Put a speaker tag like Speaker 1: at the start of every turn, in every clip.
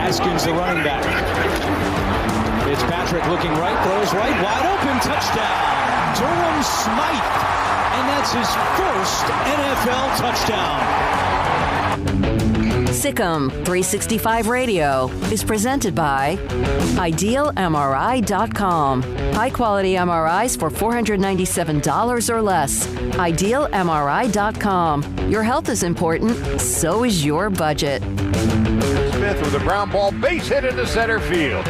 Speaker 1: Haskins, the running back. Fitzpatrick looking right, throws right, wide open, touchdown. Durham Smythe, and that's his first NFL touchdown.
Speaker 2: Sikkim 365 Radio is presented by IdealMRI.com. High-quality MRIs for $497 or less. IdealMRI.com. Your health is important, so is your budget.
Speaker 3: Smith with a ground ball, base hit into center field.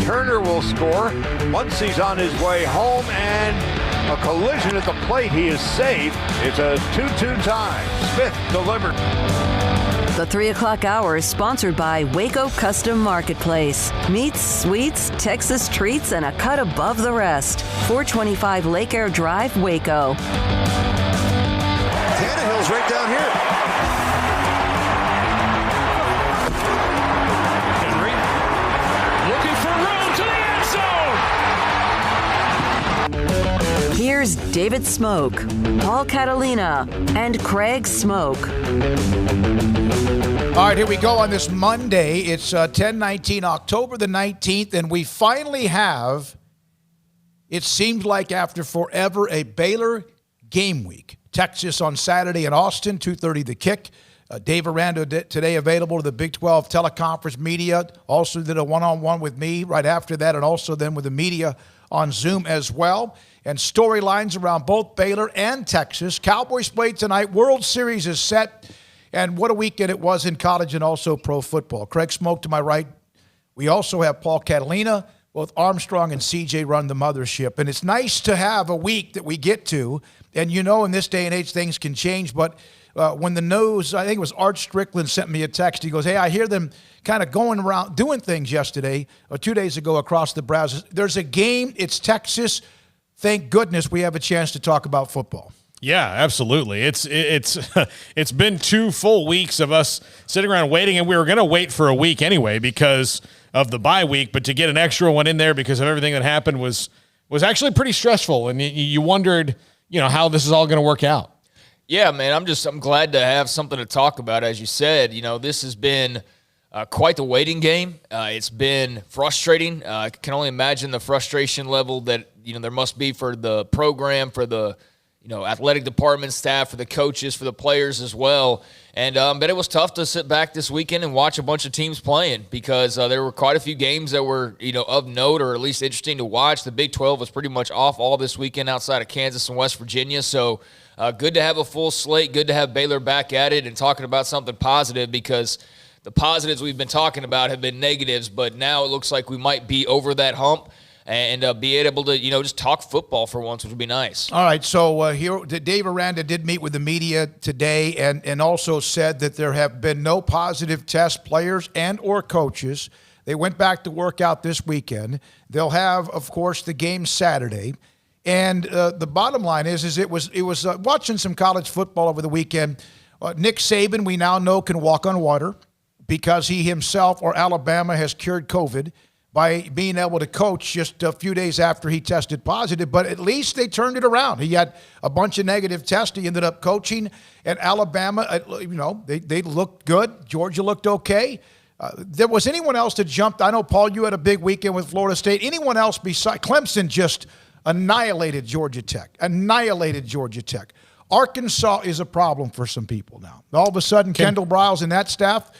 Speaker 3: Turner will score once he's on his way home, and a collision at the plate. He is safe. It's a 2-2 tie. Smith delivered.
Speaker 2: The 3 o'clock hour is sponsored by Waco Custom Marketplace. Meats, sweets, Texas treats, and a cut above the rest. 425 Lake Air Drive, Waco.
Speaker 4: Tannehill's right down here.
Speaker 1: Henry looking for room to the end zone.
Speaker 2: Here's David Smoke, Paul Catalina, and Craig Smoke.
Speaker 5: All right, here we go on this Monday. It's 10/19, October the 19th, and we finally have, it seems like after forever, a Baylor game week. Texas on Saturday in Austin, 2:30 the kick. Dave Aranda today available to the Big 12 teleconference media. Also did a one-on-one with me right after that, and also then with the media on Zoom as well. And storylines around both Baylor and Texas. Cowboys play tonight. World Series is set. And what a weekend it was in college and also pro football. Craig Smoke to my right. We also have Paul Catalina. Both Armstrong and CJ run the mothership. And it's nice to have a week that we get to. And you know, in this day and age, things can change. But when the news, I think it was Art Strickland sent me a text. He goes, hey, I hear them kind of going around doing things yesterday or 2 days ago across the Brazos. There's a game. It's Texas. Thank goodness we have a chance to talk about football.
Speaker 6: Yeah, absolutely. It's been 2 full weeks of us sitting around waiting, and we were going to wait for a week anyway because of the bye week, but to get an extra one in there because of everything that happened was actually pretty stressful, and you wondered, how this is all going to work out.
Speaker 7: Yeah, man, I'm glad to have something to talk about. As you said, this has been quite the waiting game. It's been frustrating. I can only imagine the frustration level that there must be for the program, for the athletic department staff, for the coaches, for the players as well. And but it was tough to sit back this weekend and watch a bunch of teams playing because there were quite a few games that were, of note or at least interesting to watch. The Big 12 was pretty much off all this weekend outside of Kansas and West Virginia. So good to have a full slate, good to have Baylor back at it and talking about something positive because the positives we've been talking about have been negatives, but now it looks like we might be over that hump and be able to, just talk football for once, which would be nice.
Speaker 5: All right, so here, Dave Aranda did meet with the media today and also said that there have been no positive test players and or coaches. They went back to work out this weekend. They'll have, of course, the game Saturday. And the bottom line is it was watching some college football over the weekend. Nick Saban, we now know, can walk on water because he himself or Alabama has cured COVID by being able to coach just a few days after he tested positive, but at least they turned it around. He had a bunch of negative tests. He ended up coaching, and Alabama, they looked good. Georgia looked okay. There was anyone else that jumped? I know, Paul, you had a big weekend with Florida State. Anyone else besides Clemson just annihilated Georgia Tech, Arkansas is a problem for some people now. All of a sudden, Kendall Briles and that staff,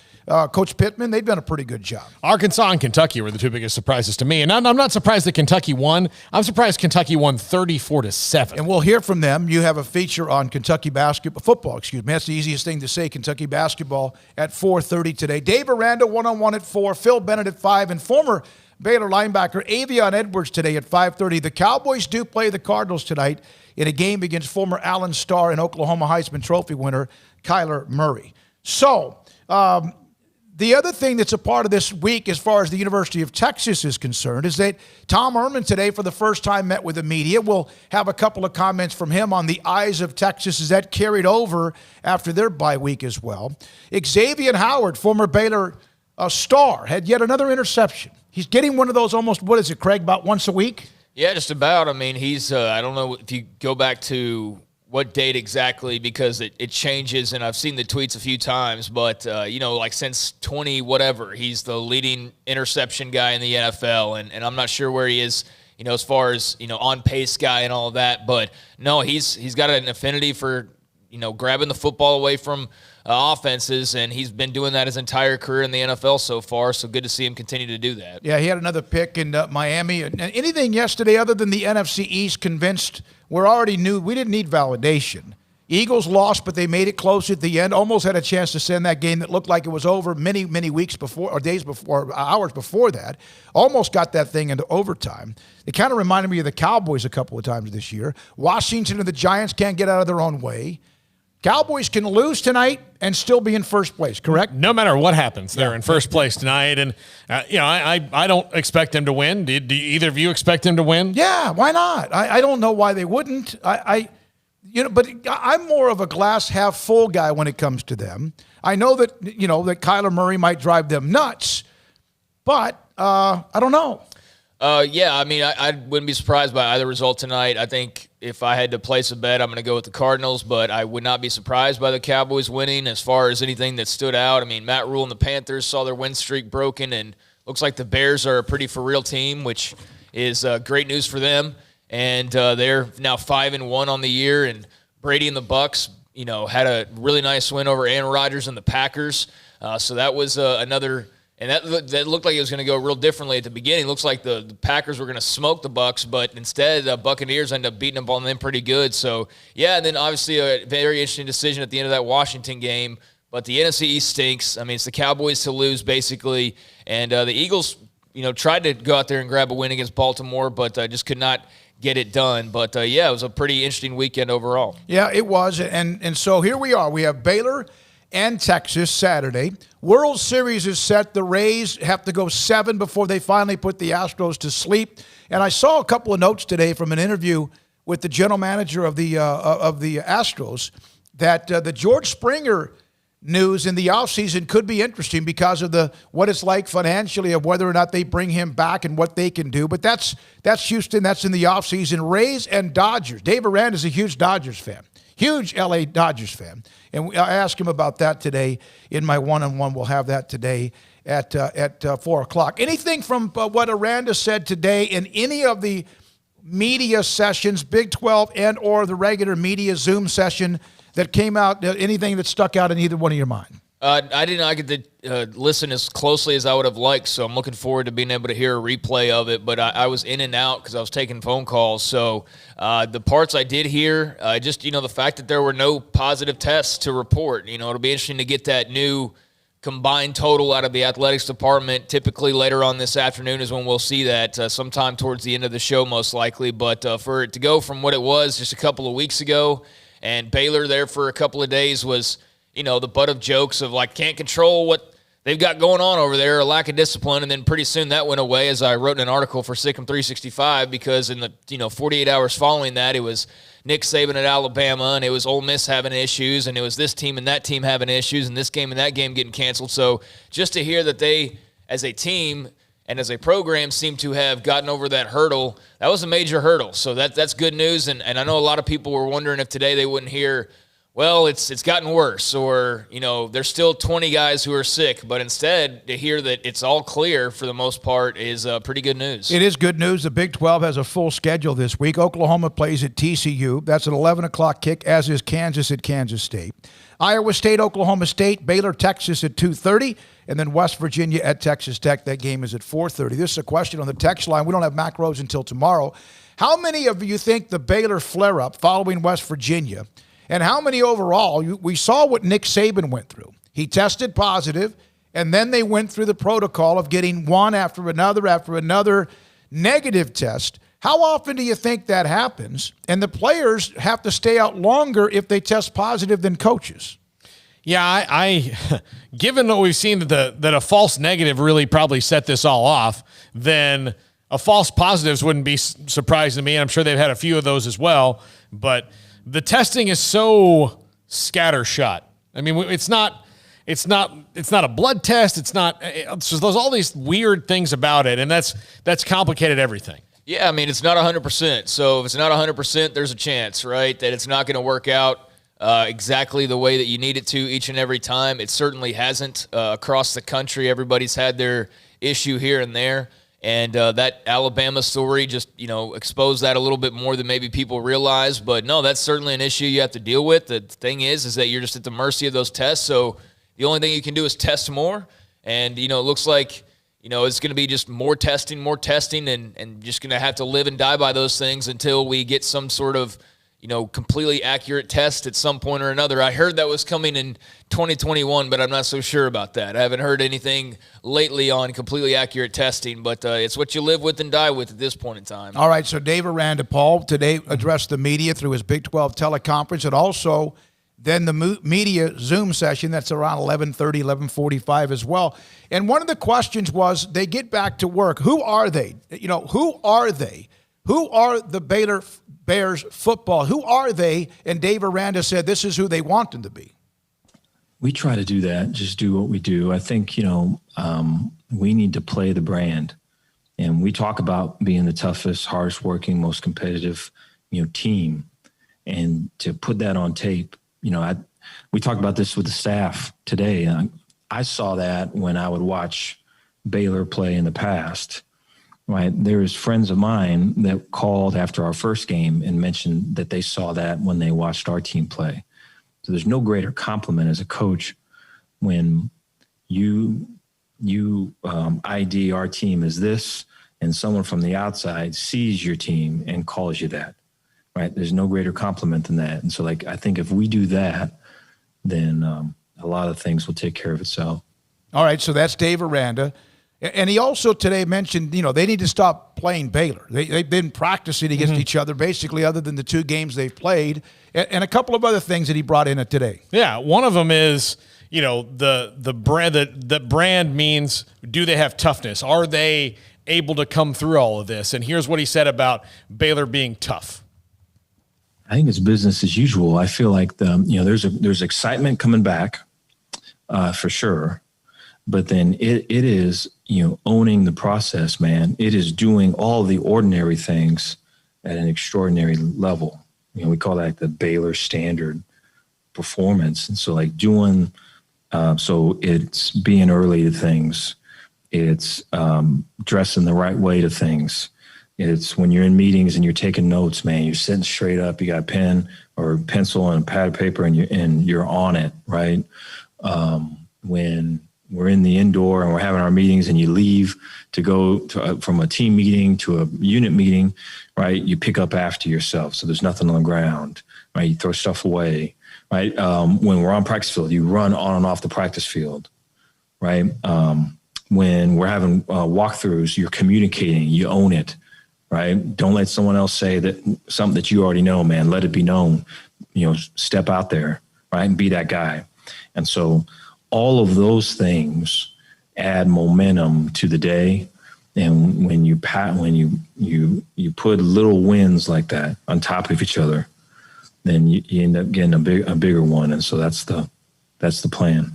Speaker 5: Coach Pittman, they've done a pretty good job.
Speaker 6: Arkansas and Kentucky were the two biggest surprises to me. And I'm not surprised that Kentucky won. I'm surprised Kentucky won 34-7.
Speaker 5: And we'll hear from them. You have a feature on Kentucky football. That's the easiest thing to say, Kentucky basketball at 4:30 today. Dave Aranda, one-on-one at 4, Phil Bennett at 5, and former Baylor linebacker Avion Edwards today at 5:30. The Cowboys do play the Cardinals tonight in a game against former Allen Star and Oklahoma Heisman Trophy winner Kyler Murray. So, the other thing that's a part of this week as far as the University of Texas is concerned is that Tom Herman today for the first time met with the media. We'll have a couple of comments from him on the eyes of Texas as that carried over after their bye week as well. Xavier Howard, former Baylor star, had yet another interception. He's getting one of those almost, what is it, Craig, about once a week?
Speaker 7: Yeah, just about. I mean, he's, I don't know if you go back to what date exactly because it changes, and I've seen the tweets a few times, but, like since 20 whatever, he's the leading interception guy in the NFL, and I'm not sure where he is, as far as, on pace guy and all of that, but no, he's got an affinity for, grabbing the football away from offenses, and he's been doing that his entire career in the NFL so far, so good to see him continue to do that.
Speaker 5: Yeah, he had another pick in Miami. And anything yesterday other than the NFC East convinced we already knew we didn't need validation. Eagles lost, but they made it close at the end. Almost had a chance to send that game that looked like it was over many, many weeks before, or days before, or hours before that. Almost got that thing into overtime. It kind of reminded me of the Cowboys a couple of times this year. Washington and the Giants can't get out of their own way. Cowboys can lose tonight and still be in first place, correct?
Speaker 6: No matter what happens, they're in first place tonight. And, I don't expect them to win. Do either of you expect them to win?
Speaker 5: Yeah, why not? I don't know why they wouldn't. But I'm more of a glass half full guy when it comes to them. I know that, that Kyler Murray might drive them nuts, but I don't know.
Speaker 7: I wouldn't be surprised by either result tonight. I think if I had to place a bet, I'm going to go with the Cardinals, but I would not be surprised by the Cowboys winning. As far as anything that stood out, Matt Rule and the Panthers saw their win streak broken, and looks like the Bears are a pretty for-real team, which is great news for them. And they're now 5-1 on the year, and Brady and the Bucs, had a really nice win over Aaron Rodgers and the Packers. So that was another. And that looked like it was going to go real differently at the beginning. Looks like the Packers were going to smoke the Bucs, but instead the Buccaneers ended up beating up on them pretty good. So, yeah, and then obviously a very interesting decision at the end of that Washington game. But the NFC East stinks. It's the Cowboys to lose, basically. And the Eagles, tried to go out there and grab a win against Baltimore, but just could not get it done. But, it was a pretty interesting weekend overall.
Speaker 5: Yeah, it was. And so here we are. We have Baylor and Texas Saturday. World Series is set. The Rays have to go 7 before they finally put the Astros to sleep. And I saw a couple of notes today from an interview with the general manager of the Astros that the George Springer news in the offseason could be interesting because of what it's like financially of whether or not they bring him back and what they can do. But that's Houston. That's in the offseason. Rays and Dodgers. Dave Aranda is a huge Dodgers fan. Huge L.A. Dodgers fan. And I asked him about that today in my one-on-one. We'll have that today at 4 o'clock. Anything from what Aranda said today in any of the media sessions, Big 12 and or the regular media Zoom session that came out, anything that stuck out in either one of your mind?
Speaker 7: I did not get to listen as closely as I would have liked, so I'm looking forward to being able to hear a replay of it. But I was in and out because I was taking phone calls. So the parts I did hear, just, the fact that there were no positive tests to report. It'll be interesting to get that new combined total out of the athletics department. Typically later on this afternoon is when we'll see that, sometime towards the end of the show most likely. But for it to go from what it was just a couple of weeks ago, and Baylor there for a couple of days was – the butt of jokes of can't control what they've got going on over there, a lack of discipline, and then pretty soon that went away, as I wrote in an article for Sikkim 365, because in the 48 hours following that, it was Nick Saban at Alabama, and it was Ole Miss having issues, and it was this team and that team having issues, and this game and that game getting canceled. So just to hear that they, as a team and as a program, seem to have gotten over that hurdle, that was a major hurdle. So that's good news, and I know a lot of people were wondering if today they wouldn't hear, well, it's gotten worse, or, there's still 20 guys who are sick. But instead, to hear that it's all clear for the most part is pretty good news.
Speaker 5: It is good news. The Big 12 has a full schedule this week. Oklahoma plays at TCU. That's an 11 o'clock kick, as is Kansas at Kansas State. Iowa State, Oklahoma State, Baylor, Texas at 2:30, and then West Virginia at Texas Tech. That game is at 4:30. This is a question on the text line. We don't have macros until tomorrow. How many of you think the Baylor flare-up following West Virginia, and how many overall? We saw what Nick Saban went through. He tested positive, and then they went through the protocol of getting one after another negative test. How often do you think that happens? And the players have to stay out longer if they test positive than coaches.
Speaker 6: Yeah, I given what we've seen that a false negative really probably set this all off, then a false positives wouldn't be surprising to me. I'm sure they've had a few of those as well, but the testing is so scattershot. It's not a blood test. There's all these weird things about it, and that's complicated everything.
Speaker 7: Yeah, I mean, it's not 100%. So if it's not 100%, there's a chance, right, that it's not going to work out exactly the way that you need it to each and every time. It certainly hasn't across the country. Everybody's had their issue here and there. And that Alabama story just, exposed that a little bit more than maybe people realize. But, no, that's certainly an issue you have to deal with. The thing is that you're just at the mercy of those tests. So the only thing you can do is test more. And, it looks like, it's going to be just more testing, and just going to have to live and die by those things until we get some sort of, completely accurate test at some point or another. I heard that was coming in 2021, but I'm not so sure about that. I haven't heard anything lately on completely accurate testing, but it's what you live with and die with at this point in time.
Speaker 5: All right, so Dave Aranda, Paul, today addressed the media through his Big 12 teleconference, and also then the media Zoom session that's around 11:30, 11:45 as well. And one of the questions was, they get back to work. Who are they? Who are they? Who are the Baylor Bears football? Who are they? And Dave Aranda said this is who they want them to be.
Speaker 4: We try to do that, just do what we do. I think, we need to play the brand. And we talk about being the toughest, hardest working, most competitive, team. And to put that on tape, we talked about this with the staff today. I saw that when I would watch Baylor play in the past. Right. There's friends of mine that called after our first game and mentioned that they saw that when they watched our team play. So there's no greater compliment as a coach when you ID our team as this, and someone from the outside sees your team and calls you that. Right. There's no greater compliment than that. And so, I think if we do that, then a lot of things will take care of itself.
Speaker 5: All right. So that's Dave Aranda. And he also today mentioned, they need to stop playing Baylor. They've been practicing against each other, basically, other than the two games they've played, and a couple of other things that he brought in today.
Speaker 6: Yeah, one of them is, the brand. The brand means, do they have toughness? Are they able to come through all of this? And here's what he said about Baylor being tough.
Speaker 4: I think it's business as usual. I feel like there's excitement coming back, for sure. But then it is, owning the process, man. It is doing all the ordinary things at an extraordinary level. We call that the Baylor standard performance. And so so it's being early to things. It's dressing the right way to things. It's when you're in meetings and you're taking notes, man, you're sitting straight up, you got a pen or pencil and a pad of paper and you're on it, right? When we're in the indoor and we're having our meetings and you leave to go from a team meeting to a unit meeting, right? You pick up after yourself. So there's nothing on the ground, right? You throw stuff away, right? When we're on practice field, you run on and off the practice field, right? When we're having walkthroughs, you're communicating, you own it, right? Don't let someone else say that something that you already know, man. Let it be known, step out there, right? And be that guy. And so all of those things add momentum to the day. And when you put little wins like that on top of each other, then you end up getting a bigger one. And so that's the plan.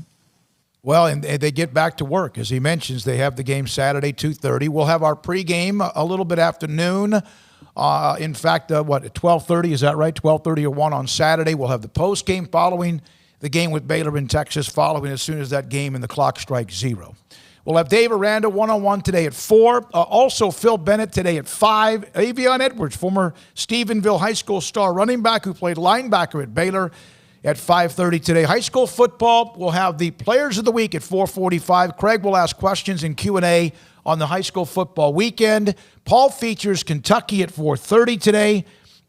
Speaker 5: Well, and they get back to work. As he mentions, they have the game Saturday, 2:30. We'll have our pregame a little bit after noon. In fact, at 12:30, is that right? 12:30 or 1 on Saturday. We'll have the postgame following the game with Baylor in Texas, following as soon as that game and the clock strikes 0. We'll have Dave Aranda one-on-one today at 4. Also, Phil Bennett today at 5. Avion Edwards, former Stephenville High School star running back who played linebacker at Baylor, at 5:30 today. High school football, we'll have the Players of the Week at 4:45. Craig will ask questions in Q&A on the high school football weekend. Paul features Kentucky at 4:30 today.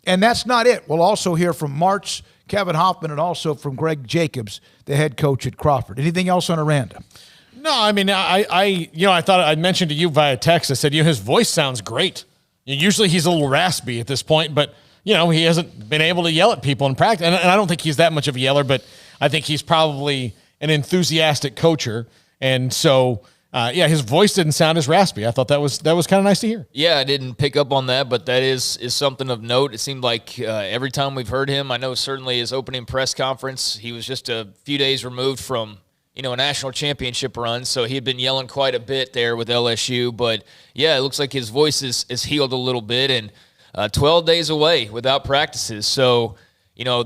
Speaker 5: And that's not it. We'll also hear from March, Kevin Hoffman, and also from Greg Jacobs, the head coach at Crawford. Anything else on Aranda?
Speaker 6: No, I mean, I thought I mentioned to you via text. I said, his voice sounds great. Usually he's a little raspy at this point, but he hasn't been able to yell at people in practice. And I don't think he's that much of a yeller, but I think he's probably an enthusiastic coacher. And so, his voice didn't sound as raspy. I thought that was kind of nice to hear.
Speaker 7: Yeah, I didn't pick up on that, but that is something of note. It seemed like every time we've heard him, I know certainly his opening press conference, he was just a few days removed from, a national championship run. So he had been yelling quite a bit there with LSU. But, yeah, it looks like his voice is healed a little bit. And 12 days away without practices. So,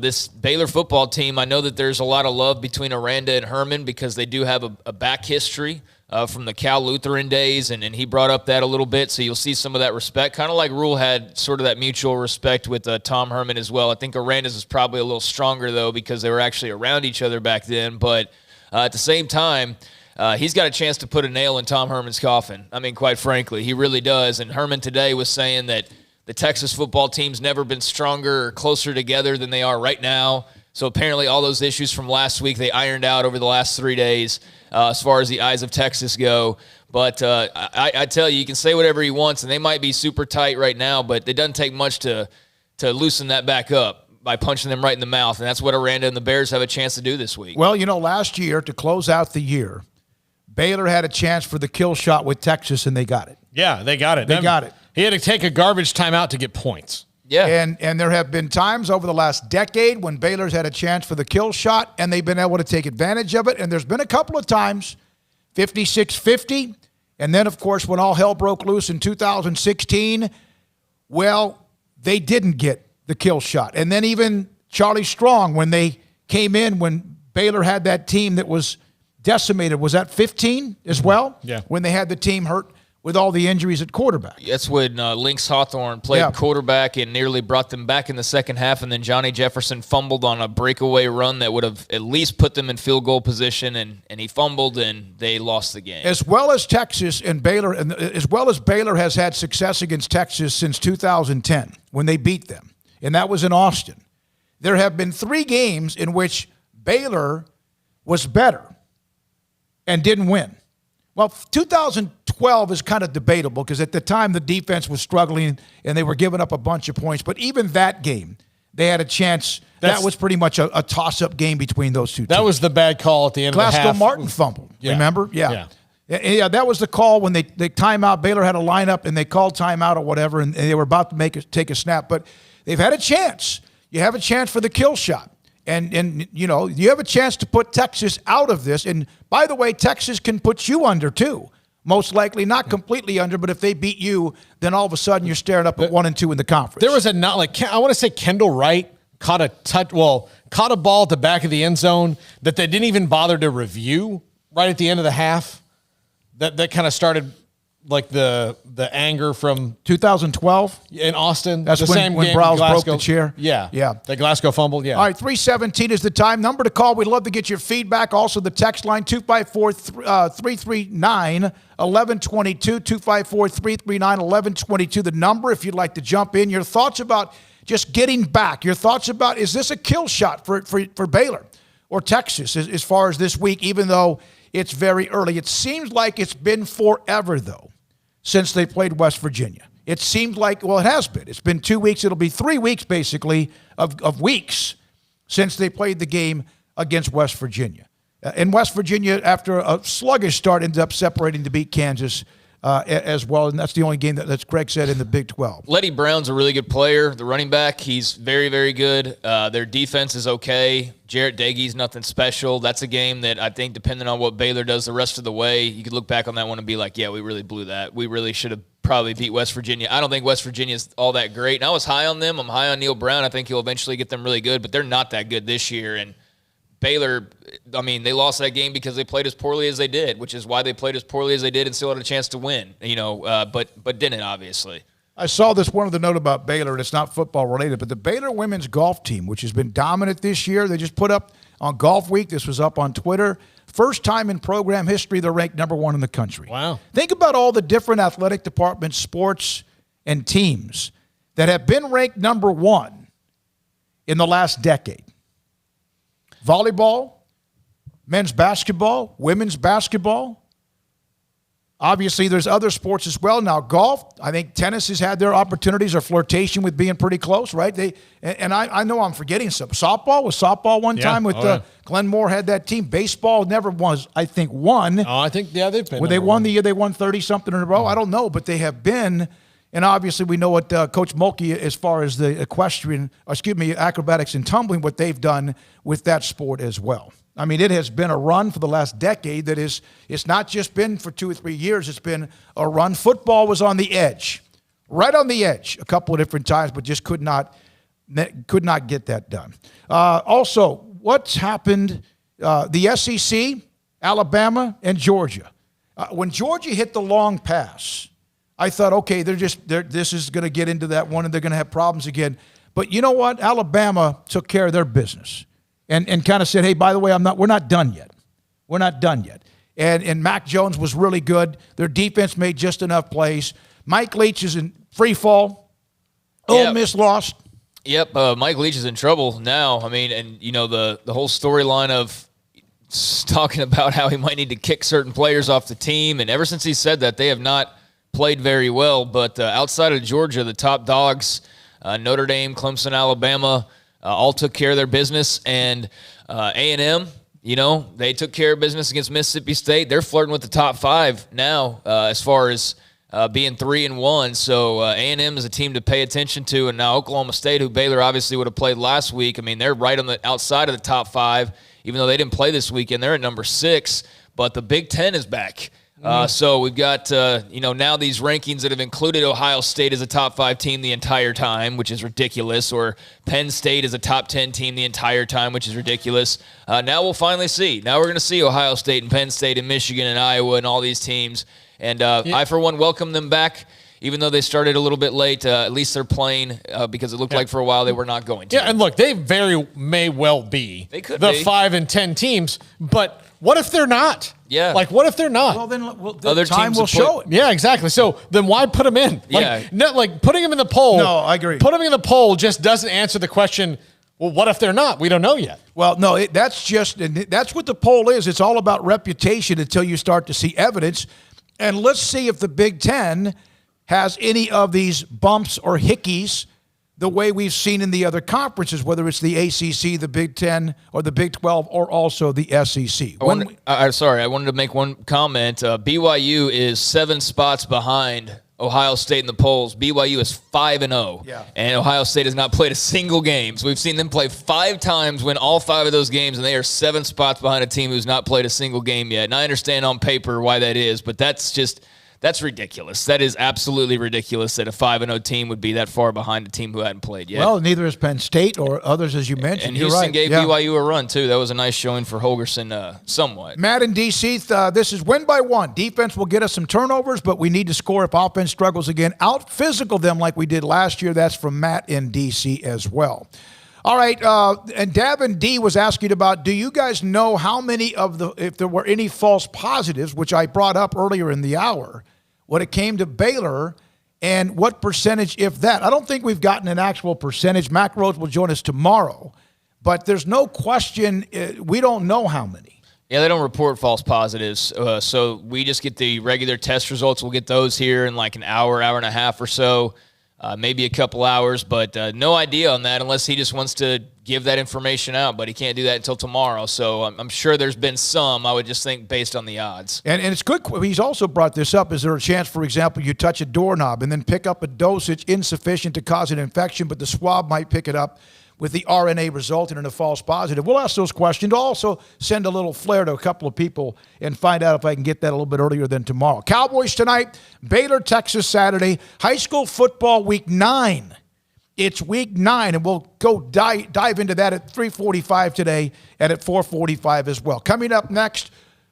Speaker 7: this Baylor football team, I know that there's a lot of love between Aranda and Herman because they do have a back history from the Cal Lutheran days, and he brought up that a little bit, so you'll see some of that respect, kind of like Rule had sort of that mutual respect with Tom Herman as well. I think Aranda's is probably a little stronger, though, because they were actually around each other back then, but at the same time, he's got a chance to put a nail in Tom Herman's coffin. I mean, quite frankly, he really does, and Herman today was saying that the Texas football team's never been stronger or closer together than they are right now. So apparently all those issues from last week they ironed out over the last 3 days as far as the eyes of Texas go. But I tell you, you can say whatever he wants, and they might be super tight right now, but it doesn't take much to loosen that back up by punching them right in the mouth, and that's what Aranda and the Bears have a chance to do this week.
Speaker 5: Well, last year, to close out the year, Baylor had a chance for the kill shot with Texas, and they got it.
Speaker 6: Yeah, they got it.
Speaker 5: They got it.
Speaker 6: He had to take a garbage timeout to get points.
Speaker 7: Yeah.
Speaker 5: And there have been times over the last decade when Baylor's had a chance for the kill shot, and they've been able to take advantage of it. And there's been a couple of times, 56-50, and then, of course, when all hell broke loose in 2016, well, they didn't get the kill shot. And then even Charlie Strong, when they came in, when Baylor had that team that was decimated, was that 15 as well?
Speaker 6: Yeah.
Speaker 5: When they had the team hurt with all the injuries at quarterback.
Speaker 7: That's when Lynx Hawthorne played quarterback and nearly brought them back in the second half, and then Johnny Jefferson fumbled on a breakaway run that would have at least put them in field goal position, and he fumbled, and they lost the game.
Speaker 5: As well as Texas and Baylor, and as well as Baylor has had success against Texas since 2010 when they beat them, and that was in Austin. There have been 3 games in which Baylor was better and didn't win. Well, 2012 is kind of debatable because at the time the defense was struggling and they were giving up a bunch of points. But even that game, they had a chance. That was pretty much a toss-up game between those two teams.
Speaker 6: That was the bad call at the end of the half.
Speaker 5: Glasgow Martin fumbled, remember? Yeah, that was the call when they timeout. Baylor had a lineup and they called timeout or whatever, and they were about to take a snap. But they've had a chance. You have a chance for the kill shot. And you have a chance to put Texas out of this. And by the way, Texas can put you under too. Most likely not completely under, but if they beat you, then all of a sudden you're staring up at 1 and 2 in the conference.
Speaker 6: There was I want to say Kendall Wright caught a ball at the back of the end zone that they didn't even bother to review right at the end of the half. That kind of started like the anger from
Speaker 5: 2012
Speaker 6: in Austin.
Speaker 5: That's
Speaker 6: the same
Speaker 5: when
Speaker 6: game
Speaker 5: Browse
Speaker 6: Glasgow
Speaker 5: broke the chair.
Speaker 6: Yeah. The Glasgow fumbled. Yeah.
Speaker 5: All right, 3:17 is the time. Number to call. We'd love to get your feedback. Also, the text line 254-339-1122. 254-339-1122. The number if you'd like to jump in. Your thoughts about just getting back. Your thoughts about is this a kill shot for Baylor or Texas as far as this week? Even though it's very early, it seems like it's been forever though. Since they played West Virginia. It seemed like, well, it has been. It's been 2 weeks. It'll be 3 weeks, basically, of weeks since they played the game against West Virginia. And West Virginia, after a sluggish start, ended up separating to beat Kansas as well. And that's the only game that's Greg said in the Big 12.
Speaker 7: Letty Brown's a really good player. The running back, he's very, very good. Their defense is okay. Jarrett Daigie's nothing special. That's a game that I think, depending on what Baylor does the rest of the way, you could look back on that one and be like, yeah, we really blew that. We really should have probably beat West Virginia. I don't think West Virginia's all that great. And I was high on them. I'm high on Neil Brown. I think he'll eventually get them really good, but they're not that good this year. And Baylor, they lost that game because they played as poorly as they did, which is why they played as poorly as they did and still had a chance to win, but didn't, obviously.
Speaker 5: I saw this one of the note about Baylor, and it's not football related, but the Baylor women's golf team, which has been dominant this year, they just put up on Golf Week, this was up on Twitter, first time in program history they're ranked number 1 in the country.
Speaker 6: Wow.
Speaker 5: Think about all the different athletic departments, sports, and teams that have been ranked number 1 in the last decade. Volleyball, men's basketball, women's basketball. Obviously, there's other sports as well. Now, golf, I think tennis has had their opportunities or flirtation with being pretty close, right? I know I'm forgetting some. Softball was one time with Glenn Moore had that team. Baseball never was, I think, won.
Speaker 6: Oh, I think, they've been.
Speaker 5: When they won the year, they won 30-something in a row. I don't know, but they have been And obviously we know what Coach Mulkey, as far as the acrobatics and tumbling, what they've done with that sport as well. I mean, it has been a run for the last decade it's not just been for 2 or 3 years. It's been a run. Football was on the edge, right on the edge a couple of different times, but just could not get that done. Also, what's happened, the SEC, Alabama, and Georgia. When Georgia hit the long pass, I thought, okay, this is going to get into that one and they're going to have problems again. But you know what? Alabama took care of their business and kind of said, hey, by the way, we're not done yet. We're not done yet. And Mac Jones was really good. Their defense made just enough plays. Mike Leach is in free fall. Ole Miss lost.
Speaker 7: Yep, Mike Leach is in trouble now. I mean, and the whole storyline of talking about how he might need to kick certain players off the team, and ever since he said that, they have not played very well. But outside of Georgia, the top dogs, Notre Dame, Clemson, Alabama, all took care of their business, and A&M, they took care of business against Mississippi State. They're flirting with the top 5 now as far as being 3-1. So A&M is a team to pay attention to, and now Oklahoma State, who Baylor obviously would have played last week. I mean, they're right on the outside of the top 5, even though they didn't play this weekend. They're at number 6, but the Big Ten is back. So we've got, now these rankings that have included Ohio State as a top 5 team the entire time, which is ridiculous, or Penn State as a top 10 team the entire time, which is ridiculous. Now we'll finally see. Now we're going to see Ohio State and Penn State and Michigan and Iowa and all these teams. And I, for one, welcome them back. Even though they started a little bit late, at least they're playing because it looked like for a while they were not going to.
Speaker 6: Yeah, and look, they may well be the 5 and 10 teams, but what if they're not?
Speaker 7: Yeah.
Speaker 6: Like, what if they're not?
Speaker 5: Well, then
Speaker 7: other
Speaker 5: time
Speaker 7: teams
Speaker 5: will show it.
Speaker 6: Yeah, exactly. So then why put them in? Putting them in the poll.
Speaker 5: No, I agree.
Speaker 6: Putting them in the poll just doesn't answer the question, well, what if they're not? We don't know yet.
Speaker 5: Well, no, that's what the poll is. It's all about reputation until you start to see evidence. And let's see if the Big Ten has any of these bumps or hickeys the way we've seen in the other conferences, whether it's the ACC, the Big Ten, or the Big 12, or also the SEC.
Speaker 7: I wanted to make one comment. BYU is 7 spots behind Ohio State in the polls. BYU is 5-0, and Ohio State has not played a single game. So we've seen them play 5 times, win all 5 of those games, and they are 7 spots behind a team who's not played a single game yet. And I understand on paper why that is, but that's ridiculous. That is absolutely ridiculous that a 5-0 team would be that far behind a team who hadn't played yet.
Speaker 5: Well, neither is Penn State or others, as you mentioned.
Speaker 7: And Houston gave BYU a run, too. That was a nice showing for Holgorsen somewhat.
Speaker 5: Matt in D.C., this is win by 1. Defense will get us some turnovers, but we need to score if offense struggles again. Out-physical them like we did last year. That's from Matt in D.C. as well. All right, and Davin D was asking about, do you guys know how many if there were any false positives, which I brought up earlier in the hour, when it came to Baylor, and what percentage, if that? I don't think we've gotten an actual percentage. Mac Rhodes will join us tomorrow, but there's no question, we don't know how many.
Speaker 7: Yeah, they don't report false positives, so we just get the regular test results. We'll get those here in like an hour and a half or so, maybe a couple hours, but no idea on that unless he just wants to give that information out, but he can't do that until tomorrow. So I'm sure there's been some, I would just think, based on the odds.
Speaker 5: And it's good. He's also brought this up. Is there a chance, for example, you touch a doorknob and then pick up a dosage insufficient to cause an infection, but the swab might pick it up with the RNA resulting in a false positive? We'll ask those questions. I'll also send a little flare to a couple of people and find out if I can get that a little bit earlier than tomorrow. Cowboys tonight, Baylor, Texas Saturday, high school football week 9. It's week 9, and we'll go dive into that at 3:45 today and at 4:45 as well. Coming up next,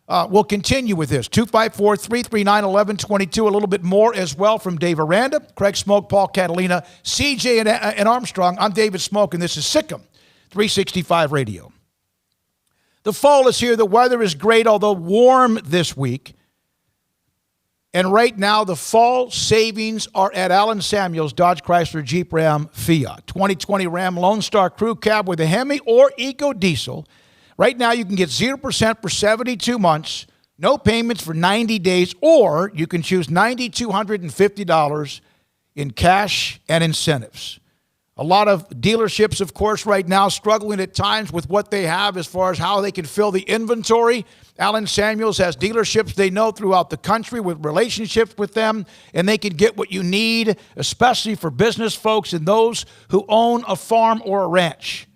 Speaker 5: we'll continue with this. 254-339-1122. A little bit more as well from Dave Aranda, Craig Smoke, Paul Catalina, CJ, and Armstrong. I'm David Smoke, and this is Sikkim 365 Radio. The fall is here. The weather is great, although warm this week. And right now, the fall savings are at Allen Samuels Dodge Chrysler Jeep Ram Fiat. 2020 Ram Lone Star Crew Cab with a Hemi or Eco Diesel. Right now, you can get 0% for 72 months, no payments for 90 days, or you can choose $9,250 in cash and incentives. A lot of dealerships, of course, right now struggling at times with what they have as far as how they can fill the inventory. Allen Samuels has dealerships they know throughout the country with relationships with them, and they can get what you need, especially for business folks and those who own a farm or a ranch.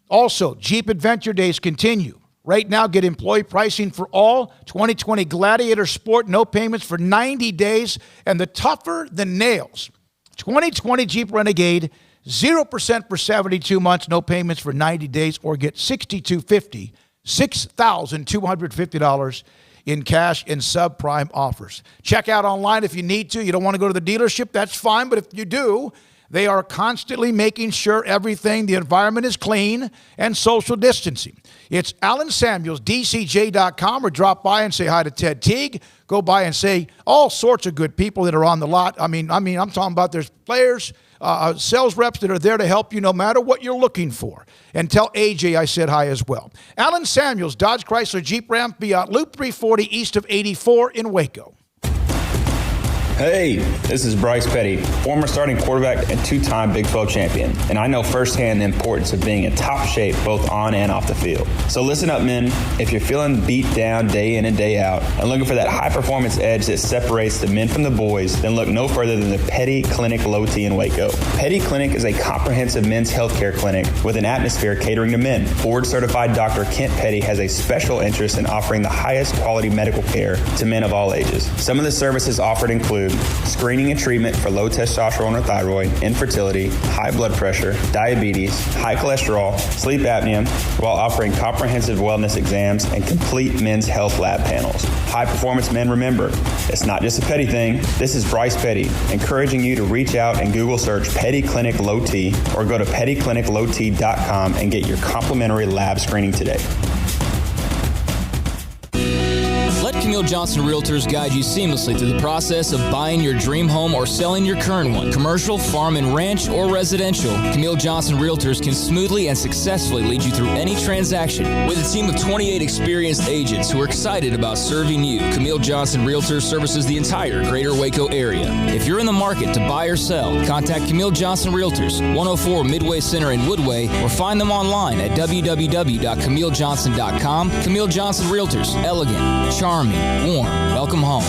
Speaker 5: Also, Jeep Adventure Days continue. Right now, get employee pricing for all 2020 Gladiator Sport, no payments for 90 days, and the tougher than nails 2020 Jeep Renegade, 0% for 72 months, no payments for 90 days, or get $6,250, $6,250 in cash and subprime offers. Check out online if you need to. You don't want to go to the dealership, that's fine, but if you do, they are constantly making sure the environment is clean and social distancing. It's Allen Samuels, DCJ.com, or drop by and say hi to Ted Teague. Go by and say all sorts of good people that are on the lot. I'm talking about there's players, sales reps that are there to help you no matter what you're looking for. And tell AJ I said hi as well. Allen Samuels, Dodge Chrysler Jeep Ram, Fiat Loop 340 east of 84 in Waco.
Speaker 8: Hey, this is Bryce Petty, former starting quarterback and two-time Big 12 champion, and I know firsthand the importance of being in top shape both on and off the field. So listen up, men. If you're feeling beat down day in and day out and looking for that high-performance edge that separates the men from the boys, then look no further than the Petty Clinic Low T in Waco. Petty Clinic is a comprehensive men's healthcare clinic with an atmosphere catering to men. Board-certified Dr. Kent Petty has a special interest in offering the highest quality medical care to men of all ages. Some of the services offered include screening and treatment for low testosterone or thyroid, infertility, high blood pressure, diabetes, high cholesterol, sleep apnea, while offering comprehensive wellness exams and complete men's health lab panels. High performance men, remember, it's not just a Petty thing. This is Bryce Petty, encouraging you to reach out and Google search Petty Clinic Low T or go to pettycliniclowt.com and get your complimentary lab screening today.
Speaker 7: Let Camille Johnson Realtors guide you seamlessly through the process of buying your dream home or selling your current one. Commercial, farm and ranch, or residential, Camille Johnson Realtors can smoothly and successfully lead you through any transaction. With a team of 28 experienced agents who are excited about serving you, Camille Johnson Realtors services the entire greater Waco area. If you're in the market to buy or sell, contact Camille Johnson Realtors, 104 Midway Center in Woodway, or find them online at www.camillejohnson.com. Camille Johnson Realtors, elegant, charming, warm. Welcome home.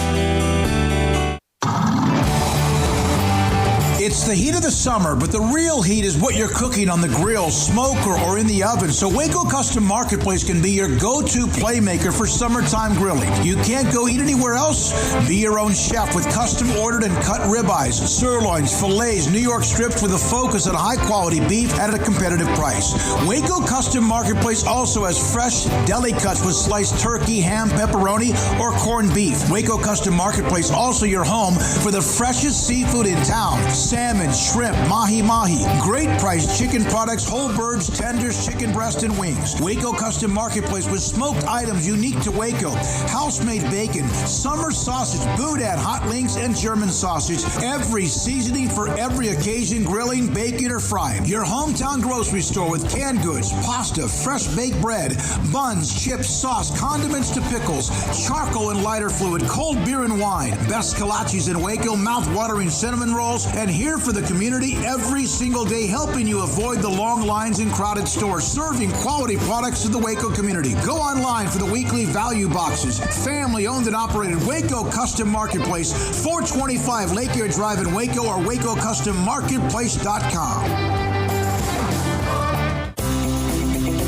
Speaker 5: It's the heat of the summer, but the real heat is what you're cooking on the grill, smoker, or in the oven. So Waco Custom Marketplace can be your go-to playmaker for summertime grilling. You can't go eat anywhere else? Be your own chef with custom ordered and cut ribeyes, sirloins, fillets, New York strips with a focus on high-quality beef at a competitive price. Waco Custom Marketplace also has fresh deli cuts with sliced turkey, ham, pepperoni, or corned beef. Waco Custom Marketplace also your home for the freshest seafood in town. Salmon, shrimp, mahi-mahi, great priced chicken products, whole birds, tenders, chicken breast, and wings. Waco Custom Marketplace with smoked items unique to Waco, house-made bacon, summer sausage, boudin, hot links, and German sausage. Every seasoning for every occasion, grilling, baking, or frying. Your hometown grocery store with canned goods, pasta, fresh baked bread, buns, chips, sauce, condiments to pickles, charcoal and lighter fluid, cold beer and wine, best kolaches in Waco, mouth-watering cinnamon rolls, and here for the community every single day, helping you avoid the long lines in crowded stores, serving quality products to the Waco community. Go online for the weekly value boxes. Family owned and operated Waco Custom Marketplace, 425 Lake Air Drive in Waco, or WacoCustomMarketplace.com.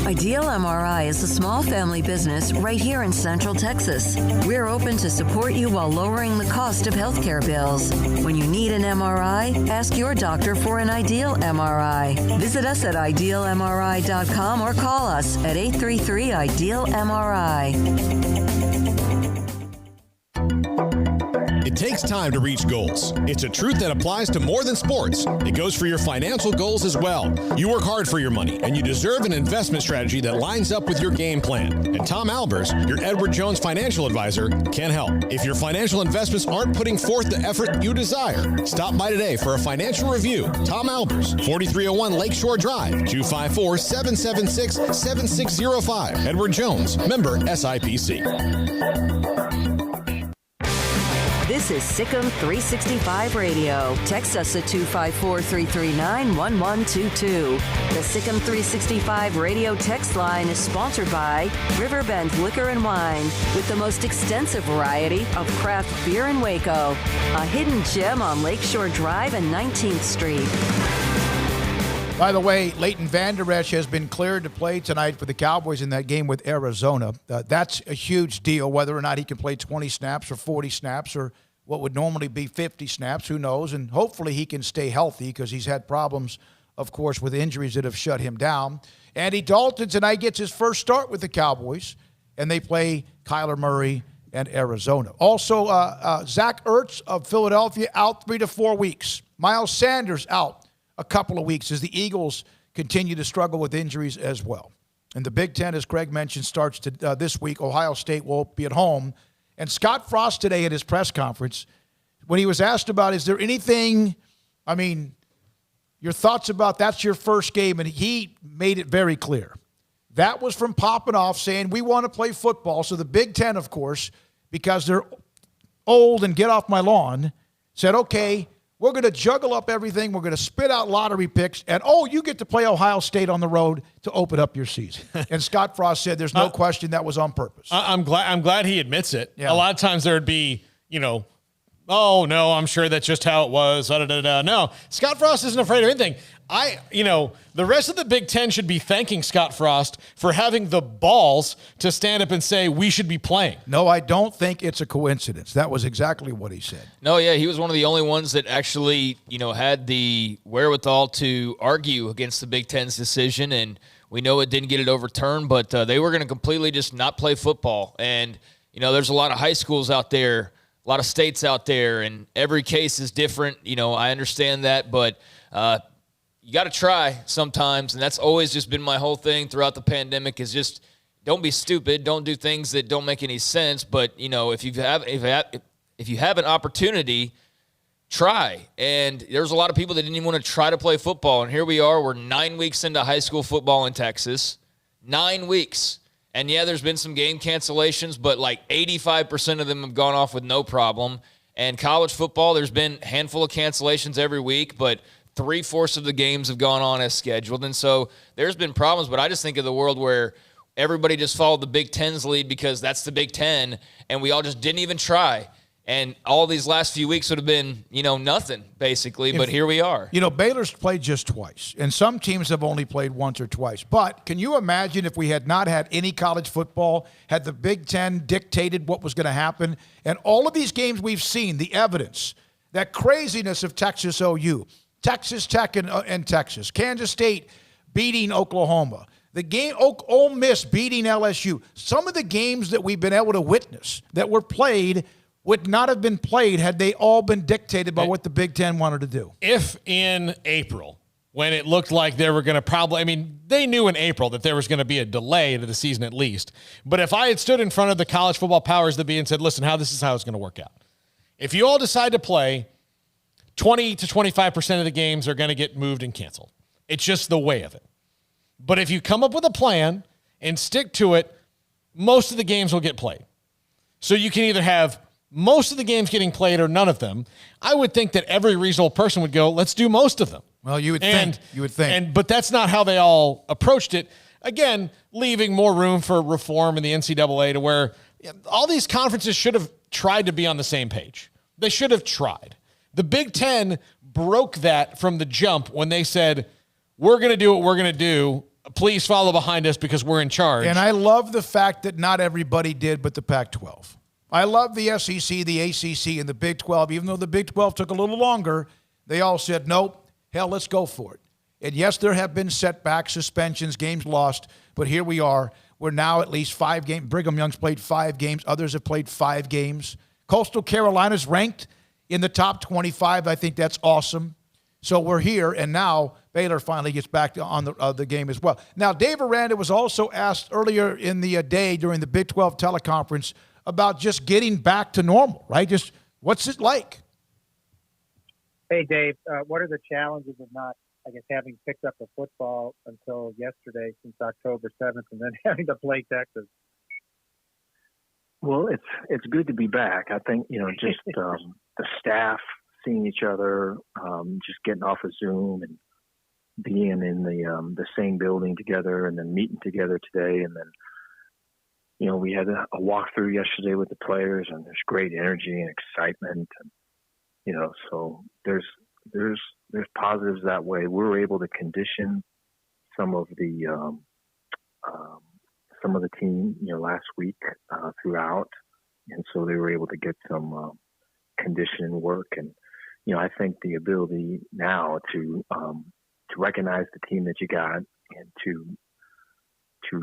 Speaker 2: Ideal MRI is a small family business right here in Central Texas. We're open to support you while lowering the cost of healthcare bills. When you need an MRI, ask your doctor for an Ideal MRI. Visit us at idealmri.com or call us at 833-IDEAL-MRI.
Speaker 9: It takes time to reach goals. It's a truth that applies to more than sports. It goes for your financial goals as well. You work hard for your money, and you deserve an investment strategy that lines up with your game plan. And Tom Albers, your Edward Jones financial advisor, can help. If your financial investments aren't putting forth the effort you desire, stop by today for a financial review. Tom Albers, 4301 Lakeshore Drive, 254-776-7605. Edward Jones, member SIPC.
Speaker 2: This is Sikkim 365 Radio. Text us at 254-339-1122. The Sikkim 365 Radio text line is sponsored by Riverbend Liquor and Wine, with the most extensive variety of craft beer in Waco. A hidden gem on Lakeshore Drive and 19th Street.
Speaker 5: By the way, Leighton Vander Esch has been cleared to play tonight for the Cowboys in that game with Arizona. That's a huge deal, whether or not he can play 20 snaps or 40 snaps or what would normally be 50 snaps, who knows? And hopefully he can stay healthy because he's had problems, of course, with injuries that have shut him down. Andy Dalton tonight gets his first start with the Cowboys, and they play Kyler Murray and Arizona. Also, Zach Ertz of Philadelphia out 3 to 4 weeks. Miles Sanders out a couple of weeks as the Eagles continue to struggle with injuries as well. And the Big Ten, as Greg mentioned, starts this week. Ohio State will be at home. And Scott Frost today at his press conference, when he was asked about, is there anything, your thoughts about that's your first game, and he made it very clear. That was from popping off saying, we want to play football. So the Big Ten, of course, because they're old and get off my lawn, said, okay, we're going to juggle up everything. We're going to spit out lottery picks. And, you get to play Ohio State on the road to open up your season. And Scott Frost said there's no question that was on purpose. I'm glad he admits it. Yeah. A lot of times there would be, oh, no, I'm sure that's just how it was. No, Scott Frost isn't afraid of anything. The rest of the Big Ten should be thanking Scott Frost for having the balls to stand up and say we should be playing. No, I don't think it's a coincidence. That was exactly what he said.
Speaker 7: No, yeah, he was one of the only ones that actually, had the wherewithal to argue against the Big Ten's decision, and we know it didn't get it overturned, but they were going to completely just not play football. And, there's a lot of high schools out there, a lot of states out there, and every case is different. I understand that, but you got to try sometimes, and that's always just been my whole thing throughout the pandemic is just don't be stupid, don't do things that don't make any sense. But if you have an opportunity, try. And there's a lot of people that didn't even want to try to play football, and here we are. We're 9 weeks into high school football in Texas, 9 weeks. And yeah, there's been some game cancellations, but like 85% of them have gone off with no problem. And college football, there's been a handful of cancellations every week, but 3/4 of the games have gone on as scheduled. And so there's been problems, but I just think of the world where everybody just followed the Big Ten's lead because that's the Big Ten, and we all just didn't even try. And all these last few weeks would have been, nothing, basically, but here we are. Baylor's played just twice, and some teams have only played once or twice. But can you imagine if we had not had any college football, had the Big Ten dictated what was going to happen? And all of these games we've seen, the evidence, that craziness of Texas OU, Texas Tech and Texas, Kansas State beating Oklahoma, the game Ole Miss beating LSU. Some of the games that we've been able to witness that were played would not have been played had they all been dictated by what the Big Ten wanted to do. If in April, when it looked like they were going to they knew in April that there was going to be a delay to the season at least. But if I had stood in front of the college football powers that be and said, listen, this is how it's going to work out. If you all decide to play, 20 to 25% of the games are going to get moved and canceled. It's just the way of it. But if you come up with a plan and stick to it, most of the games will get played. So you can either have most of the games getting played or none of them. I would think that every reasonable person would go, let's do most of them. Well, you would think. But that's not how they all approached it. Again, leaving more room for reform in the NCAA to where all these conferences should have tried to be on the same page. They should have tried. The Big Ten broke that from the jump when they said, we're going to do what we're going to do. Please follow behind us because we're in charge. And I love the fact that not everybody did but the Pac-12. I love the SEC, the ACC, and the Big 12. Even though the Big 12 took a little longer, they all said, nope, hell, let's go for it. And yes, there have been setbacks, suspensions, games lost, but here we are. We're now at least 5 games. Brigham Young's played 5 games. Others have played 5 games. Coastal Carolina's ranked in the top 25. I think that's awesome. So we're here, and now Baylor finally gets back on the game as well. Now, Dave Aranda was also asked earlier in the day during the Big 12 teleconference about just getting back to normal, right? Just what's it like?
Speaker 10: Hey, Dave, what are the challenges of not, having picked up the football until yesterday since October 7th and then having to play Texas?
Speaker 11: Well, it's good to be back. I think, just the staff seeing each other, just getting off of Zoom and being in the same building together and then meeting together today. And then, we had a walkthrough yesterday with the players, and there's great energy and excitement. And, so there's positives that way. We were able to condition some of the team, last week throughout, and so they were able to get some conditioning work. And I think the ability now to recognize the team that you got and to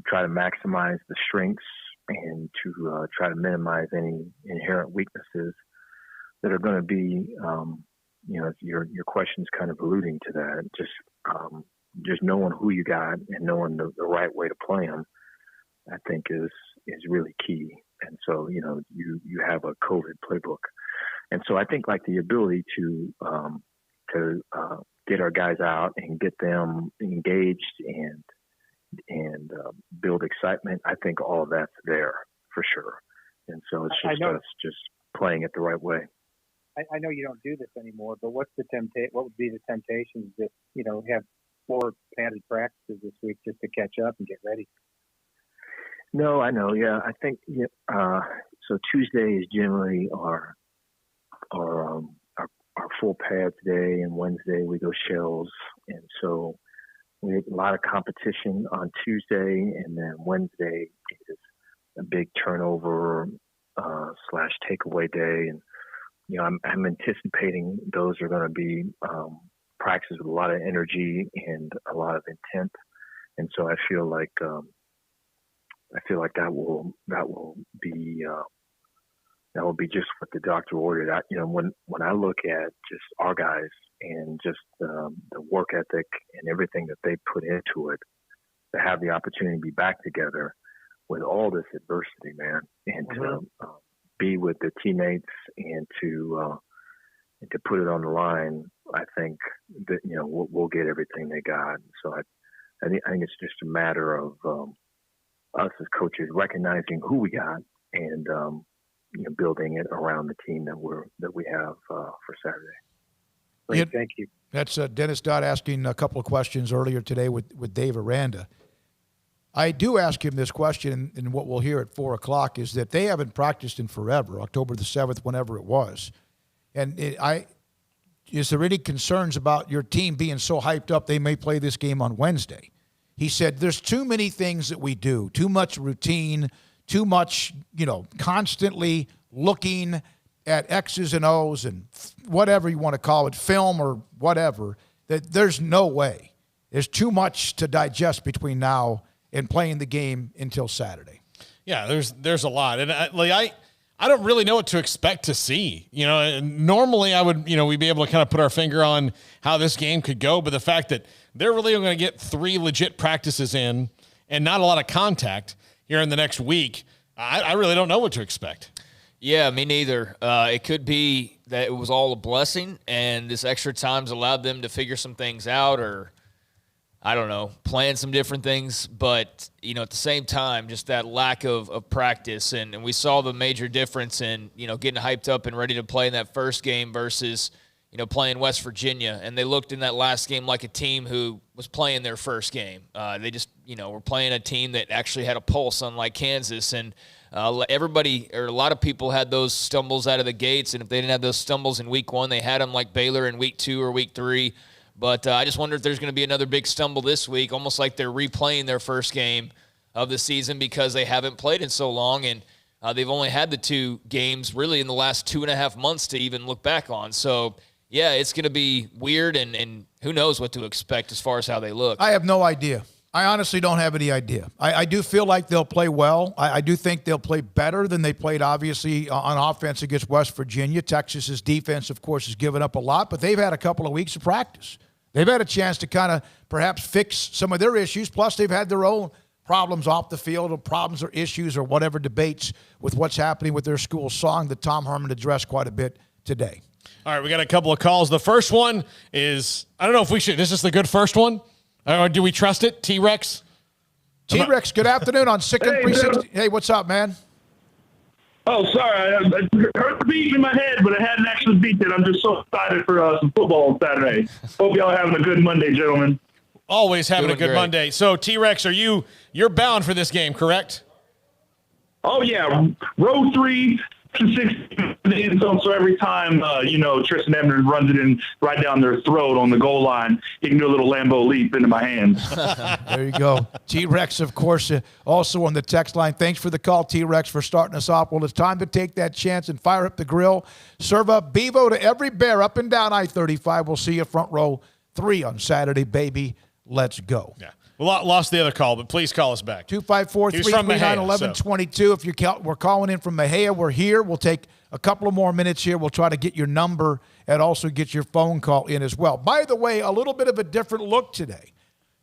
Speaker 11: try to maximize the strengths and to try to minimize any inherent weaknesses that are going to be, your question's kind of alluding to that. Just knowing who you got and knowing the right way to play them, I think is really key. And so, you have a COVID playbook. And so I think like the ability to get our guys out and get them engaged and build excitement, I think all of that's there for sure. And so it's just us just playing it the right way.
Speaker 10: I know you don't do this anymore, but what would be the temptations that, have 4 padded practices this week just to catch up and get ready?
Speaker 11: No, I know. Yeah, I think so. Tuesday is generally our full pads day, and Wednesday we go shells, and so we have a lot of competition on Tuesday, and then Wednesday is a big turnover / takeaway day, and I'm anticipating those are going to be practices with a lot of energy and a lot of intent, and so I feel like that will be just what the doctor ordered. When I look at just our guys and just the work ethic and everything that they put into it, to have the opportunity to be back together with all this adversity, man, and to be with the teammates and to put it on the line, I think that we'll get everything they got. So I think it's just a matter of us as coaches recognizing who we got and building it around the team that we have for Saturday.
Speaker 10: Great, thank you.
Speaker 5: That's Dennis Dodd asking a couple of questions earlier today with Dave Aranda. I do ask him this question, and what we'll hear at 4:00 is that they haven't practiced in forever, October the 7th, whenever it was. And is there any concerns about your team being so hyped up they may play this game on Wednesday? He said there's too many things that we do, too much routine, too much, constantly looking at X's and O's and whatever you want to call it, film or whatever, that there's no way. There's too much to digest between now and playing the game until Saturday.
Speaker 6: Yeah, there's a lot. And I don't really know what to expect to see. Normally I would, we'd be able to kind of put our finger on how this game could go, but the fact that they're really going to get 3 legit practices in and not a lot of contact here in the next week, I really don't know what to expect.
Speaker 7: Yeah, me neither. It could be that it was all a blessing and this extra time's allowed them to figure some things out, or I don't know, plan some different things. But, at the same time, just that lack of practice. And we saw the major difference in, getting hyped up and ready to play in that first game versus, playing West Virginia. And they looked in that last game like a team who was playing their first game. They just, were playing a team that actually had a pulse, unlike Kansas. And everybody, or a lot of people, had those stumbles out of the gates. And if they didn't have those stumbles in week 1, they had them like Baylor in week 2 or week 3. But I just wonder if there's going to be another big stumble this week, almost like they're replaying their first game of the season because they haven't played in so long. And they've only had the 2 games really in the last 2.5 months to even look back on. So, yeah, it's going to be weird, and who knows what to expect as far as how they look.
Speaker 5: I have no idea. I honestly don't have any idea. I do feel like they'll play well. I do think they'll play better than they played, obviously, on offense against West Virginia. Texas's defense, of course, has given up a lot, but they've had a couple of weeks of practice. They've had a chance to kind of perhaps fix some of their issues, plus they've had their own problems off the field or problems or issues or whatever debates with what's happening with their school song that Tom Herman addressed quite a bit today.
Speaker 6: All right, we got a couple of calls. The first one is, I don't know if we should, is this the good first one? Or do we trust it? T-Rex?
Speaker 5: T-Rex, good afternoon on Sickland 360. Hey, what's up, man?
Speaker 12: Oh, sorry. I heard the beat in my head, but I hadn't actually beat it. I'm just so excited for some football on Saturday. Hope y'all are having a good Monday, gentlemen.
Speaker 6: Always having a good
Speaker 7: great.
Speaker 6: Monday. So, T-Rex, you're bound for this game, correct?
Speaker 12: Oh, yeah. Row 3 to 6 in the end zone. So every time, Tristan Ebner runs it in right down their throat on the goal line, he can do a little Lambeau leap into my hands.
Speaker 5: There you go. T-Rex, of course, also on the text line. Thanks for the call, T-Rex, for starting us off. Well, it's time to take that chance and fire up the grill. Serve up Bevo to every bear up and down I-35. We'll see you front row 3 on Saturday, baby. Let's go.
Speaker 6: Yeah. We lost the other call, but please call us back.
Speaker 5: 254-339-1122. If we're calling in from Mejia, we're here. We'll take a couple of more minutes here. We'll try to get your number and also get your phone call in as well. By the way, a little bit of a different look today.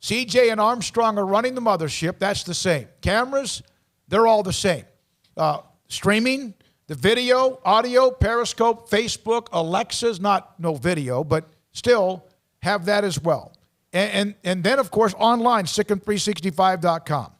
Speaker 5: CJ and Armstrong are running the mothership. That's the same. Cameras, they're all the same. Streaming, the video, audio, Periscope, Facebook, Alexa's no video, but still have that as well. And then, of course, online, Sikkim365.com.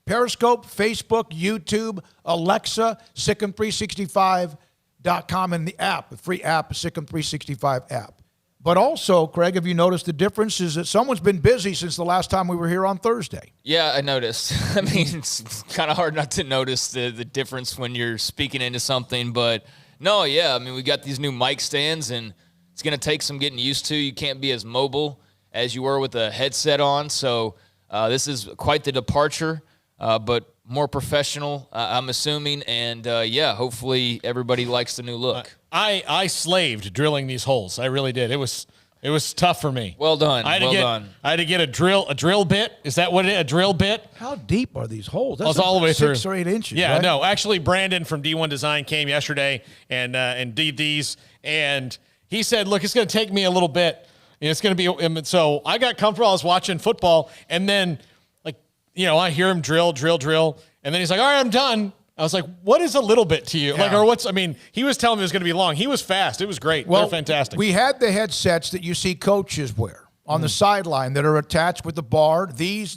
Speaker 5: Periscope, Facebook, YouTube, Alexa, Sikkim365.com, and the app, the free app, Sikkim365 app. But also, Craig, have you noticed the difference is that someone's been busy since the last time we were here on Thursday?
Speaker 7: Yeah, I noticed. I mean, it's kind of hard not to notice the difference when you're speaking into something. But, no, yeah, I mean, we got these new mic stands, and it's going to take some getting used to. You can't be as mobile as you were with a headset on. So this is quite the departure, but more professional, I'm assuming. And, hopefully everybody likes the new look.
Speaker 6: I slaved drilling these holes. I really did. It was tough for me.
Speaker 7: Well done.
Speaker 6: I had to get a drill bit. Is that what it is? A drill bit?
Speaker 5: How deep are these holes? That's
Speaker 6: all the way
Speaker 5: 6
Speaker 6: through.
Speaker 5: or 8 inches.
Speaker 6: Yeah,
Speaker 5: right?
Speaker 6: no. Actually, Brandon from D1 Design came yesterday and did these, and he said, "Look, it's going to take me a little bit. It's going to be." So I got comfortable. I was watching football, and then, I hear him drill, and then he's like, "All right, I'm done." I was like, "What is a little bit to you?"
Speaker 5: Yeah.
Speaker 6: He was telling me it was going to be long. He was fast. It was great.
Speaker 5: Well,
Speaker 6: they're fantastic.
Speaker 5: We had the headsets that you see coaches wear on the sideline that are attached with the bar. These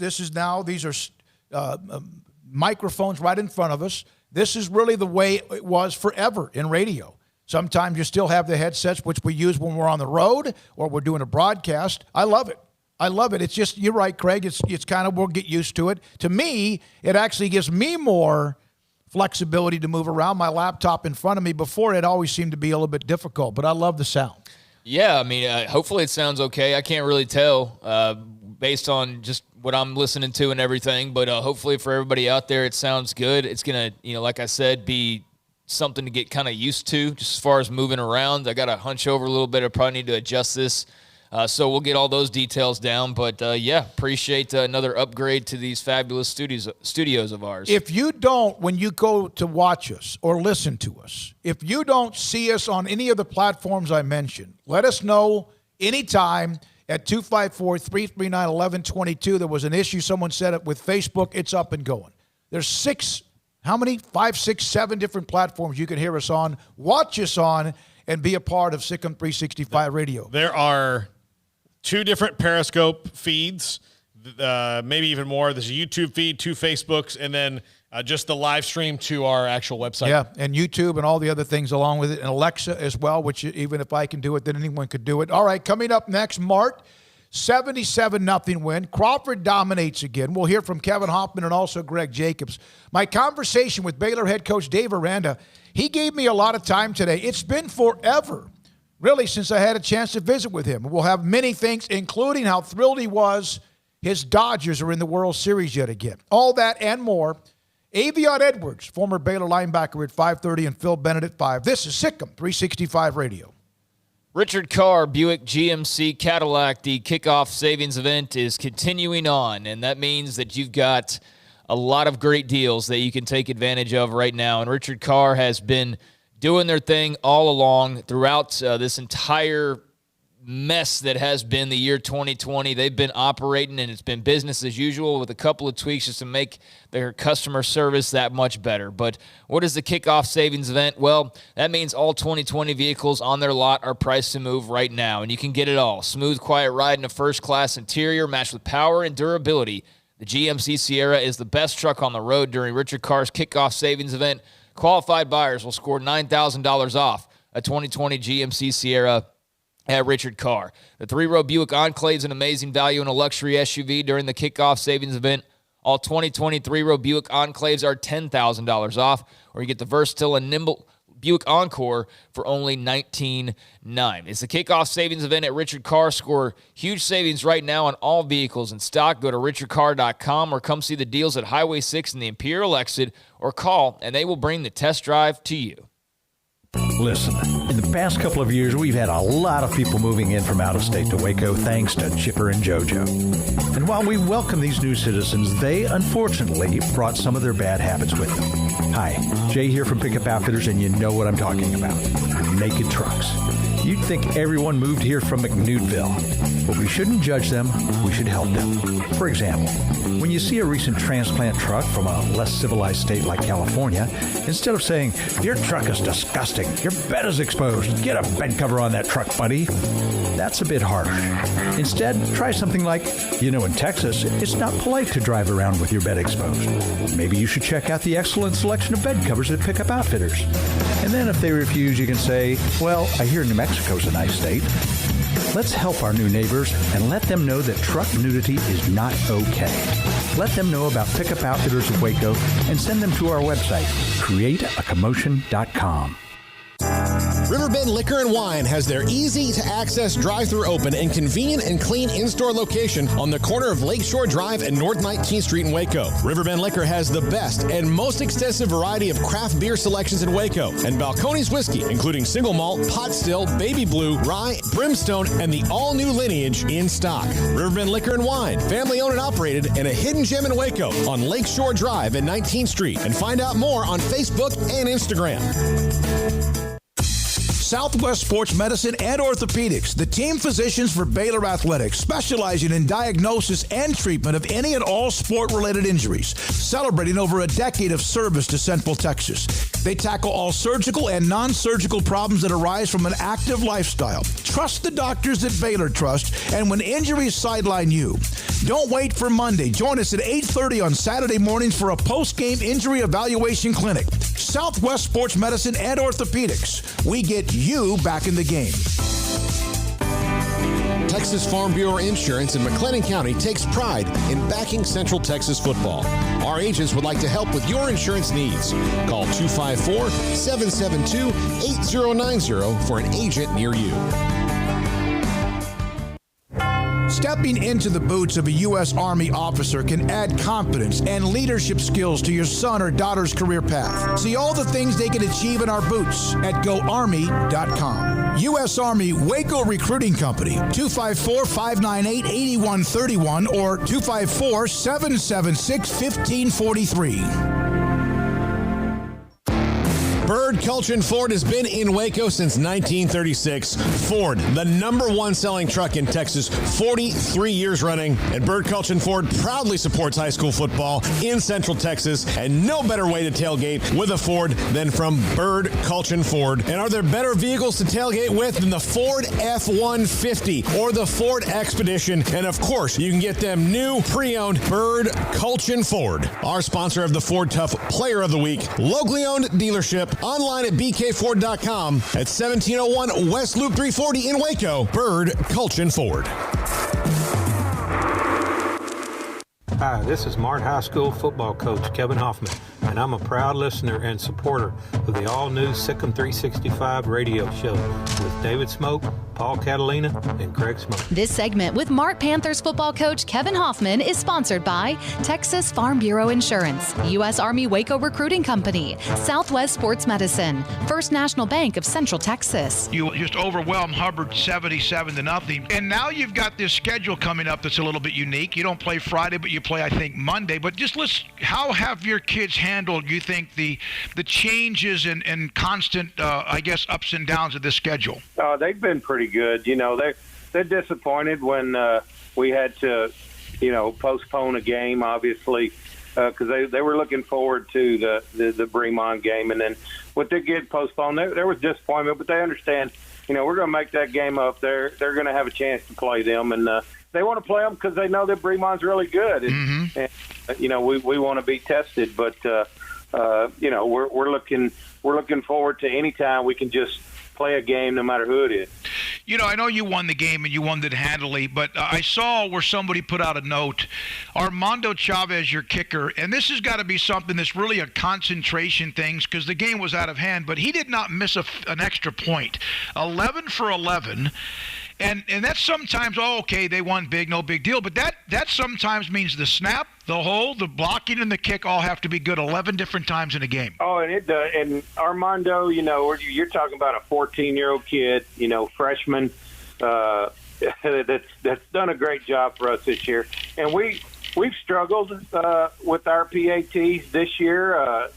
Speaker 5: are microphones right in front of us. This is really the way it was forever in radio. Sometimes you still have the headsets, which we use when we're on the road or we're doing a broadcast. I love it. It's just, you're right, Craig. It's kind of, we'll get used to it. To me, it actually gives me more flexibility to move around my laptop in front of me. Before, it always seemed to be a little bit difficult, but I love the sound.
Speaker 7: Yeah, I mean, hopefully it sounds okay. I can't really tell based on just what I'm listening to and everything, but hopefully for everybody out there, it sounds good. It's going to, like I said, be something to get kind of used to just as far as moving around. I got to hunch over a little bit. I probably need to adjust this. So we'll get all those details down. But, appreciate another upgrade to these fabulous studios of ours.
Speaker 5: If you don't, when you go to watch us or listen to us, if you don't see us on any of the platforms I mentioned, let us know anytime at 254-339-1122. There was an issue. Someone said it with Facebook. It's up and going. There's 5, 6, 7 different platforms you can hear us on, watch us on, and be a part of Sikkim 365 Radio.
Speaker 6: There are 2 different Periscope feeds, maybe even more. There's a YouTube feed, 2 Facebooks, and then just the live stream to our actual website.
Speaker 5: Yeah, and YouTube and all the other things along with it, and Alexa as well, which even if I can do it, then anyone could do it. All right, coming up next, Mart, 77-0 win. Crawford dominates again. We'll hear from Kevin Hoffman and also Greg Jacobs. My conversation with Baylor head coach Dave Aranda, he gave me a lot of time today. It's been forever, really, since I had a chance to visit with him. We'll have many things, including how thrilled he was his Dodgers are in the World Series yet again. All that and more. Avion Edwards, former Baylor linebacker, at 5:30, and Phil Bennett at 5. This is Sikkim 365 Radio.
Speaker 7: Richard Carr, Buick GMC Cadillac, the kickoff savings event is continuing on, and that means that you've got a lot of great deals that you can take advantage of right now. And Richard Carr has been doing their thing all along throughout this entire mess that has been the year 2020. They've been operating, and it's been business as usual with a couple of tweaks just to make their customer service that much better. But what is the kickoff savings event? Well, that means all 2020 vehicles on their lot are priced to move right now, and you can get it all. Smooth, quiet ride in a first-class interior matched with power and durability. The GMC Sierra is the best truck on the road during Richard Carr's kickoff savings event. Qualified buyers will score $9,000 off a 2020 GMC Sierra at Richard Carr. The 3-row Buick Enclave is an amazing value in a luxury SUV during the kickoff savings event. All 2020 3-row Buick Enclaves are $10,000 off, or you get the versatile and nimble Buick Encore for only $19,900. It's the kickoff savings event at Richard Carr. Score huge savings right now on all vehicles in stock. Go to richardcarr.com or come see the deals at Highway 6 and the Imperial Exit, or call, and they will bring the test drive to you.
Speaker 13: Listen, in the past couple of years, we've had a lot of people moving in from out of state to Waco thanks to Chipper and JoJo. And while we welcome these new citizens, they unfortunately brought some of their bad habits with them. Hi, Jay here from Pickup Outfitters, and you know what I'm talking about. Naked trucks. You'd think everyone moved here from McNewtville, but we shouldn't judge them, we should help them. For example, when you see a recent transplant truck from a less civilized state like California, instead of saying, "Your truck is disgusting, your bed is exposed, get a bed cover on that truck, buddy," that's a bit harder. Instead, try something like, in Texas, it's not polite to drive around with your bed exposed. Maybe you should check out the excellent selection of bed covers at Pickup Outfitters. And then if they refuse, you can say, "Well, I hear New Mexico's a nice state." Let's help our new neighbors and let them know that truck nudity is not okay. Let them know about Pickup Outfitters of Waco and send them to our website, createacommotion.com.
Speaker 9: Riverbend Liquor and Wine has their easy-to-access drive-thru open and convenient and clean in-store location on the corner of Lakeshore Drive and North 19th Street in Waco. Riverbend Liquor has the best and most extensive variety of craft beer selections in Waco, and Balcones whiskey, including single malt, pot still, baby blue, rye, brimstone, and the all-new Lineage in stock. Riverbend Liquor and Wine, family-owned and operated, and a hidden gem in Waco on Lakeshore Drive and 19th Street. And find out more on Facebook and Instagram.
Speaker 5: Southwest Sports Medicine and Orthopedics, the team physicians for Baylor Athletics, specializing in diagnosis and treatment of any and all sport-related injuries, celebrating over a decade of service to Central Texas. They tackle all surgical and non-surgical problems that arise from an active lifestyle. Trust the doctors that Baylor trust, and when injuries sideline you, don't wait for Monday. Join us at 8:30 on Saturday mornings for a post-game injury evaluation clinic. Southwest Sports Medicine and Orthopedics. We get you back in the game.
Speaker 9: Texas Farm Bureau Insurance in McLennan County takes pride in backing Central Texas football. Our agents would like to help with your insurance needs. Call 254-772-8090 for an agent near you.
Speaker 5: Stepping into the boots of a U.S. Army officer can add confidence and leadership skills to your son or daughter's career path. See all the things they can achieve in our boots at GoArmy.com. U.S. Army Waco Recruiting Company, 254-598-8131 or 254-776-1543.
Speaker 9: Bird Culture Ford has been in Waco since 1936. Ford, the #1 selling truck in Texas, 43 years running. And Bird Culture Ford proudly supports high school football in Central Texas. And no better way to tailgate with a Ford than from Bird Culture Ford. And are there better vehicles to tailgate with than the Ford F-150 or the Ford Expedition? And of course, you can get them new pre-owned Bird Culture Ford. Our sponsor of the Ford Tough Player of the Week, locally owned dealership. Online at bkford.com at 1701 West Loop 340 in Waco. Bird Culture Ford.
Speaker 14: Hi, this is Martin High School football coach Kevin Hoffman, and I'm a proud listener and supporter of the all-new Sikkim 365 radio show with David Smoke, Paul Catalina, and Craig Smoke.
Speaker 15: This segment with Mart Panthers football coach Kevin Hoffman is sponsored by Texas Farm Bureau Insurance, U.S. Army Waco Recruiting Company, Southwest Sports Medicine, First National Bank of Central Texas.
Speaker 16: You just overwhelmed Hubbard 77-0. And now you've got this schedule coming up that's a little bit unique. You don't play Friday, but you play, I think, Monday. But just how have your kids handled, you think, the changes and constant, ups and downs of this schedule?
Speaker 10: They've been pretty good. They're disappointed when we had to, postpone a game, obviously, because they were looking forward to the Bremont game. And then with it get postponed, there was disappointment, but they understand, we're going to make that game up. They're going to have a chance to play them, and they want to play them because they know that Bremont's really good. And, we want to be tested, but we're looking forward to any time we can just play a game, no matter who it is.
Speaker 16: I know you won the game and you won it handily, but I saw where somebody put out a note, Armando Chavez, your kicker, and this has got to be something that's really a concentration thing because the game was out of hand, but he did not miss an extra point. 11 for 11. And that's sometimes, they won big, no big deal. But that sometimes means the snap, the hold, the blocking, and the kick all have to be good 11 different times in a game.
Speaker 10: Oh, and it does. And Armando, you're talking about a 14-year-old kid, freshman, that's done a great job for us this year. And we've struggled with our PATs this year.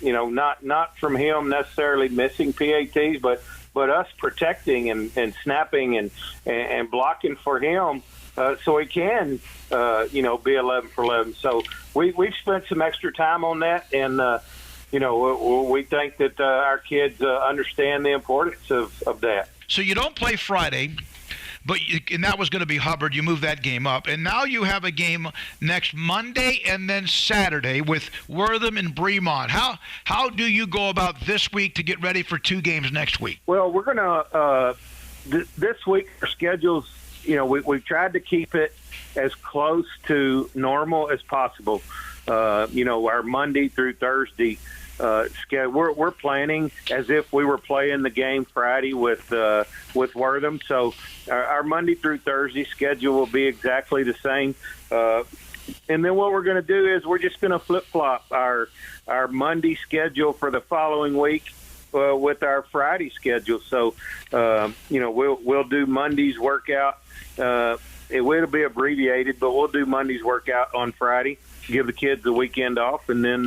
Speaker 10: Not from him necessarily missing PATs, but us protecting and snapping and blocking for him so he can, be 11 for 11. So we've spent some extra time on that, and, we think that our kids understand the importance of that.
Speaker 16: So you don't play Friday, and that was going to be Hubbard. You moved that game up. And now you have a game next Monday and then Saturday with Wortham and Bremont. How do you go about this week to get ready for 2 games next week?
Speaker 10: Well, we're going to this week our schedules, we've tried to keep it as close to normal as possible. Our Monday through Thursday schedule, we're planning as if we were playing the game Friday with Wortham. So our Monday through Thursday schedule will be exactly the same. And then what we're going to do is we're just going to flip-flop our Monday schedule for the following week with our Friday schedule. So, we'll do Monday's workout. It will be abbreviated, but we'll do Monday's workout on Friday, give the kids the weekend off, and then,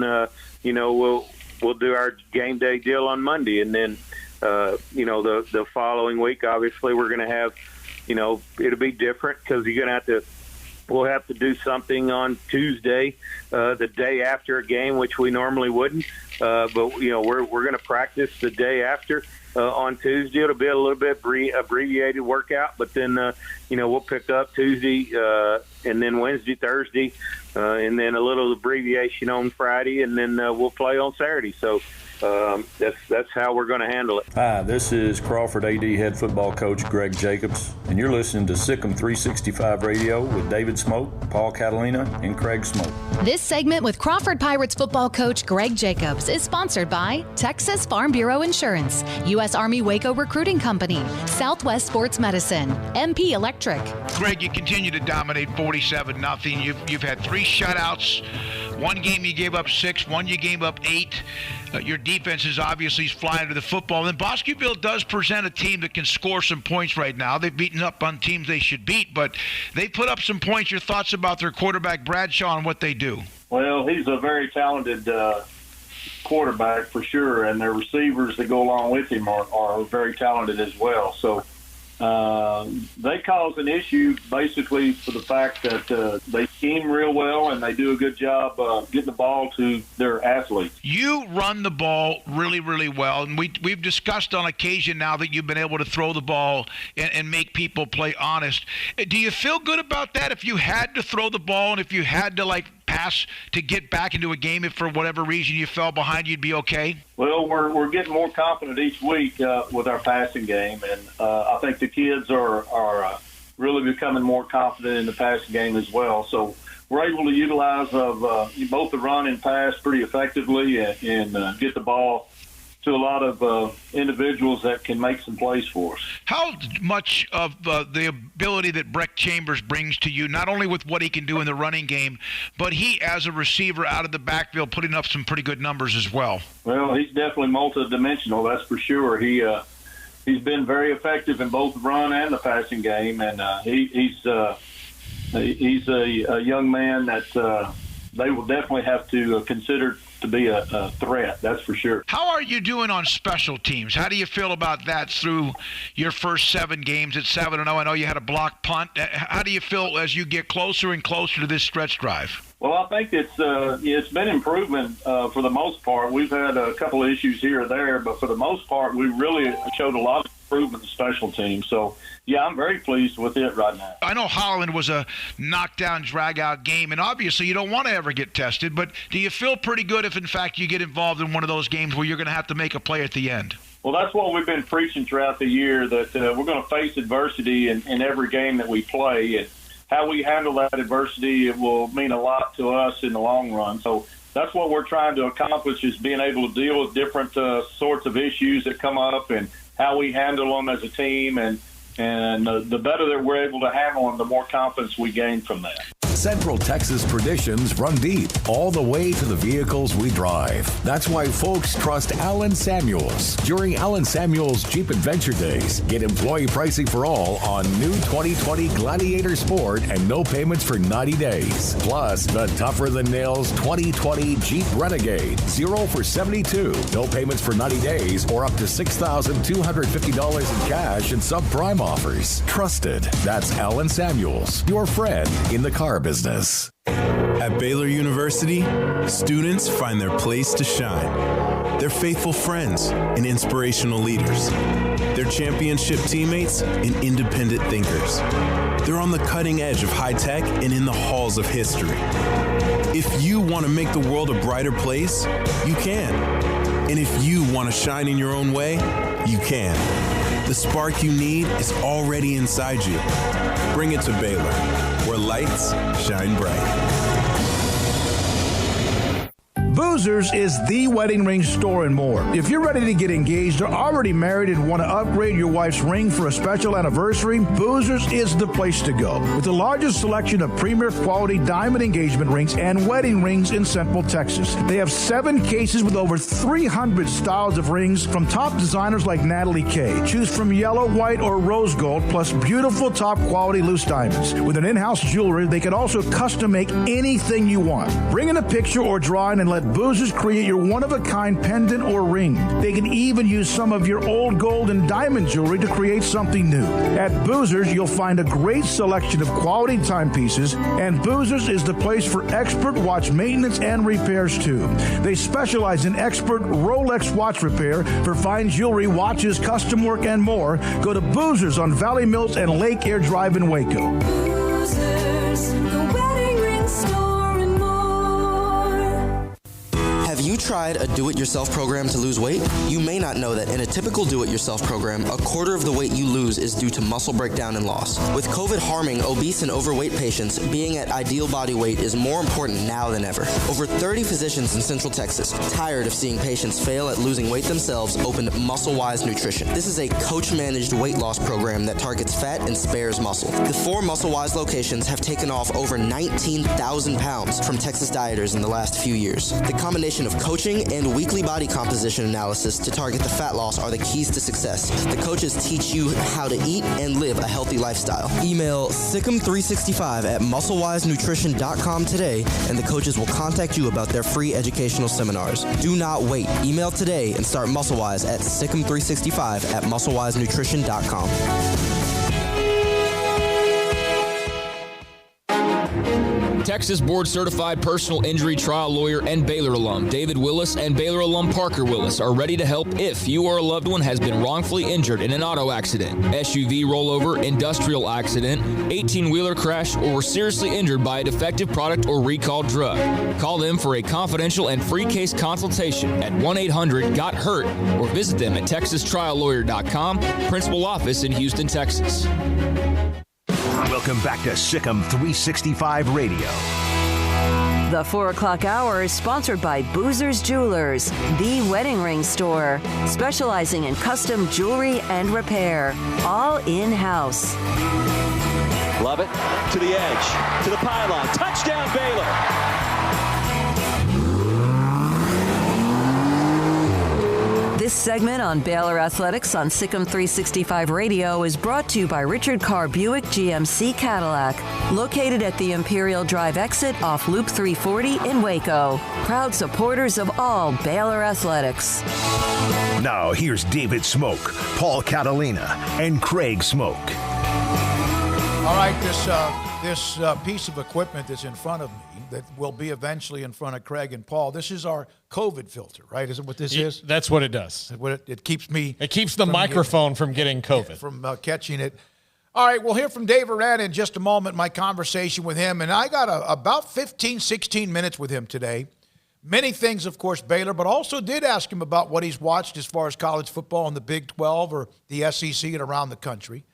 Speaker 10: we'll do our game day deal on Monday. And then, the following week, obviously, we're going to have, it'll be different because we'll have to do something on Tuesday, the day after a game, which we normally wouldn't. But we're going to practice the day after on Tuesday. It'll be a little bit abbreviated workout, but then we'll pick up Tuesday and then Wednesday, Thursday, and then a little abbreviation on Friday, and then we'll play on Saturday. So that's how we're going to handle it.
Speaker 17: Hi, this is Crawford AD head football coach Greg Jacobs, and you're listening to Sikkim 365 Radio with David Smoke, Paul Catalina, and Craig Smoke.
Speaker 15: This segment with Crawford Pirates football coach Greg Jacobs is sponsored by Texas Farm Bureau Insurance, U.S. Army Waco Recruiting Company, Southwest Sports Medicine, MP Electric.
Speaker 16: Greg, you continue to dominate 47-0. You've had 3 shutouts. One game you gave up 6, one you gave up 8. Your defense is obviously flying to the football. And Bosqueville does present a team that can score some points right now. They've beaten up on teams they should beat, but they put up some points. Your thoughts about their quarterback, Bradshaw, and what they do?
Speaker 18: Well, he's a very talented quarterback for sure, and their receivers that go along with him are very talented as well. So they cause an issue basically for the fact that they scheme real well and they do a good job getting the ball to their athletes.
Speaker 16: You run the ball really, really well, and we've discussed on occasion now that you've been able to throw the ball and make people play honest. Do you feel good about that? If you had to throw the ball and if you had to pass to get back into a game, if for whatever reason you fell behind, you'd be okay?
Speaker 18: Well, we're getting more confident each week with our passing game, and I think the kids are really becoming more confident in the passing game as well. So we're able to utilize both the run and pass pretty effectively and get the ball to a lot of individuals that can make some plays for us.
Speaker 16: How much of the ability that Breck Chambers brings to you, not only with what he can do in the running game, but he as a receiver out of the backfield putting up some pretty good numbers as well? Well,
Speaker 18: he's definitely multidimensional, that's for sure. He's been very effective in both the run and the passing game, and he's a young man that they will definitely have to consider to be a threat, that's for sure.
Speaker 16: How are you doing on special teams? How do you feel about that through your first 7 games at 7-0? I know you had a block punt. How do you feel as you get closer and closer to this stretch drive?
Speaker 18: Well, I think it's been improvement for the most part. We've had a couple of issues here or there, but for the most part, we really showed a lot of improvement in special teams. So, yeah, I'm very pleased with it right now.
Speaker 16: I know Holland was a knockdown, drag-out game, and obviously you don't want to ever get tested, but do you feel pretty good if, in fact, you get involved in one of those games where you're going to have to make a play at the end?
Speaker 18: Well, that's what we've been preaching throughout the year, that we're going to face adversity in every game that we play, and how we handle that adversity, it will mean a lot to us in the long run. So that's what we're trying to accomplish, is being able to deal with different sorts of issues that come up and how we handle them as a team. And the better that we're able to handle them, the more confidence we gain from that.
Speaker 19: Central Texas traditions run deep, all the way to the vehicles we drive. That's why folks trust Allen Samuels. During Allen Samuels Jeep Adventure Days, get employee pricing for all on new 2020 Gladiator Sport and no payments for 90 days. Plus, the tougher-than-nails 2020 Jeep Renegade, 0 for 72, no payments for 90 days, or up to $6,250 in cash and subprime offers. Trusted. That's Allen Samuels, your friend in the car business.
Speaker 20: At Baylor University, students find their place to shine. They're faithful friends and inspirational leaders. They're championship teammates and independent thinkers. They're on the cutting edge of high tech and in the halls of history. If you want to make the world a brighter place, you can. And if you want to shine in your own way, you can. The spark you need is already inside you. Bring it to Baylor, where lights shine bright.
Speaker 5: Boozers is the wedding ring store and more. If you're ready to get engaged or already married and want to upgrade your wife's ring for a special anniversary, Boozers is the place to go. With the largest selection of premier quality diamond engagement rings and wedding rings in Central Texas. They have 7 cases with over 300 styles of rings from top designers like Natalie Kay. Choose from yellow, white, or rose gold, plus beautiful top quality loose diamonds. With an in-house jewelry, they can also custom make anything you want. Bring in a picture or drawing and let Boozers create your one-of-a-kind pendant or ring. They can even use some of your old gold and diamond jewelry to create something new. At Boozers, you'll find a great selection of quality timepieces, and Boozers is the place for expert watch maintenance and repairs, too. They specialize in expert Rolex watch repair for fine jewelry, watches, custom work, and more. Go to Boozers on Valley Mills and Lake Air Drive in Waco.
Speaker 21: Boozers, the wedding ring store and more.
Speaker 22: Have you tried a do-it-yourself program to lose weight? You may not know that in a typical do-it-yourself program, a quarter of the weight you lose is due to muscle breakdown and loss. With COVID harming obese and overweight patients, being at ideal body weight is more important now than ever. Over 30 physicians in Central Texas, tired of seeing patients fail at losing weight themselves, opened Muscle-Wise Nutrition. This is a coach-managed weight loss program that targets fat and spares muscle. The 4 Muscle-Wise locations have taken off over 19,000 pounds from Texas dieters in the last few years. The combination of coaching and weekly body composition analysis to target the fat loss are the keys to success. The coaches teach you how to eat and live a healthy lifestyle. Email Sikkim365 at musclewisenutrition.com today, and the coaches will contact you about their free educational seminars. Do not wait. Email today and start MuscleWise at Sikkim365 at musclewisenutrition.com.
Speaker 7: Texas Board Certified Personal Injury Trial Lawyer and Baylor alum David Willis and Baylor alum Parker Willis are ready to help if you or a loved one has been wrongfully injured in an auto accident, SUV rollover, industrial accident, 18-wheeler crash, or were seriously injured by a defective product or recalled drug. Call them for a confidential and free case consultation at 1-800-GOT-HURT or visit them at texastriallawyer.com, principal office in Houston, Texas.
Speaker 23: Welcome back to Sikkim 365 Radio.
Speaker 2: The 4 o'clock hour is sponsored by Boozers Jewelers, the wedding ring store, specializing in custom jewelry and repair, all in-house.
Speaker 1: Love it. To the edge, to the pylon. Touchdown, Baylor.
Speaker 2: This segment on Baylor Athletics on Sikkim 365 Radio is brought to you by Richard Carr Buick GMC Cadillac, located at the Imperial Drive exit off Loop 340 in Waco. Proud supporters of all Baylor Athletics.
Speaker 23: Now here's David Smoke, Paul Catalina, and Craig Smoke.
Speaker 5: All right, this This piece of equipment that's in front of me that will be eventually in front of Craig and Paul, this is our COVID filter, right? Is it what this is?
Speaker 6: That's what it does.
Speaker 5: It keeps me...
Speaker 6: It keeps the microphone from getting COVID.
Speaker 5: From catching it. All right, we'll hear from Dave Aranda in just a moment, my conversation with him. And I got about 15, 16 minutes with him today. Many things, of course, Baylor, but also did ask him about what he's watched as far as college football in the Big 12 or the SEC and around the country.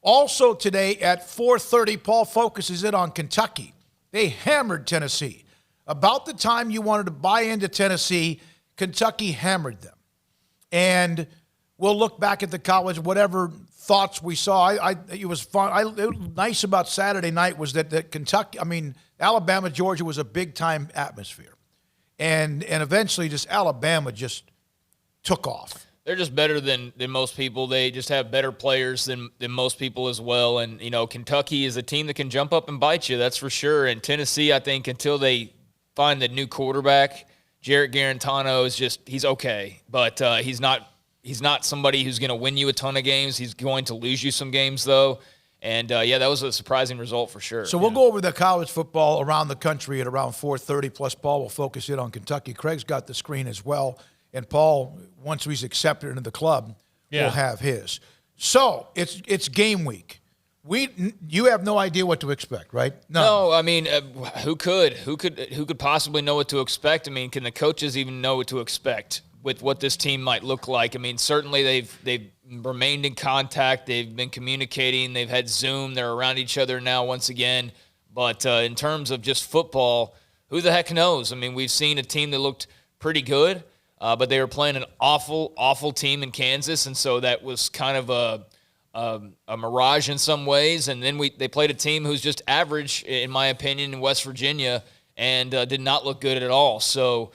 Speaker 5: Also today at 4:30, Paul focuses in on Kentucky. They hammered Tennessee. About the time you wanted to buy into Tennessee, Kentucky hammered them. And we'll look back at the college, whatever thoughts we saw. It was fun. It was nice about Saturday night was that Kentucky, Alabama, Georgia was a big-time atmosphere. And eventually just Alabama just took off.
Speaker 7: They're just better than most people. They just have better players than most people as well. And, Kentucky is a team that can jump up and bite you, that's for sure. And Tennessee, I think, until they find the new quarterback, Jarrett Garantano he's okay. But he's not somebody who's going to win you a ton of games. He's going to lose you some games, though. And, that was a surprising result for sure.
Speaker 5: So we'll go over the college football around the country at around 4:30, plus Paul will focus in on Kentucky. Craig's got the screen as well. And Paul, once he's accepted into the club, will have his. So it's game week. You have no idea what to expect, right?
Speaker 7: No, who could possibly know what to expect? Can the coaches even know what to expect with what this team might look like? Certainly they've remained in contact. They've been communicating. They've had Zoom. They're around each other now once again. But in terms of just football, who the heck knows? We've seen a team that looked pretty good. But they were playing an awful team in Kansas, and so that was kind of a mirage in some ways. And then they played a team who's just average, in my opinion, in West Virginia, and did not look good at all. So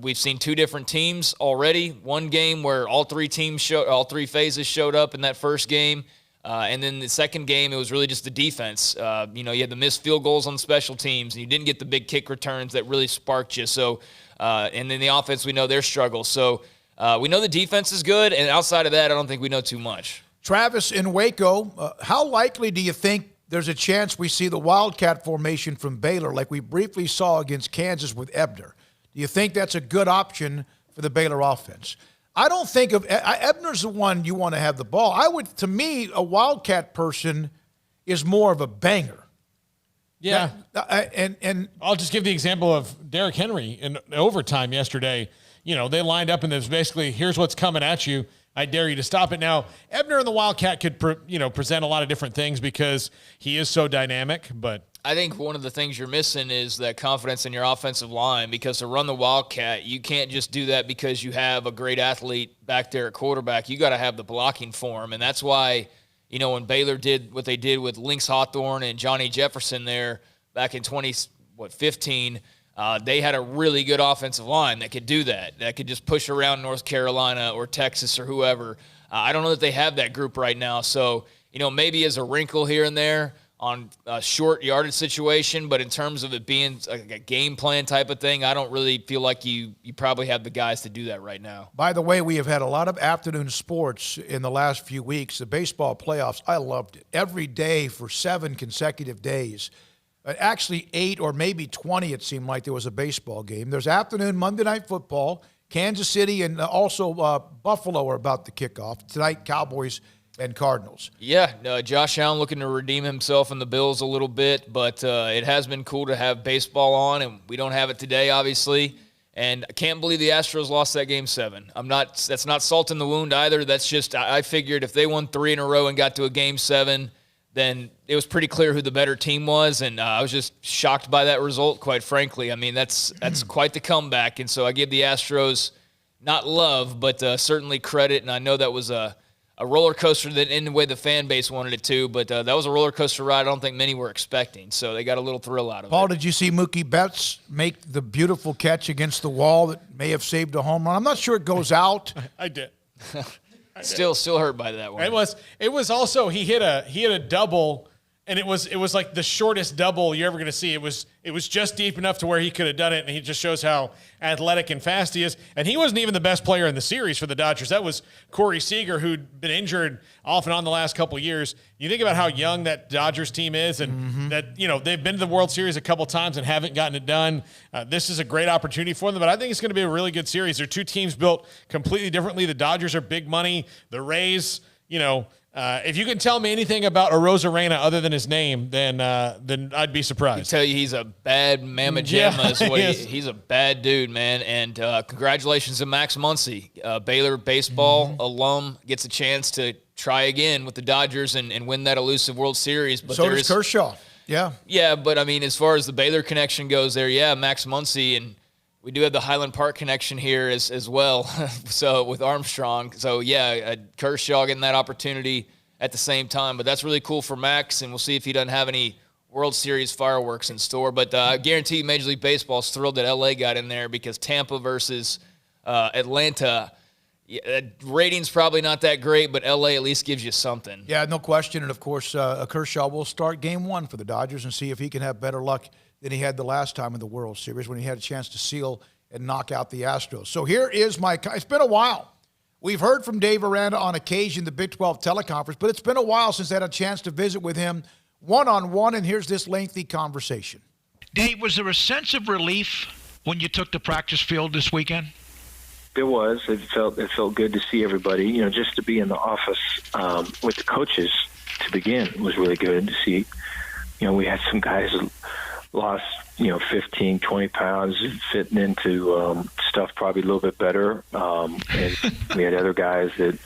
Speaker 7: we've seen two different teams already. One game where all three phases showed up in that first game, and then the second game it was really just the defense. You had the missed field goals on special teams, and you didn't get the big kick returns that really sparked you. So. And then the offense, we know their struggles. So we know the defense is good, and outside of that, I don't think we know too much.
Speaker 5: Travis in Waco, how likely do you think there's a chance we see the Wildcat formation from Baylor like we briefly saw against Kansas with Ebner? Do you think that's a good option for the Baylor offense? I don't think of Ebner's the one you want to have the ball. To me, a Wildcat person is more of a banger.
Speaker 6: Yeah, and I'll just give the example of Derrick Henry in overtime yesterday. They lined up and there's basically, here's what's coming at you. I dare you to stop it. Now, Ebner and the Wildcat could, present a lot of different things because he is so dynamic. But
Speaker 7: I think one of the things you're missing is that confidence in your offensive line, because to run the Wildcat, you can't just do that because you have a great athlete back there at quarterback. You got to have the blocking for him, and that's why. When Baylor did what they did with Lynx Hawthorne and Johnny Jefferson there back in 2015, they had a really good offensive line that could do that could just push around North Carolina or Texas or whoever. I don't know that they have that group right now. So, maybe as a wrinkle here and there on a short yardage situation, but in terms of it being a game plan type of thing, I don't really feel like you probably have the guys to do that right now.
Speaker 5: By the way, we have had a lot of afternoon sports in the last few weeks. The baseball playoffs, I loved it. Every day for 7 consecutive days. Actually 8 or maybe 20, it seemed like there was a baseball game. There's afternoon Monday Night Football. Kansas City and also Buffalo are about to kick off. Tonight, Cowboys and Cardinals.
Speaker 7: Yeah, Josh Allen looking to redeem himself in the Bills a little bit, but it has been cool to have baseball on, and we don't have it today, obviously. And I can't believe the Astros lost that Game 7. That's not salt in the wound either. That's just, I figured if they won 3 in a row and got to a Game 7, then it was pretty clear who the better team was, and I was just shocked by that result, quite frankly. That's quite the comeback, and so I give the Astros not love, but certainly credit, and I know that was a roller coaster that in the way the fan base wanted it to, but that was a roller coaster ride I don't think many were expecting, so they got a little thrill out of it.
Speaker 5: Paul, did you see Mookie Betts make the beautiful catch against the wall that may have saved a home run? I'm not sure it goes out.
Speaker 6: I did.
Speaker 7: Still hurt by that one.
Speaker 6: It was also he hit a double And it was like the shortest double you're ever going to see. It was just deep enough to where he could have done it, and he just shows how athletic and fast he is. And he wasn't even the best player in the series for the Dodgers. That was Corey Seager, who'd been injured off and on the last couple of years. You think about how young that Dodgers team is, and that they've been to the World Series a couple times and haven't gotten it done. This is a great opportunity for them, but I think it's going to be a really good series. They're two teams built completely differently. The Dodgers are big money. The Rays, if you can tell me anything about Arozarena other than his name, then I'd be surprised.
Speaker 7: I can tell you he's a bad mamma jamma. He's a bad dude, man. And congratulations to Max Muncy. Baylor baseball alum gets a chance to try again with the Dodgers and win that elusive World Series. But
Speaker 5: so does Kershaw. Yeah.
Speaker 7: Yeah, but I mean, as far as the Baylor connection goes there, Max Muncy, and we do have the Highland Park connection here as well, so with Armstrong. So, Kershaw getting that opportunity at the same time. But that's really cool for Max, and we'll see if he doesn't have any World Series fireworks in store. But I guarantee Major League Baseball is thrilled that L.A. got in there, because Tampa versus Atlanta, ratings probably not that great, but L.A. at least gives you something.
Speaker 5: Yeah, no question. And, of course, Kershaw will start Game 1 for the Dodgers and see if he can have better luck than he had the last time in the World Series when he had a chance to seal and knock out the Astros. So here is it's been a while. We've heard from Dave Aranda on occasion, the Big 12 teleconference, but it's been a while since I had a chance to visit with him one-on-one, and here's this lengthy conversation.
Speaker 16: Dave, was there a sense of relief when you took the practice field this weekend?
Speaker 11: There was. It felt good to see everybody. Just to be in the office with the coaches to begin was really good to see. We had some guys lost 15, 20 pounds, fitting into stuff probably a little bit better. And we had other guys that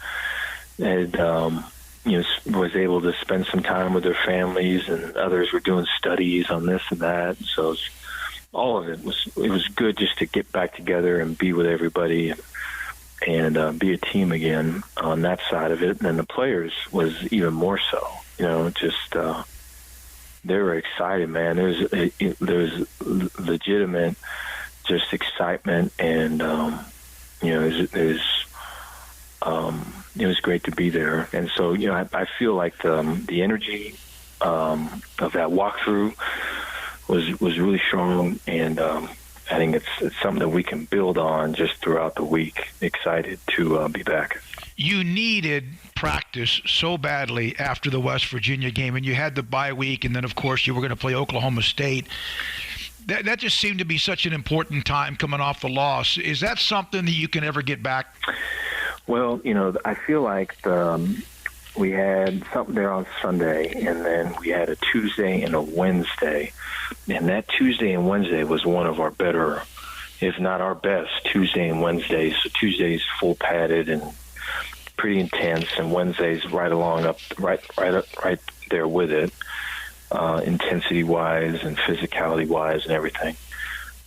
Speaker 11: had, was able to spend some time with their families, and others were doing studies on this and that. So all of it was good just to get back together and be with everybody and be a team again on that side of it. And then the players was even more so, they were excited, man. There's legitimate just excitement, and it was great to be there. And so I feel like the energy of that walkthrough was really strong, and I think it's something that we can build on just throughout the week. Excited to be back.
Speaker 16: You needed practice so badly after the West Virginia game, and you had the bye week, and then, of course, you were going to play Oklahoma State. That just seemed to be such an important time coming off the loss. Is that something that you can ever get back?
Speaker 11: Well, I feel like we had something there on Sunday, and then we had a Tuesday and a Wednesday. And that Tuesday and Wednesday was one of our better, if not our best, Tuesday and Wednesdays. So Tuesday's full padded and pretty intense, and Wednesday's right along up, right there with it, intensity-wise and physicality-wise and everything.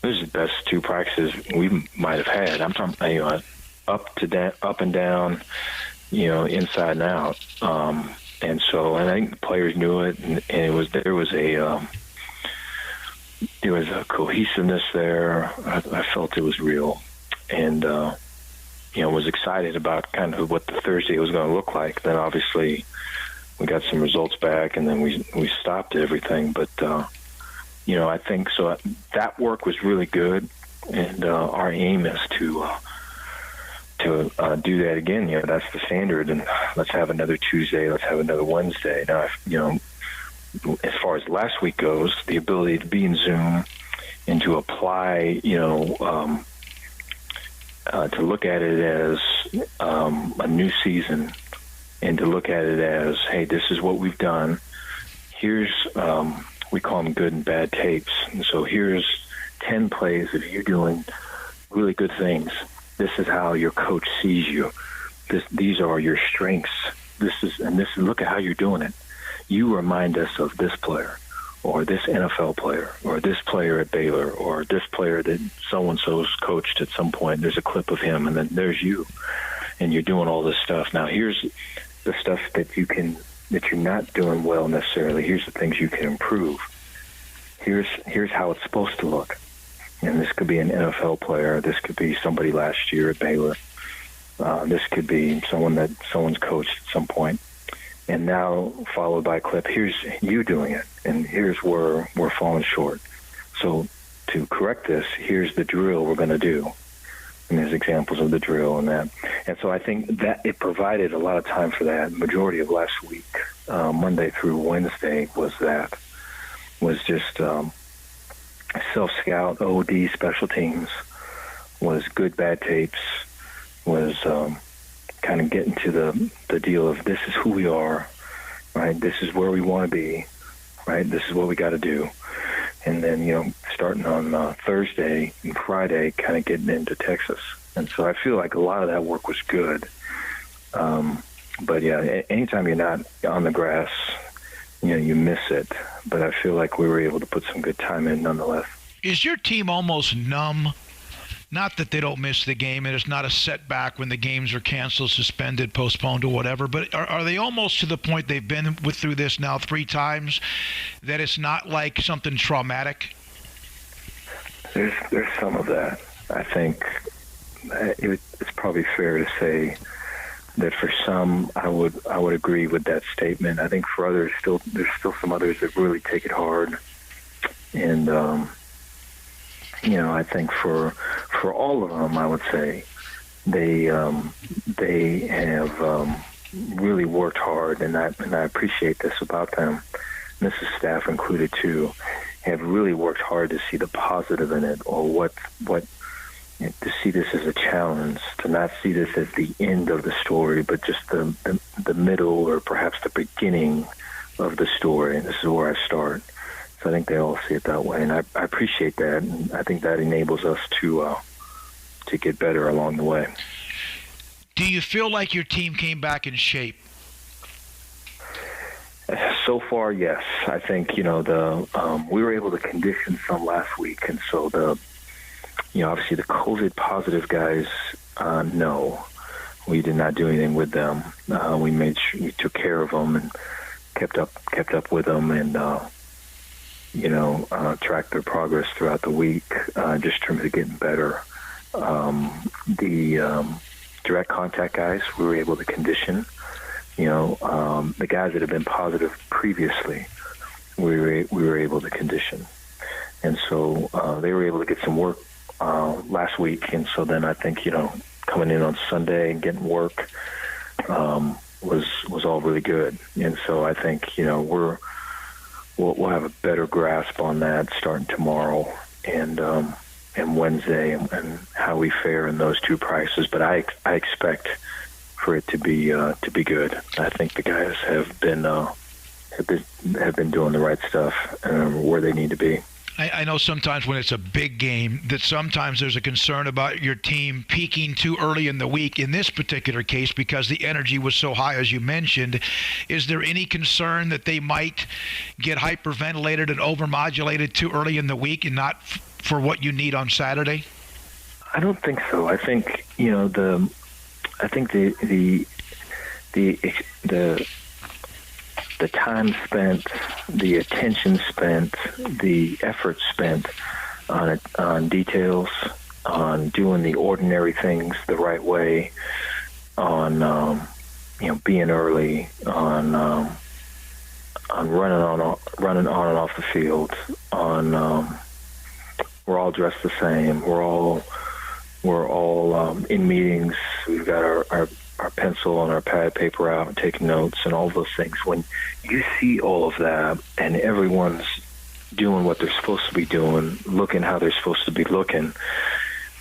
Speaker 11: Those are the best two practices we might have had. I'm talking, up and down, inside and out. And so I think the players knew it, and there was a cohesiveness there. I felt it was real, and was excited about kind of what the Thursday was going to look like. Then obviously we got some results back, and then we stopped everything. But I think so. That work was really good, and our aim is to do that again. That's the standard, and let's have another Tuesday. Let's have another Wednesday. Now, as far as last week goes, the ability to be in Zoom and to apply, to look at it as a new season, and to look at it as, hey, this is what we've done. Here's, we call them good and bad tapes. And so here's 10 plays of you doing really good things. This is how your coach sees you. These are your strengths. Look at how you're doing it. You remind us of this player, or this NFL player, or this player at Baylor, or this player that so-and-so's coached at some point. There's a clip of him, and then there's you, and you're doing all this stuff. Now, here's the stuff that you're not doing well necessarily. Here's the things you can improve. Here's how it's supposed to look. And this could be an NFL player. This could be somebody last year at Baylor. This could be someone that someone's coached at some point. and now followed by a clip, here's you doing it, and here's where we're falling short. So to correct this, here's the drill we're going to do. And there's examples of the drill and that. And so I think that it provided a lot of time for that. Majority of last week, Monday through Wednesday, was just self-scout, OD, special teams, was good, bad tapes, was kind of getting to the deal of this is who we are, right? This is where we want to be, right? This is what we got to do. And then, starting on Thursday and Friday, kind of getting into Texas. And so I feel like a lot of that work was good. But, yeah, anytime you're not on the grass, you miss it. But I feel like we were able to put some good time in nonetheless.
Speaker 16: Is your team almost numb? Not that they don't miss the game, and it's not a setback when the games are canceled, suspended, postponed, or whatever, but are they almost to the point they've been through this now 3 times, that it's not like something traumatic?
Speaker 11: There's some of that. I think it's probably fair to say that for some, I would agree with that statement. I think for others, there's still some others that really take it hard, and I think for all of them, I would say they have really worked hard, and I appreciate this about them. And this is staff included too, have really worked hard to see the positive in it, or to see this as a challenge, to not see this as the end of the story, but just the middle or perhaps the beginning of the story. And this is where I start. So I think they all see it that way, and I appreciate that, and I think that enables us to get better along the way.
Speaker 16: Do you feel like your team came back in shape?
Speaker 11: So far, yes. I think we were able to condition some last week, and so obviously the COVID positive guys, no, we did not do anything with them. We took care of them and kept up with them, and track their progress throughout the week, just in terms of getting better. The direct contact guys, we were able to condition. The guys that have been positive previously, we were able to condition. And so they were able to get some work last week. And so then I think, coming in on Sunday and getting work was all really good. And so I think, we'll have a better grasp on that starting tomorrow and Wednesday and how we fare in those 2 prices. But I expect for it to be good. I think the guys have been doing the right stuff where they need to be.
Speaker 16: I know sometimes when it's a big game that sometimes there's a concern about your team peaking too early in the week. In this particular case, because the energy was so high, as you mentioned, is there any concern that they might get hyperventilated and overmodulated too early in the week and not for what you need on Saturday?
Speaker 11: I don't think so. I think the time spent, the attention spent, the effort spent on details, on doing the ordinary things the right way, on being early, on running on and off the field, on we're all dressed the same. We're all in meetings. We've got our pencil and our pad paper out and taking notes and all those things. When you see all of that and everyone's doing what they're supposed to be doing, looking how they're supposed to be looking,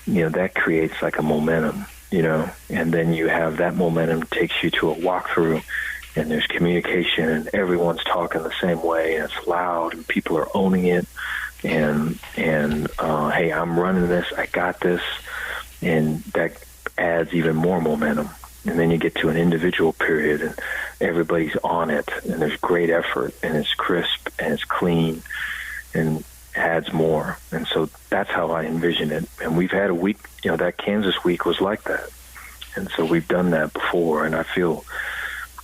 Speaker 11: that creates like a momentum, and then you have that momentum takes you to a walkthrough and there's communication and everyone's talking the same way and it's loud and people are owning it and hey, I'm running this, I got this, and that adds even more momentum. And then you get to an individual period and everybody's on it and there's great effort and it's crisp and it's clean and adds more. And so that's how I envision it. And we've had a week, that Kansas week was like that. And so we've done that before. And I feel,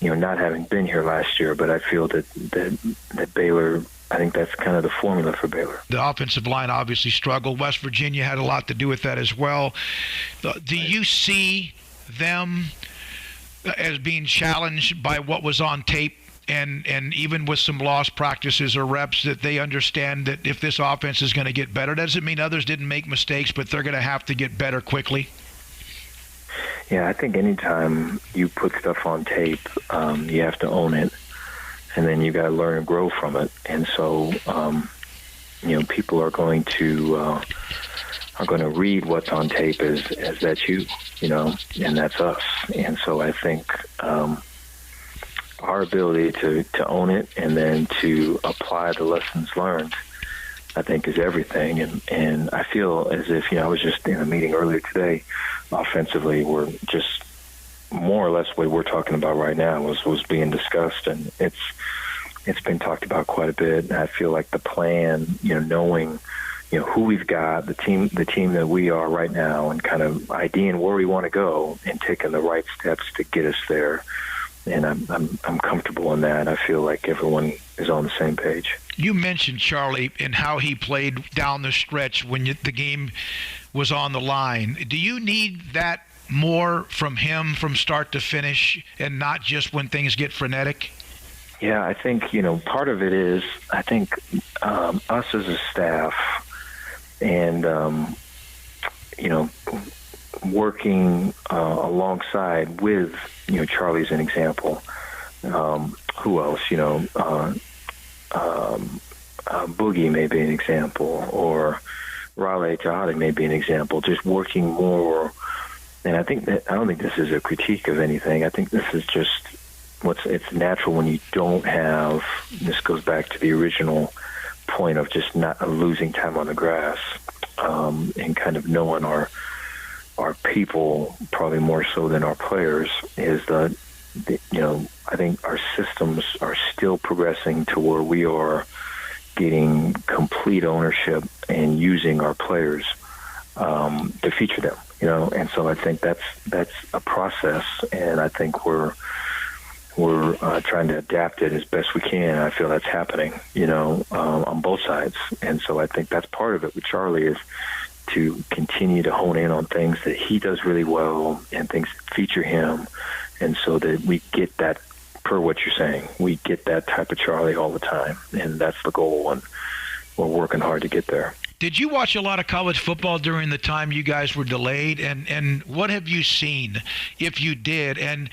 Speaker 11: not having been here last year, but I feel that Baylor, I think that's kind of the formula for Baylor.
Speaker 16: The offensive line obviously struggled. West Virginia had a lot to do with that as well. Do you see them as being challenged by what was on tape? And even with some lost practices or reps, that they understand that if this offense is going to get better, doesn't mean others didn't make mistakes, but they're going to have to get better quickly?
Speaker 11: Yeah, I think anytime you put stuff on tape, you have to own it, and then you got to learn and grow from it. And so, people are going to read what's on tape as that's you, and that's us. And so I think our ability to own it and then to apply the lessons learned, I think, is everything. And I feel as if, I was just in a meeting earlier today, offensively, we're just more or less what we're talking about right now was being discussed, and it's been talked about quite a bit. And I feel like the plan, knowing, who we've got, the team that we are right now, and kind of IDing where we want to go and taking the right steps to get us there. And I'm comfortable in that. I feel like everyone is on the same page.
Speaker 16: You mentioned Charlie and how he played down the stretch when the game was on the line. Do you need that more from him from start to finish and not just when things get frenetic?
Speaker 11: Yeah, I think, part of it is, I think us as a staff and, working alongside with, Charlie's an example. Who else? Boogie may be an example, or Raleigh Jahadi may be an example. Just working more, and I don't think this is a critique of anything. I think this is just it's natural when you don't have. This goes back to the original point of just not losing time on the grass, and kind of knowing our people probably more so than our players is that, I think our systems are still progressing to where we are getting complete ownership and using our players to feature them, and so I think that's a process, and I think we're trying to adapt it as best we can. I feel that's happening, on both sides, and so I think that's part of it with Charlie is to continue to hone in on things that he does really well and things that feature him, and so that we get that, per what you're saying, we get that type of Charlie all the time, and that's the goal, and we're working hard to get there.
Speaker 16: Did you watch a lot of college football during the time you guys were delayed? And what have you seen, if you did? And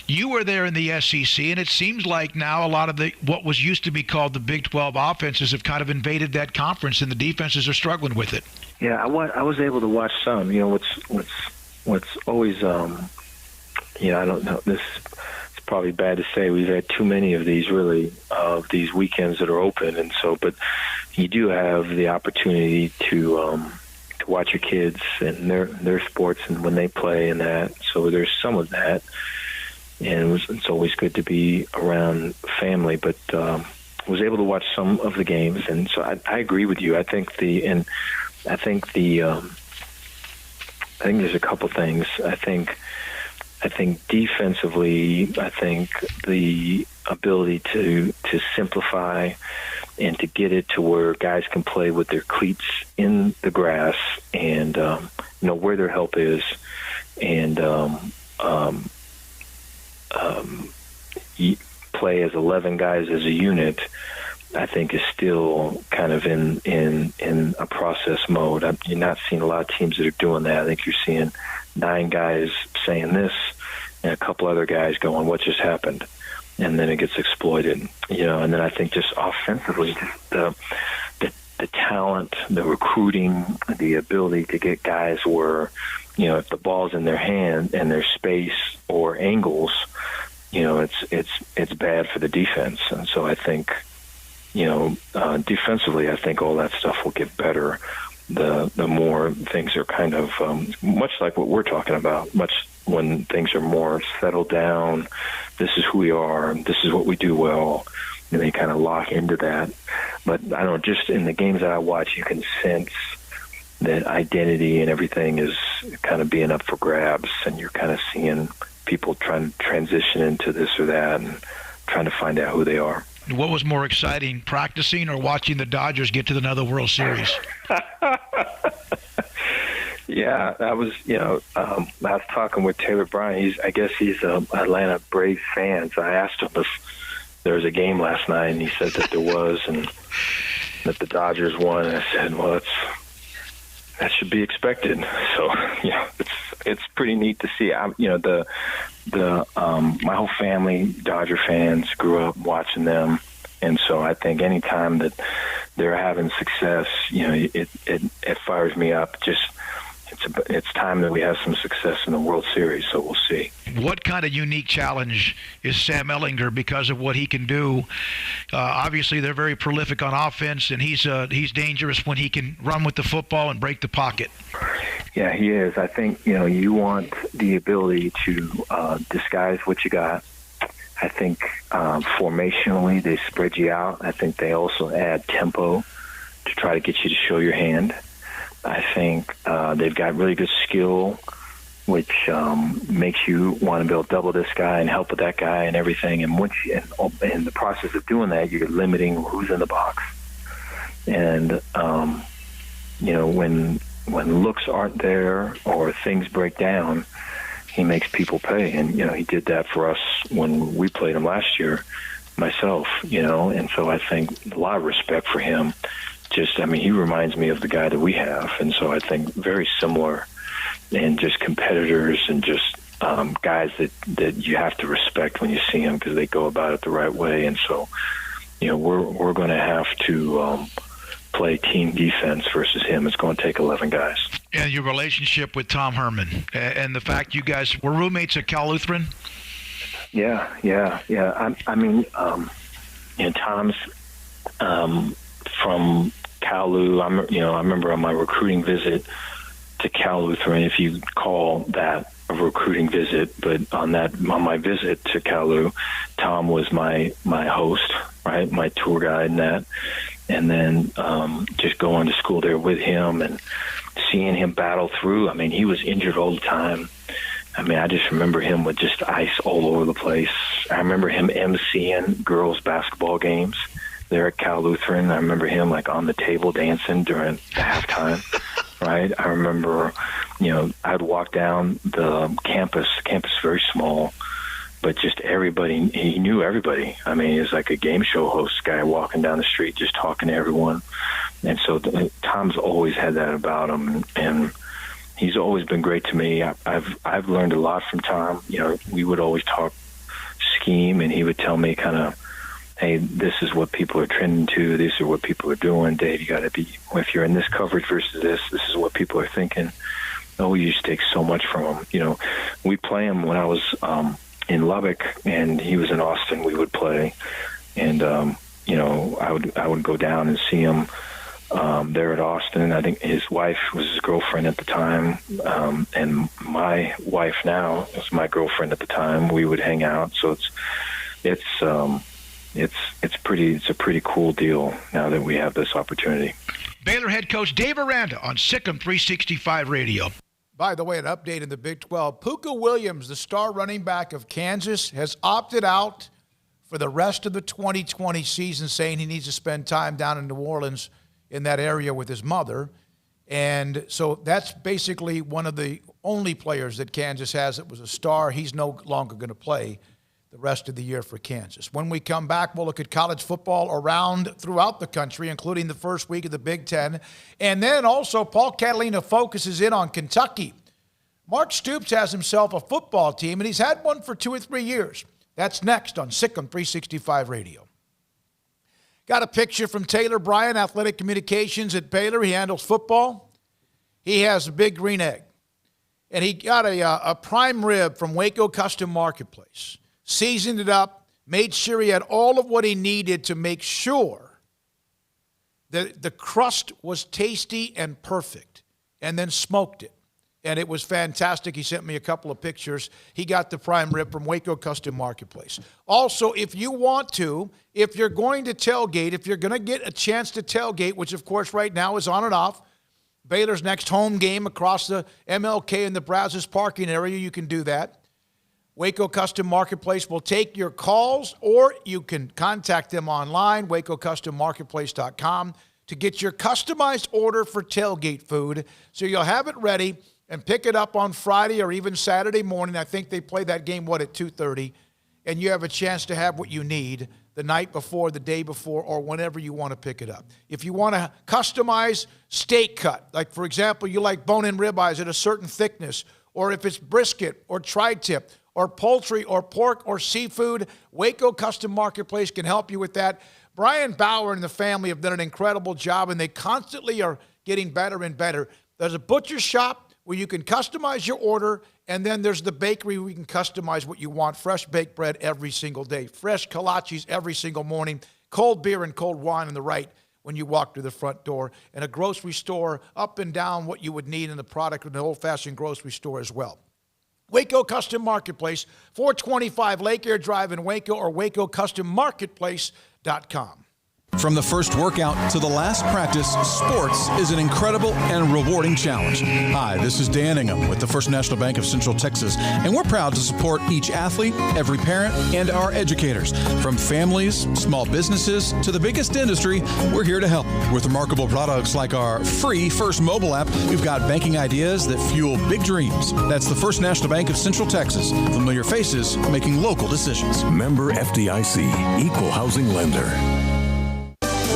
Speaker 16: you were there in the SEC, and it seems like now a lot of what was used to be called the Big 12 offenses have kind of invaded that conference, and the defenses are struggling with it.
Speaker 11: Yeah, I was able to watch some. What's always, I don't know, it's probably bad to say. We've had too many of these, really, of these weekends that are open, and so, but you do have the opportunity to watch your kids and their sports and when they play and that. So there's some of that, and it's always good to be around family. But was able to watch some of the games, and so I agree with you. I think there's a couple things. I think defensively, I think the ability to simplify and to get it to where guys can play with their cleats in the grass and know where their help is, and play as 11 guys as a unit, I think is still kind of in a process mode. You're not seeing a lot of teams that are doing that. I think you're seeing 9 guys saying this and a couple other guys going, what just happened? And then it gets exploited, and then I think just offensively, just the talent, the recruiting, the ability to get guys where, if the ball's in their hand and their space or angles, it's bad for the defense. And so I think, defensively, I think all that stuff will get better. The more things are kind of much like what we're talking about, much when things are more settled down, this is who we are, this is what we do well, and they kind of lock into that. But I don't know, just in the games that I watch, you can sense that identity and everything is kind of being up for grabs, and you're kind of seeing people trying to transition into this or that and trying to find out who they are.
Speaker 16: What was more exciting, practicing or watching the Dodgers get to another World Series?
Speaker 11: Yeah, that was, I was talking with Taylor Bryan. I guess he's an Atlanta Braves fan. So I asked him if there was a game last night, and he said that there was, and that the Dodgers won. And I said, well, that should be expected. So, it's pretty neat to see. My whole family, Dodger fans, grew up watching them. And so I think anytime that they're having success, it fires me up. Just it's time that we have some success in the World Series, so we'll see.
Speaker 16: What kind of unique challenge is Sam Ehlinger because of what he can do? Obviously, they're very prolific on offense, and he's dangerous when he can run with the football and break the pocket.
Speaker 11: Yeah, he is. I think, you want the ability to disguise what you got. I think formationally they spread you out. I think they also add tempo to try to get you to show your hand. I think they've got really good skill, which makes you want to be able to double this guy and help with that guy and everything. And once in the process of doing that, you're limiting who's in the box. And when looks aren't there or things break down, he makes people pay. And, he did that for us when we played him last year, myself, and so I think a lot of respect for him. He reminds me of the guy that we have. And so I think very similar, and just competitors and just guys that you have to respect when you see them because they go about it the right way. And so, we're going to have to play team defense versus him. It's going to take 11 guys.
Speaker 16: And your relationship with Tom Herman and the fact you guys were roommates at Cal Lutheran?
Speaker 11: Yeah. Tom's from Cal Lu. I remember on my recruiting visit to Cal Lutheran, if you call that a recruiting visit, but on my visit to Cal Lu, Tom was my host, right, my tour guide and that. And then just going to school there with him and seeing him battle through. He was injured all the time. I just remember him with just ice all over the place. I remember him emceeing girls' basketball games there at Cal Lutheran. I remember him on the table dancing during the halftime, right? I remember, I'd walk down the campus. The campus is very small, but just everybody, he knew everybody. He was like a game show host guy walking down the street, just talking to everyone. And so Tom's always had that about him, and he's always been great to me. I've learned a lot from Tom. We would always talk scheme, and he would tell me kind of, hey, this is what people are trending to. These are what people are doing. Dave, you got to be, if you're in this coverage versus this is what people are thinking. We used to take so much from him. We play him when I was in Lubbock and he was in Austin. We would play, and I would go down and see him there at Austin. I think his wife was his girlfriend at the time, and my wife now is my girlfriend at the time. We would hang out, so it's a pretty cool deal now that we have this opportunity.
Speaker 16: Baylor head coach Dave Aranda on Sikkim 365 Radio.
Speaker 5: By the way, an update in the Big 12. Puka Williams, the star running back of Kansas, has opted out for the rest of the 2020 season, saying he needs to spend time down in New Orleans in that area with his mother. And so that's basically one of the only players that Kansas has that was a star. He's no longer going to play the rest of the year for Kansas. When we come back, we'll look at college football around throughout the country, including the first week of the Big Ten. And then also Paul Catalina focuses in on Kentucky. Mark Stoops has himself a football team, and he's had one for 2 or 3 years. That's next on Sikkim 365 Radio. Got a picture from Taylor Bryan, Athletic Communications at Baylor. He handles football. He has a big green egg. And he got a prime rib from Waco Custom Marketplace. Seasoned it up, made sure he had all of what he needed to make sure that the crust was tasty and perfect, and then smoked it. And it was fantastic. He sent me a couple of pictures. He got the prime rib from Waco Custom Marketplace. Also, if you're going to tailgate, if you're going to get a chance to tailgate, which of course right now is on and off, Baylor's next home game across the MLK and the Brazos parking area, you can do that. Waco Custom Marketplace will take your calls, or you can contact them online, wacocustommarketplace.com. to get your customized order for tailgate food so you'll have it ready and pick it up on Friday or even Saturday morning. I think they play that game, at 2:30, and you have a chance to have what you need the night before, the day before, or whenever you want to pick it up. If you want to customize steak cut, like, for example, you like bone-in ribeyes at a certain thickness, or if it's brisket or tri-tip or poultry or pork or seafood, Waco Custom Marketplace can help you with that. Brian Bauer and the family have done an incredible job, and they constantly are getting better and better. There's a butcher shop where you can customize your order, and then there's the bakery where you can customize what you want. Fresh baked bread every single day. Fresh kolaches every single morning. Cold beer and cold wine on the right when you walk through the front door. And a grocery store up and down what you would need in the product in an old-fashioned grocery store as well. Waco Custom Marketplace, 425 Lake Air Drive in Waco, or WacoCustomMarketplace.com.
Speaker 3: From the first workout to the last practice, sports is an incredible and rewarding challenge. Hi, this is Dan Ingham with the First National Bank of Central Texas, and we're proud to support each athlete, every parent, and our educators. From families, small businesses, to the biggest industry, we're here to help. With remarkable products like our free First mobile app, we've got banking ideas that fuel big dreams. That's the First National Bank of Central Texas. Familiar faces making local decisions.
Speaker 19: Member FDIC, Equal Housing Lender.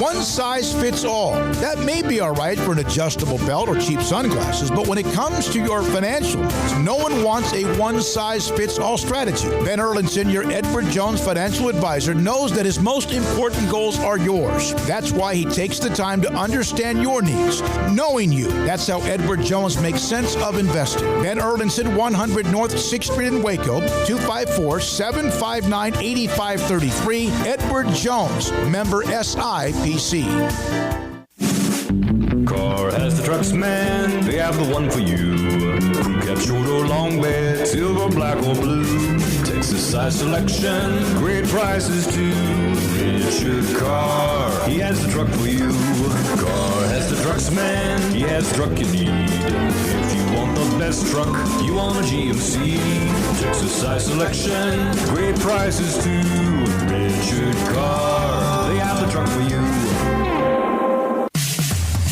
Speaker 5: One size fits all. That may be all right for an adjustable belt or cheap sunglasses, but when it comes to your financial needs, no one wants a one-size-fits-all strategy. Ben Erlinson, your Edward Jones financial advisor, knows that his most important goals are yours. That's why he takes the time to understand your needs, knowing you. That's how Edward Jones makes sense of investing. Ben Erlinson, 100 North 6th Street in Waco, 254-759-8533. Edward Jones, member SIPC.
Speaker 4: Car has the trucks, man. They have the one for you. Crew cab, short or long bed, silver, black or blue. Texas size selection, great prices too. Richard Carr, he has the truck for you. Carr has the trucks, man. He has the truck you need. If you want the best truck, you want a GMC. Texas size selection, great prices too. Richard Carr, they have the truck for you.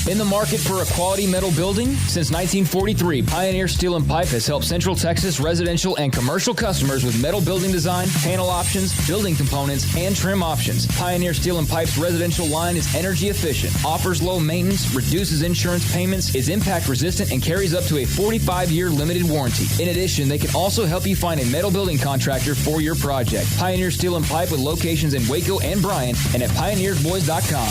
Speaker 7: In the market for a quality metal building? Since 1943, Pioneer Steel and Pipe has helped Central Texas residential and commercial customers with metal building design, panel options, building components, and trim options. Pioneer Steel and Pipe's residential line is energy efficient, offers low maintenance, reduces insurance payments, is impact resistant, and carries up to a 45-year limited warranty. In addition, they can also help you find a metal building contractor for your project. Pioneer Steel and Pipe with locations in Waco and Bryan and at pioneersboys.com.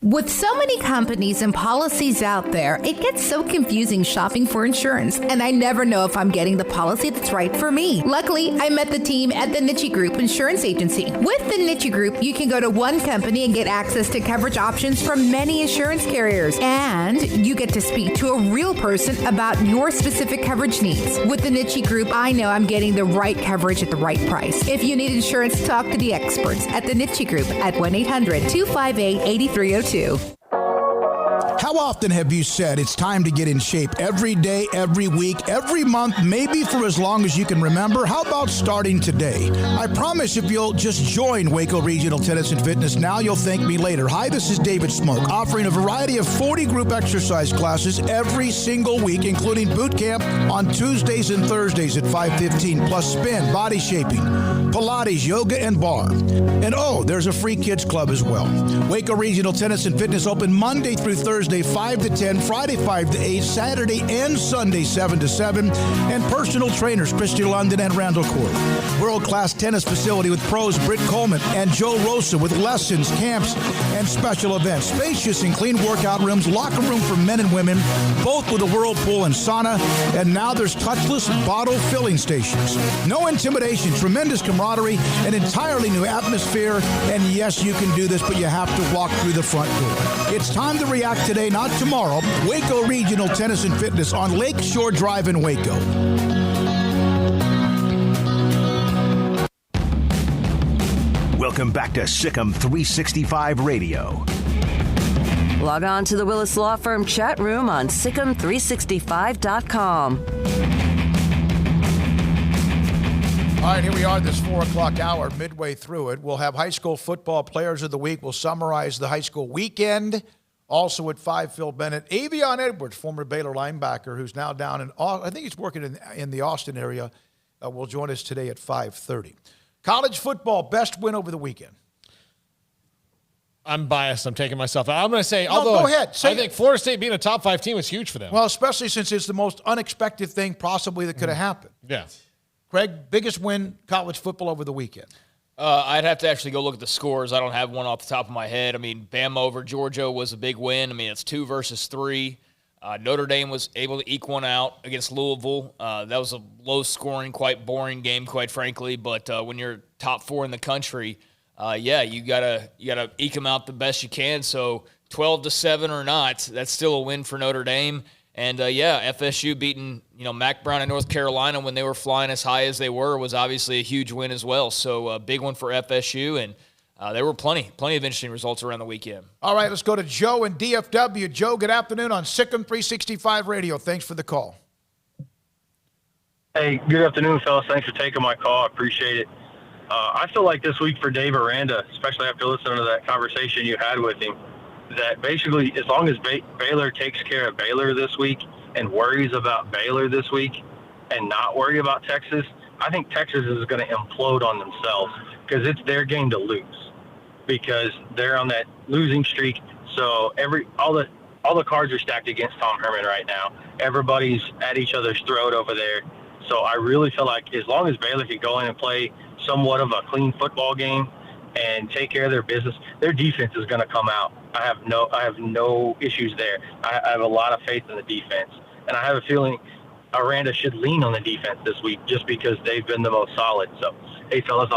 Speaker 8: With so many companies and policies out there, it gets so confusing shopping for insurance, and I never know if I'm getting the policy that's right for me. Luckily, I met the team at the Nitsche Group Insurance Agency. With the Nitsche Group, you can go to one company and get access to coverage options from many insurance carriers, and you get to speak to a real person about your specific coverage needs. With the Nitsche Group, I know I'm getting the right coverage at the right price. If you need insurance, talk to the experts at the Nitsche Group at 1-800-258-8302.
Speaker 5: How often have you said it's time to get in shape? Every day, every week, every month, maybe for as long as you can remember? How about starting today? I promise if you'll just join Waco Regional Tennis and Fitness now, you'll thank me later. Hi, this is David Smoke, offering a variety of 40 group exercise classes every single week, including boot camp on Tuesdays and Thursdays at 5:15, plus spin, body shaping, Pilates, yoga, and bar. And oh, there's a free kids club as well. Waco Regional Tennis and Fitness open Monday through Thursday, 5 to 10, Friday 5 to 8, Saturday and Sunday 7 to 7, and personal trainers Christy London and Randall Court. World-class tennis facility with pros Britt Coleman and Joe Rosa with lessons, camps, and special events. Spacious and clean workout rooms, locker room for men and women, both with a whirlpool and sauna, and now there's touchless bottle filling stations. No intimidation, tremendous camaraderie, an entirely new atmosphere, and yes, you can do this, but you have to walk through the front door. It's time to react today, not tomorrow. Waco Regional Tennis and Fitness on Lakeshore Drive in Waco.
Speaker 23: Welcome back to Sikkim 365 Radio.
Speaker 2: Log on to the Willis Law Firm chat room on Sikkim365.com.
Speaker 5: All right, here we are, this 4 o'clock hour, midway through it. We'll have high school football players of the week. We'll summarize the high school weekend. Also at 5, Phil Bennett. Avion Edwards, former Baylor linebacker, who's now down in, I think he's working in the Austin area, will join us today at 5:30. College football, best win over the weekend.
Speaker 6: I'm biased. I'm taking myself out. I'm going to say,
Speaker 5: No, go ahead.
Speaker 6: I think Florida State being a top 5 team was huge for them.
Speaker 5: Well, especially since it's the most unexpected thing possibly that could have happened.
Speaker 6: Yeah.
Speaker 5: Craig, biggest win college football over the weekend?
Speaker 7: I'd have to actually go look at the scores. I don't have one off the top of my head. I mean, Bama over Georgia was a big win. I mean, it's 2 versus 3. Notre Dame was able to eke one out against Louisville. That was a low-scoring, quite boring game, quite frankly. But when you're top 4 in the country, you gotta eke them out the best you can. So 12-7 or not, that's still a win for Notre Dame. And FSU beating Mac Brown in North Carolina when they were flying as high as they were was obviously a huge win as well. So a big one for FSU, and there were plenty of interesting results around the weekend.
Speaker 5: All right, let's go to Joe in DFW. Joe, good afternoon on Sikkim 365 Radio. Thanks for the call.
Speaker 9: Hey, good afternoon, fellas. Thanks for taking my call. I appreciate it. I feel like this week for Dave Aranda, especially after listening to that conversation you had with him, that basically as long as Baylor takes care of Baylor this week and worries about Baylor this week and not worry about Texas, I think Texas is going to implode on themselves because it's their game to lose because they're on that losing streak. So all the cards are stacked against Tom Herman right now. Everybody's at each other's throat over there. So I really feel like as long as Baylor can go in and play somewhat of a clean football game and take care of their business, their defense is going to come out. I have no issues there. I have a lot of faith in the defense, and I have a feeling Aranda should lean on the defense this week just because they've been the most solid. So, hey, fellas,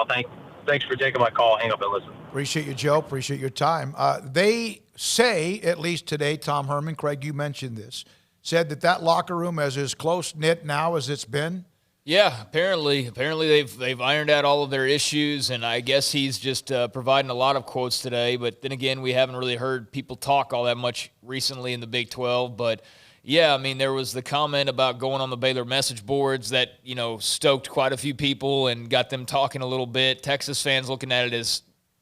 Speaker 9: thanks for taking my call. Hang up and listen.
Speaker 5: Appreciate you, Joe. Appreciate your time. They say, at least today, Tom Herman, Craig, you mentioned this, said that locker room is as close-knit now as it's been.
Speaker 7: Yeah, apparently they've ironed out all of their issues, and I guess he's just providing a lot of quotes today. But then again, we haven't really heard people talk all that much recently in the Big 12. But yeah, I mean, there was the comment about going on the Baylor message boards that stoked quite a few people and got them talking a little bit. Texas fans looking at it as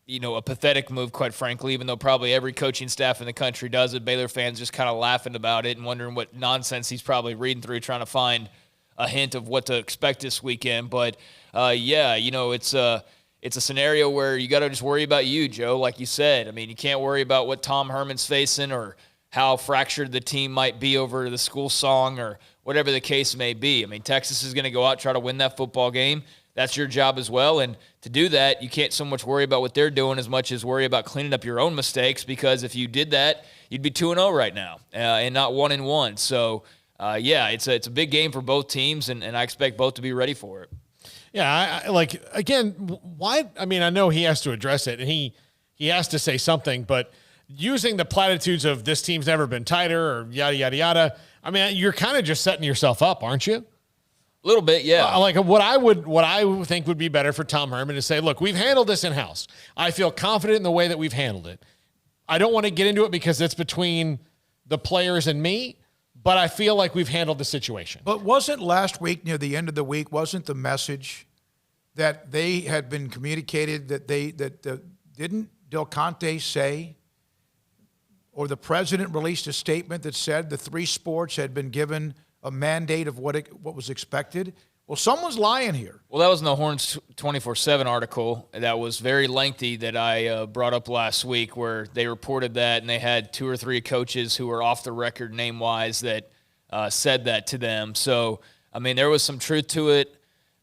Speaker 7: a pathetic move, quite frankly, even though probably every coaching staff in the country does it. Baylor fans just kind of laughing about it and wondering what nonsense he's probably reading through, trying to find a hint of what to expect this weekend. But it's a scenario where you got to just worry about you, Joe, like you said. I mean, you can't worry about what Tom Herman's facing or how fractured the team might be over the school song or whatever the case may be. I mean, Texas is going to go out, try to win that football game. That's your job as well. And to do that, you can't so much worry about what they're doing as much as worry about cleaning up your own mistakes, because if you did that, you'd be 2-0 right now and not 1-1. So, it's a big game for both teams, and I expect both to be ready for it.
Speaker 6: Yeah, why? I mean, I know he has to address it, and he has to say something, but using the platitudes of this team's never been tighter or yada, yada, yada, I mean, you're kind of just setting yourself up, aren't you?
Speaker 7: A little bit, yeah.
Speaker 6: What I would think would be better for Tom Herman to say, look, we've handled this in-house. I feel confident in the way that we've handled it. I don't want to get into it because it's between the players and me, but I feel like we've handled the situation.
Speaker 5: But wasn't last week, near the end of the week, wasn't the message that they had been communicated that didn't Del Conte say, or the president released a statement that said the 3 sports had been given a mandate of what was expected? Well, someone's lying here.
Speaker 7: Well, that was in the Horns 24/7 article that was very lengthy that I brought up last week, where they reported that, and they had 2 or 3 coaches who were off the record name-wise that said that to them. So, I mean, there was some truth to it.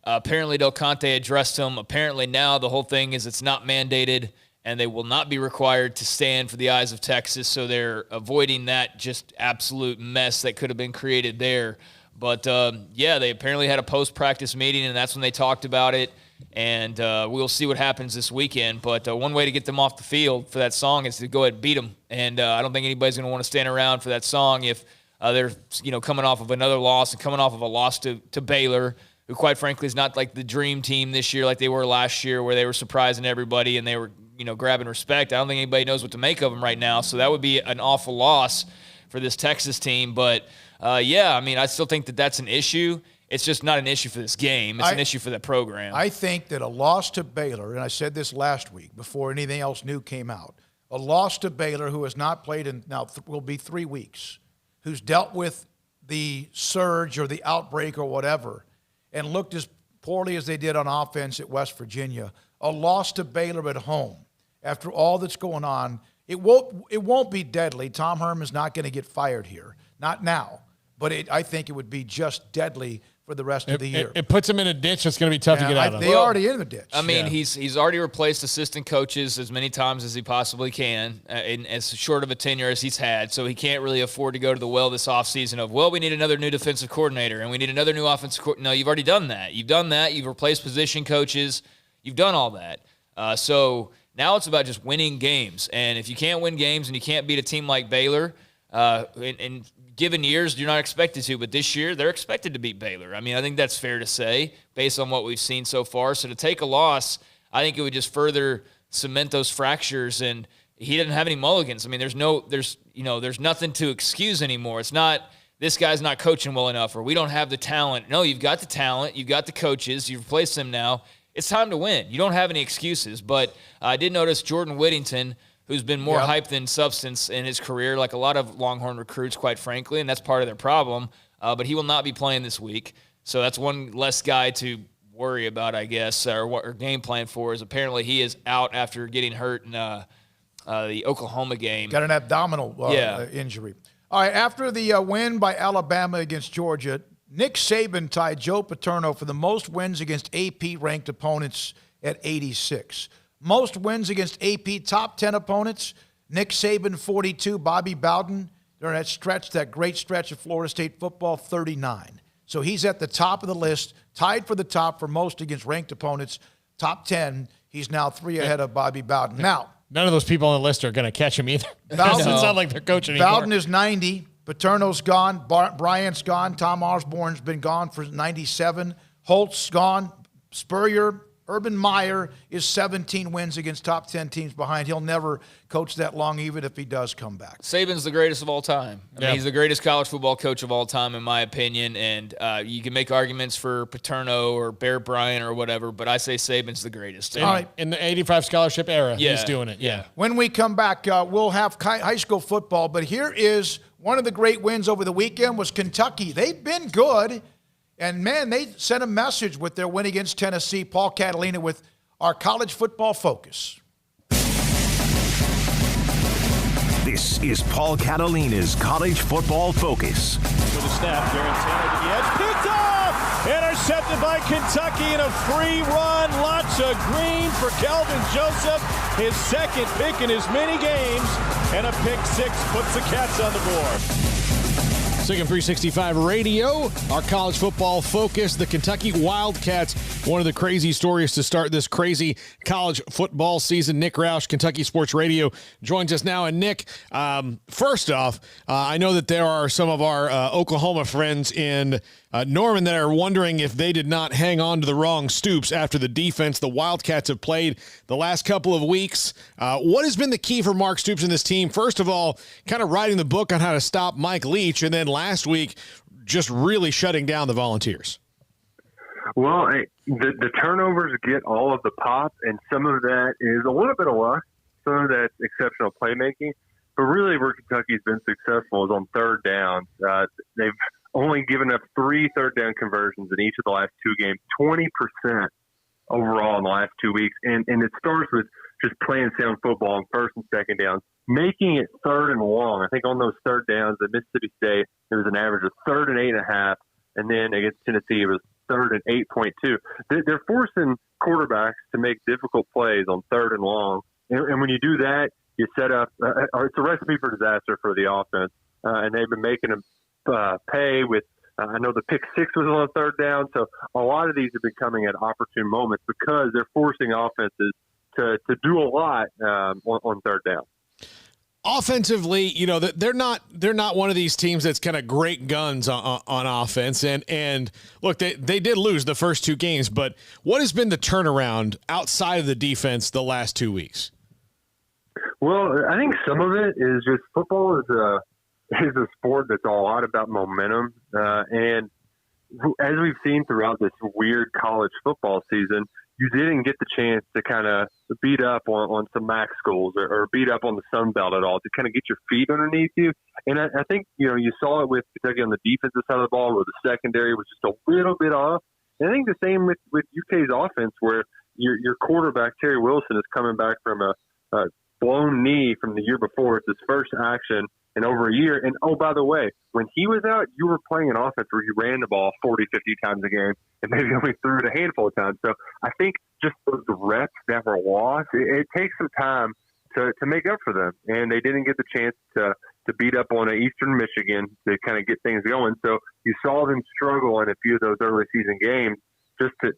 Speaker 7: Apparently, Del Conte addressed them. Apparently now the whole thing is it's not mandated, and they will not be required to stand for the eyes of Texas, so they're avoiding that just absolute mess that could have been created there. But, they apparently had a post-practice meeting, and that's when they talked about it. And we'll see what happens this weekend. But one way to get them off the field for that song is to go ahead and beat them. And I don't think anybody's going to want to stand around for that song if they're coming off of another loss and coming off of a loss to Baylor, who quite frankly is not like the dream team this year like they were last year, where they were surprising everybody and they were grabbing respect. I don't think anybody knows what to make of them right now. So that would be an awful loss for this Texas team. But I still think that that's an issue. It's just not an issue for this game. It's an issue for the program.
Speaker 5: I think that a loss to Baylor, and I said this last week before anything else new came out, a loss to Baylor, who has not played in now will be 3 weeks, who's dealt with the surge or the outbreak or whatever, and looked as poorly as they did on offense at West Virginia, a loss to Baylor at home after all that's going on, it won't be deadly. Tom Herman's not going to get fired here, not now, but I think it would be just deadly for the rest of the year.
Speaker 6: It puts him in a ditch that's going to be tough to get out of.
Speaker 5: They're already in the ditch.
Speaker 7: I mean, he's already replaced assistant coaches as many times as he possibly can in as short of a tenure as he's had, so he can't really afford to go to the well this offseason of, we need another new defensive coordinator and we need another new offensive coordinator. No, you've already done that. You've replaced position coaches. You've done all that. So now it's about just winning games, and if you can't win games and you can't beat a team like Baylor, in given years, you're not expected to, but this year they're expected to beat Baylor. I mean, I think that's fair to say based on what we've seen so far. So to take a loss, I think it would just further cement those fractures, and he didn't have any mulligans. I mean, there's nothing to excuse anymore. It's not this guy's not coaching well enough or we don't have the talent. No, you've got the talent, you've got the coaches, you've replaced them now. It's time to win. You don't have any excuses. But I did notice Jordan Whittington, who's been more hype than substance in his career, like a lot of Longhorn recruits, quite frankly, and that's part of their problem. But he will not be playing this week. So that's one less guy to worry about, I guess, or game plan for, is apparently he is out after getting hurt in the Oklahoma game.
Speaker 5: Got an abdominal injury. All right, after the win by Alabama against Georgia, Nick Saban tied Joe Paterno for the most wins against AP-ranked opponents at 86. Most wins against AP top 10 opponents, Nick Saban 42, Bobby Bowden during that great stretch of Florida State football, 39. So he's at the top of the list, tied for the top for most against ranked opponents, top 10. He's now 3 ahead of Bobby Bowden. Now,
Speaker 6: none of those people on the list are going to catch him either. Bowden, it's not like they're coaching anymore.
Speaker 5: Bowden is 90. Paterno's gone. Bryant's gone. Tom Osborne's been gone for 97. Holt's gone. Spurrier, Urban Meyer is 17 wins against top 10 teams behind. He'll never coach that long, even if he does come back.
Speaker 7: Saban's the greatest of all time. I mean, he's the greatest college football coach of all time, in my opinion. And you can make arguments for Paterno or Bear Bryant or whatever, but I say Saban's the greatest.
Speaker 5: All right.
Speaker 6: In the 85 scholarship era, he's doing it. Yeah.
Speaker 5: When we come back, we'll have high school football, but here is one of the great wins over the weekend was Kentucky. They've been good, and, man, they sent a message with their win against Tennessee. Paul Catalina with our college football focus.
Speaker 23: This is Paul Catalina's College Football Focus.
Speaker 1: To the snap, Darren Tanner to the edge, picked off! Intercepted by Kentucky in a free run. Lots of green for Kelvin Joseph, his second pick in as many games, and a pick six puts the Cats on the board.
Speaker 6: Sick'em 365 Radio, our college football focus, the Kentucky Wildcats, one of the crazy stories to start this crazy college football season. Nick Roush, Kentucky Sports Radio, joins us now. And Nick, first off, I know that there are some of our Oklahoma friends in Norman that are wondering if they did not hang on to the wrong Stoops after the defense the Wildcats have played the last couple of weeks. What has been the key for Mark Stoops and this team? First of all, kind of writing the book on how to stop Mike Leach, and then last week just really shutting down the Volunteers.
Speaker 11: Well, the turnovers get all of the pop, and some of that is a little bit of luck, some of that exceptional playmaking. But really where Kentucky's been successful is on third downs. They've only given up 3 third-down conversions in each of the last 2 games, 20% overall in the last 2 weeks. And it starts with just playing sound football on first and second downs, making it third and long. I think on those third downs at Mississippi State, it was an average of 3rd and 8.5, and then against Tennessee, it was 3rd and 8.2. They're forcing quarterbacks to make difficult plays on 3rd and long. And when you do that, you set up it's a recipe for disaster for the offense. And they've been making them pay with I know the pick six was on 3rd down. So a lot of these have been coming at opportune moments because they're forcing offenses to do a lot on 3rd down.
Speaker 6: Offensively, you know, they're not one of these teams that's kind of great guns on offense. And look, they did lose the first 2 games, but what has been the turnaround outside of the defense the last 2 weeks?
Speaker 11: Well, I think some of it is just football is a sport that's a lot about momentum. And
Speaker 12: as we've seen throughout this weird college football season, you didn't get the chance to kind of beat up on some MAC schools or beat up on the Sun Belt at all, to kind of get your feet underneath you. And I think, you saw it with Kentucky on the defensive side of the ball, where the secondary was just a little bit off. And I think the same with UK's offense, where your quarterback, Terry Wilson, is coming back from a blown knee from the year before. It's his first action in over a year. And, oh, by the way, when he was out, you were playing an offense where you ran the ball 40, 50 times a game and maybe only threw it a handful of times. So I think just those reps that were lost, it takes some time to make up for them. And they didn't get the chance to beat up on Eastern Michigan to kind of get things going. So you saw them struggle in a few of those early season games just to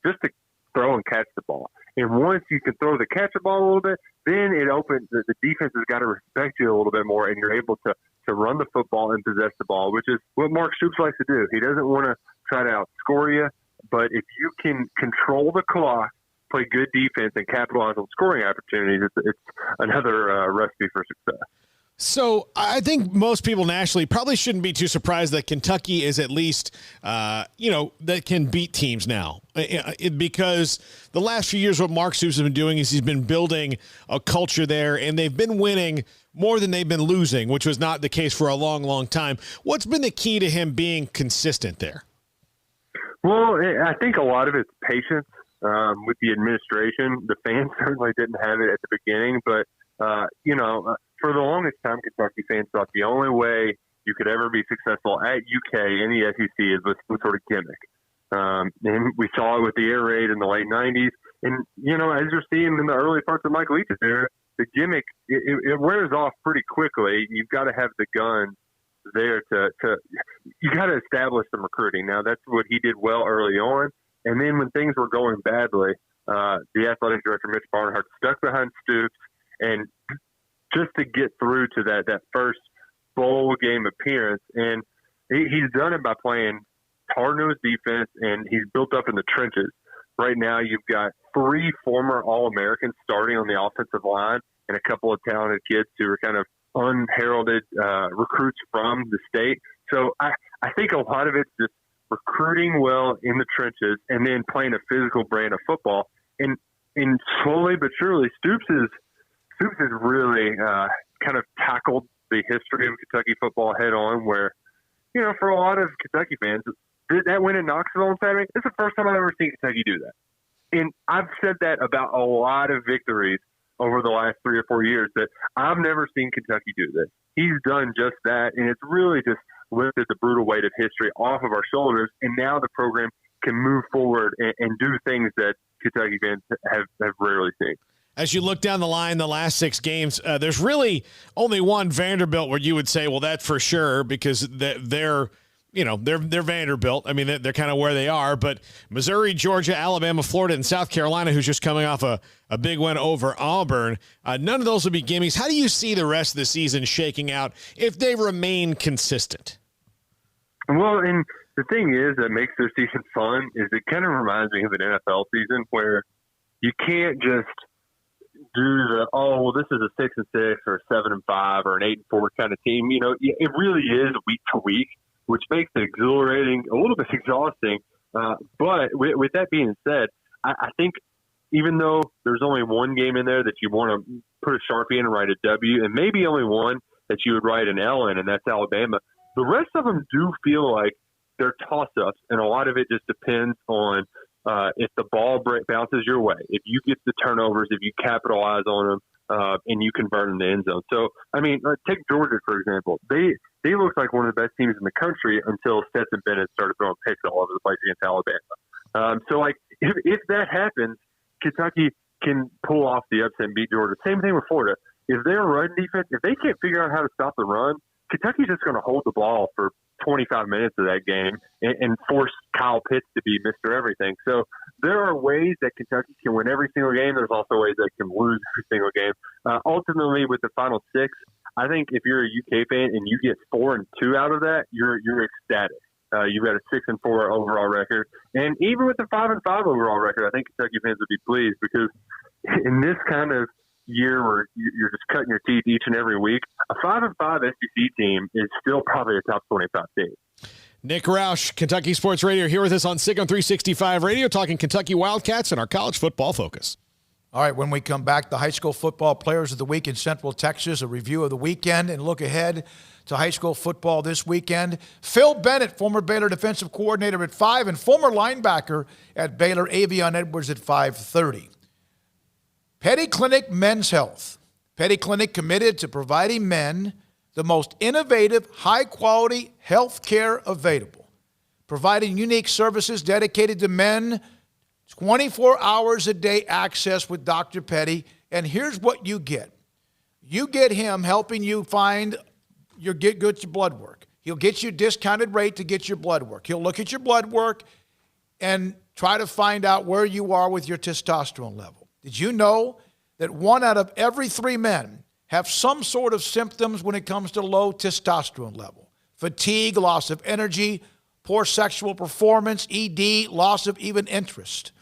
Speaker 12: throw and catch the ball. And once you can throw the catch the ball a little bit, then it opens. The defense has got to respect you a little bit more, and you're able to run the football and possess the ball, which is what Mark Stoops likes to do. He doesn't want to try to outscore you, but if you can control the clock, play good defense, and capitalize on scoring opportunities, it's another recipe for success.
Speaker 6: So I think most people nationally probably shouldn't be too surprised that Kentucky is at least, that can beat teams now. Because the last few years, what Mark Stoops has been doing is he's been building a culture there, and they've been winning more than they've been losing, which was not the case for a long, long time. What's been the key to him being consistent there?
Speaker 12: Well, I think a lot of it's patience with the administration. The fans certainly didn't have it at the beginning, but, for the longest time, Kentucky fans thought the only way you could ever be successful at UK in the SEC is with some sort of gimmick. And we saw it with the air raid in the late 90s. And, as you're seeing in the early parts of Mike Leach's era, the gimmick, it wears off pretty quickly. You've got to have the guns there you got to establish some recruiting. Now, that's what he did well early on. And then when things were going badly, the athletic director, Mitch Barnhart, stuck behind Stoops, and just to get through to that first bowl game appearance. And he's done it by playing hard-nosed defense, and he's built up in the trenches. Right now, you've got 3 former All-Americans starting on the offensive line and a couple of talented kids who are kind of unheralded recruits from the state. So I think a lot of it's just recruiting well in the trenches and then playing a physical brand of football. And slowly but surely, Stoops has really kind of tackled the history of Kentucky football head on, where, for a lot of Kentucky fans, that win in Knoxville on Saturday, it's the first time I've ever seen Kentucky do that. And I've said that about a lot of victories over the last 3 or 4 years, that I've never seen Kentucky do this. He's done just that, and it's really just lifted the brutal weight of history off of our shoulders, and now the program can move forward and do things that Kentucky fans have rarely seen.
Speaker 6: As you look down the line, the last 6 games, there's really only one Vanderbilt where you would say, well, that's for sure, because they're Vanderbilt. I mean, they're kind of where they are. But Missouri, Georgia, Alabama, Florida, and South Carolina, who's just coming off a big win over Auburn, none of those will be gimmies. How do you see the rest of the season shaking out if they remain consistent?
Speaker 12: Well, and the thing is that makes their season fun is it kind of reminds me of an NFL season where you can't just do this is a 6-6 or a 7-5 or an 8-4 kind of team. It really is week to week, which makes it exhilarating, a little bit exhausting. But with that being said, I think even though there's only one game in there that you want to put a Sharpie in and write a W, and maybe only one that you would write an L in, and that's Alabama, the rest of them do feel like they're toss-ups, and a lot of it just depends on if the ball bounces your way, if you get the turnovers, if you capitalize on them, and you convert in the end zone. So, I mean, take Georgia, for example. They looked like one of the best teams in the country until Stetson Bennett started throwing picks all over the place against Alabama. So, if that happens, Kentucky can pull off the upset and beat Georgia. Same thing with Florida. If their run defense, if they can't figure out how to stop the run, Kentucky's just going to hold the ball for 25 minutes of that game and force Kyle Pitts to be Mr. Everything. So there are ways that Kentucky can win every single game. There's also ways that can lose every single game. Ultimately, with the final 6, I think if you're a UK fan and you get 4-2 out of that, you're ecstatic. You've got a 6-4 overall record. And even with the 5-5 overall record, I think Kentucky fans would be pleased, because in this kind of year where you're just cutting your teeth each and every week, a 5-5 SEC team is still probably a top 25 team.
Speaker 6: Nick Roush, Kentucky Sports Radio, here with us on SicEm 365 Radio, talking Kentucky Wildcats and our college football focus.
Speaker 5: All right, when we come back, the high school football players of the week in Central Texas, a review of the weekend, and look ahead to high school football this weekend. Phil Bennett, former Baylor defensive coordinator at 5, and former linebacker at Baylor, Avion Edwards at 5:30. Petty Clinic Men's Health. Petty Clinic committed to providing men the most innovative, high-quality health care available, providing unique services dedicated to men, 24 hours a day access with Dr. Petty. And here's what you get. You get him helping you find your blood work. He'll get you a discounted rate to get your blood work. He'll look at your blood work and try to find out where you are with your testosterone level. Did you know that 1 out of every 3 men have some sort of symptoms when it comes to low testosterone level? Fatigue, loss of energy, poor sexual performance, ED, loss of even interest,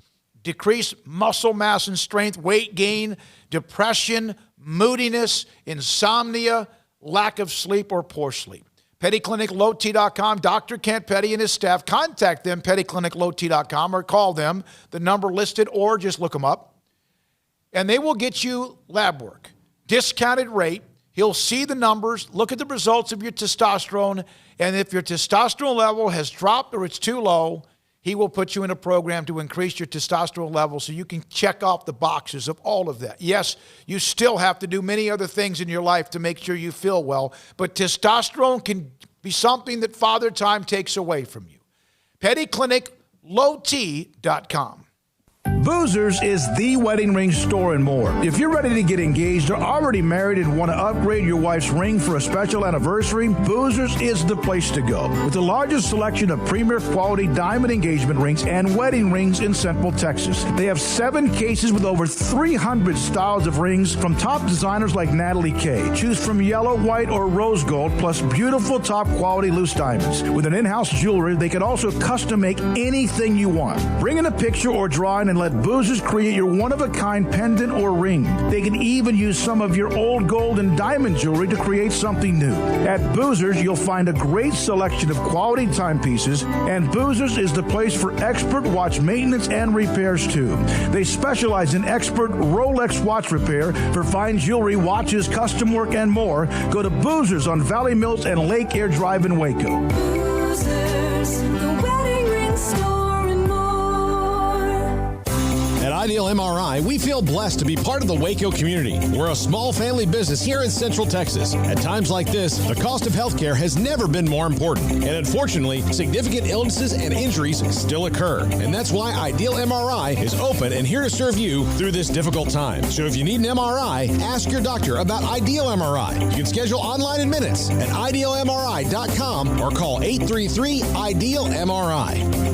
Speaker 5: decreased muscle mass and strength, weight gain, depression, moodiness, insomnia, lack of sleep, or poor sleep. PettyClinicLowT.com, Dr. Kent Petty and his staff. Contact them, PettyClinicLowT.com, or call them, the number listed, or just look them up. And they will get you lab work. Discounted rate. He'll see the numbers, look at the results of your testosterone, and if your testosterone level has dropped or it's too low, he will put you in a program to increase your testosterone level so you can check off the boxes of all of that. Yes, you still have to do many other things in your life to make sure you feel well, but testosterone can be something that Father Time takes away from you. PettyClinicLowT.com.
Speaker 10: Boozers is the wedding ring store and more. If you're ready to get engaged or already married and want to upgrade your wife's ring for a special anniversary, Boozers is the place to go. With the largest selection of premier quality diamond engagement rings and wedding rings in Central Texas. They have 7 cases with over 300 styles of rings from top designers like Natalie Kay. Choose from yellow, white, or rose gold, plus beautiful top quality loose diamonds. With an in-house jewelry, they can also custom make anything you want. Bring in a picture or drawing and let Boozers create your one-of-a-kind pendant or ring. They can even use some of your old gold and diamond jewelry to create something new. At Boozers, you'll find a great selection of quality timepieces, and Boozers is the place for expert watch maintenance and repairs, too. They specialize in expert Rolex watch repair for fine jewelry, watches, custom work, and more. Go to Boozers on Valley Mills and Lake Air Drive in Waco.
Speaker 21: Boozers, the wedding ring store.
Speaker 13: At Ideal MRI, we feel blessed to be part of the Waco community. We're a small family business here in Central Texas. At times like this, the cost of healthcare has never been more important. And unfortunately, significant illnesses and injuries still occur. And that's why Ideal MRI is open and here to serve you through this difficult time. So if you need an MRI, ask your doctor about Ideal MRI. You can schedule online in minutes at idealmri.com or call 833-IDEAL-MRI.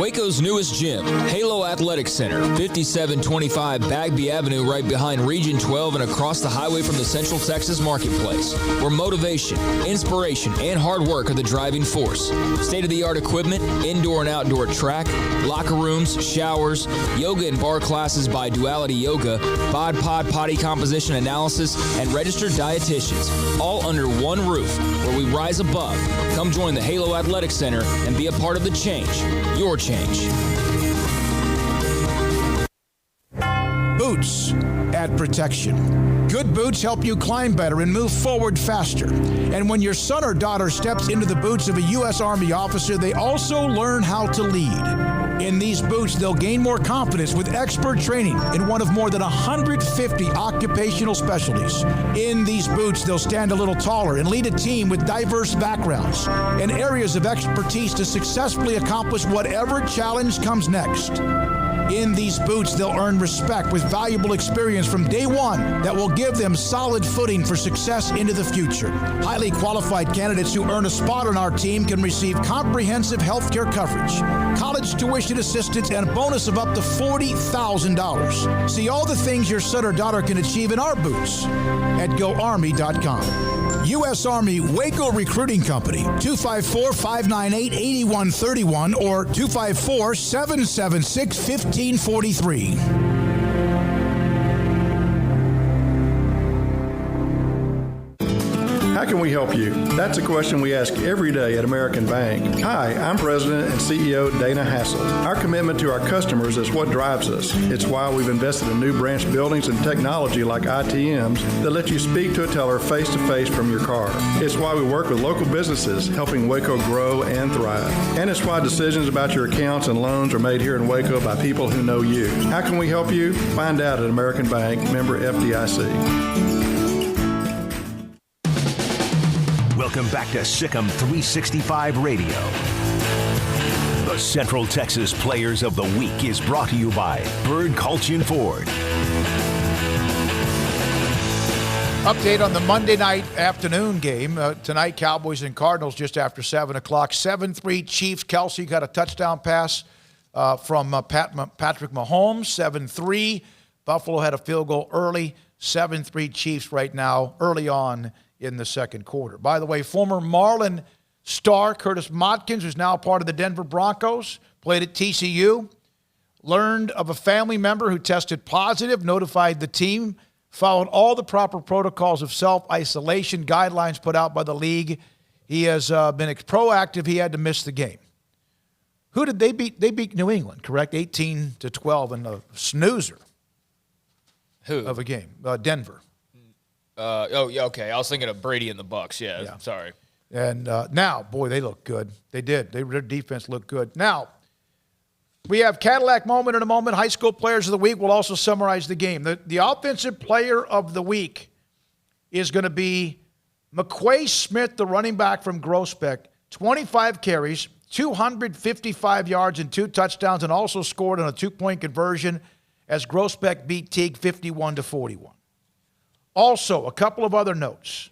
Speaker 7: Waco's newest gym, Halo Athletic Center, 5725 Bagby Avenue, right behind Region 12 and across the highway from the Central Texas Marketplace, where motivation, inspiration, and hard work are the driving force. State-of-the-art equipment, indoor and outdoor track, locker rooms, showers, yoga and bar classes by Duality Yoga, Bod Pod potty composition analysis, and registered dietitians, all under one roof, where we rise above. Come join the Halo Athletic Center and be a part of the change, your change.
Speaker 5: Boots add protection. Good boots help you climb better and move forward faster. And when your son or daughter steps into the boots of a U.S. Army officer, they also learn how to lead. In these boots, they'll gain more confidence with expert training in one of more than 150 occupational specialties. In these boots, they'll stand a little taller and lead a team with diverse backgrounds and areas of expertise to successfully accomplish whatever challenge comes next. In these boots, they'll earn respect with valuable experience from day one that will give them solid footing for success into the future. Highly qualified candidates who earn a spot on our team can receive comprehensive health care coverage, college tuition assistance, and a bonus of up to $40,000. See all the things your son or daughter can achieve in our boots at GoArmy.com. U.S. Army Waco Recruiting Company, 254-598-8131 or 254-776-1543.
Speaker 14: How can we help you? That's a question we ask every day at American Bank. Hi, I'm President and CEO Dana Hassel. Our commitment to our customers is what drives us. It's why we've invested in new branch buildings and technology like ITMs that let you speak to a teller face-to-face from your car. It's why we work with local businesses, helping Waco grow and thrive. And it's why decisions about your accounts and loans are made here in Waco by people who know you. How can we help you? Find out at American Bank, member FDIC.
Speaker 23: Welcome back to Sikkim 365 Radio. The Central Texas Players of the Week is brought to you by Bird Culchin Ford.
Speaker 5: Update on the Monday night afternoon game. Tonight, Cowboys and Cardinals just after 7 o'clock. 7-3 Chiefs. Kelsey got a touchdown pass from Patrick Mahomes. 7-3. Buffalo had a field goal early. 7-3 Chiefs right now, early on in the second quarter. By the way, former Marlin star Curtis Motkins, who's now part of the Denver Broncos, played at TCU, learned of a family member who tested positive, notified the team, followed all the proper protocols of self-isolation guidelines put out by the league. He has been proactive. He had to miss the game. Who did they beat? They beat New England, correct? 18-12 in a snoozer.
Speaker 7: Who?
Speaker 5: Of a game. Denver.
Speaker 7: Yeah, okay. I was thinking of Brady and the Bucs. Yeah. Sorry.
Speaker 5: And now, boy, they look good. They did. Their defense looked good. Now, we have Cadillac Moment in a moment. High school players of the week. We'll also summarize the game. The offensive player of the week is going to be McQuay Smith, the running back from Groesbeck. 25 carries, 255 yards, and 2 touchdowns, and also scored on a 2-point conversion as Groesbeck beat Teague 51-41. Also, a couple of other notes.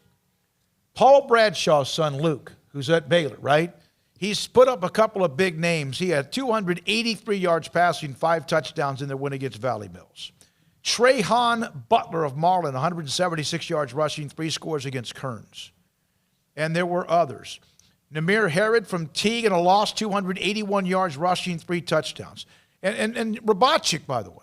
Speaker 5: Paul Bradshaw's son, Luke, who's at Baylor, right? He's put up a couple of big names. He had 283 yards passing, 5 touchdowns in their win against Valley Mills. Trahan Butler of Marlin, 176 yards rushing, 3 scores against Kearns. And there were others. Namir Herod from Teague in a loss, 281 yards rushing, 3 touchdowns. And Robotchik, by the way,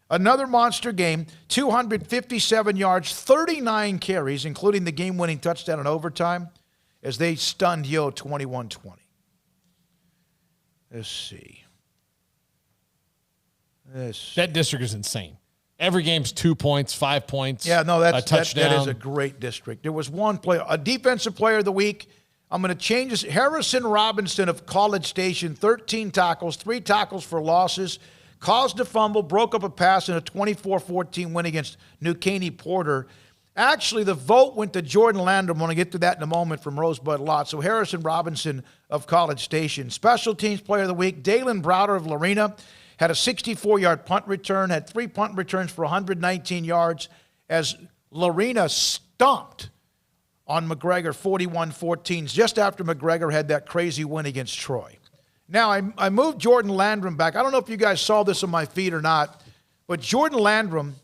Speaker 5: another monster game, 257 yards, 39 carries, including the game-winning touchdown in overtime, as they stunned Yo 21-20. Let's see.
Speaker 6: That district is insane. Every game's 2 points, 5 points.
Speaker 5: Yeah, no,
Speaker 6: a touchdown.
Speaker 5: That is a great district. There was one player, a defensive player of the week. I'm going to change this. Harrison Robinson of College Station, 13 tackles, 3 tackles for losses, caused a fumble, broke up a pass in a 24-14 win against New Caney Porter. Actually, the vote went to Jordan Landrum. I want to get to that in a moment from Rosebud Lot. So Harrison Robinson of College Station. Special Teams Player of the Week, Dalen Browder of Lorena, had a 64-yard punt return, had 3 punt returns for 119 yards as Lorena stomped on McGregor 41-14 just after McGregor had that crazy win against Troy. Now, I moved Jordan Landrum back. I don't know if you guys saw this on my feed or not, but Jordan Landrum,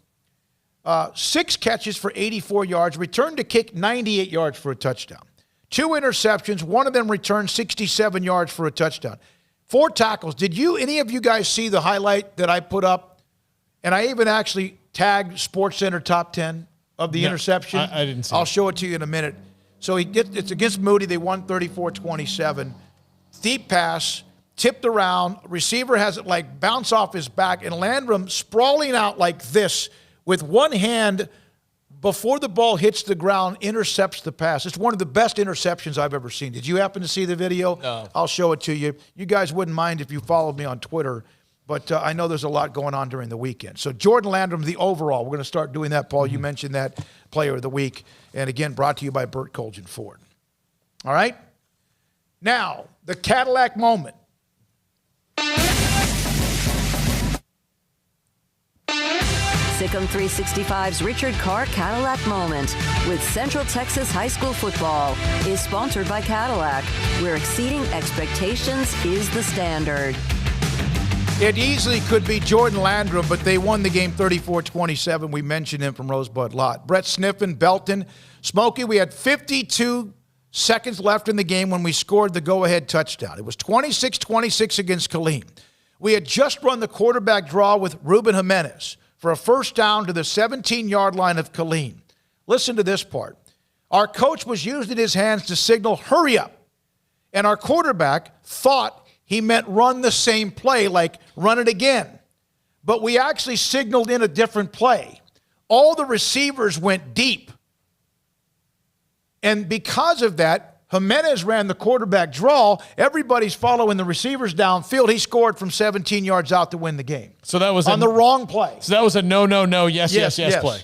Speaker 5: 6 catches for 84 yards, returned to kick 98 yards for a touchdown. 2 interceptions, one of them returned 67 yards for a touchdown. 4 tackles. Did any of you guys see the highlight that I put up? And I even actually tagged SportsCenter Top 10 of the interception.
Speaker 6: I didn't see
Speaker 5: I'll
Speaker 6: it.
Speaker 5: show it to you in a minute. So it's against Moody. They won 34-27. Deep pass, tipped around. Receiver has it like bounce off his back, and Landrum sprawling out like this with one hand before the ball hits the ground, intercepts the pass. It's one of the best interceptions I've ever seen. Did you happen to see the video?
Speaker 7: No.
Speaker 5: I'll show it to you. You guys wouldn't mind if you followed me on Twitter, but I know there's a lot going on during the weekend. So Jordan Landrum, the overall. We're going to start doing that, Paul. You mentioned that, Player of the Week. And again, brought to you by Burt Colgin Ford. All right? Now, the Cadillac moment.
Speaker 2: Sikkim 365's Richard Carr Cadillac Moment with Central Texas High School Football is sponsored by Cadillac, where exceeding expectations is the standard.
Speaker 5: It easily could be Jordan Landrum, but they won the game 34-27. We mentioned him from Rosebud Lot. Brett Sniffen, Belton, Smokey, we had 52 seconds left in the game when we scored the go-ahead touchdown. It was 26-26 against Killeen. We had just run the quarterback draw with Ruben Jimenez for a first down to the 17-yard line of Killeen. Listen to this part. Our coach was using his hands to signal, hurry up. And our quarterback thought he meant run the same play, like run it again. But we actually signaled in a different play. All the receivers went deep. And because of that, Jimenez ran the quarterback draw. Everybody's following the receivers downfield. He scored from 17 yards out to win the game.
Speaker 6: So that was
Speaker 5: on the wrong play.
Speaker 6: So that was a no, yes play.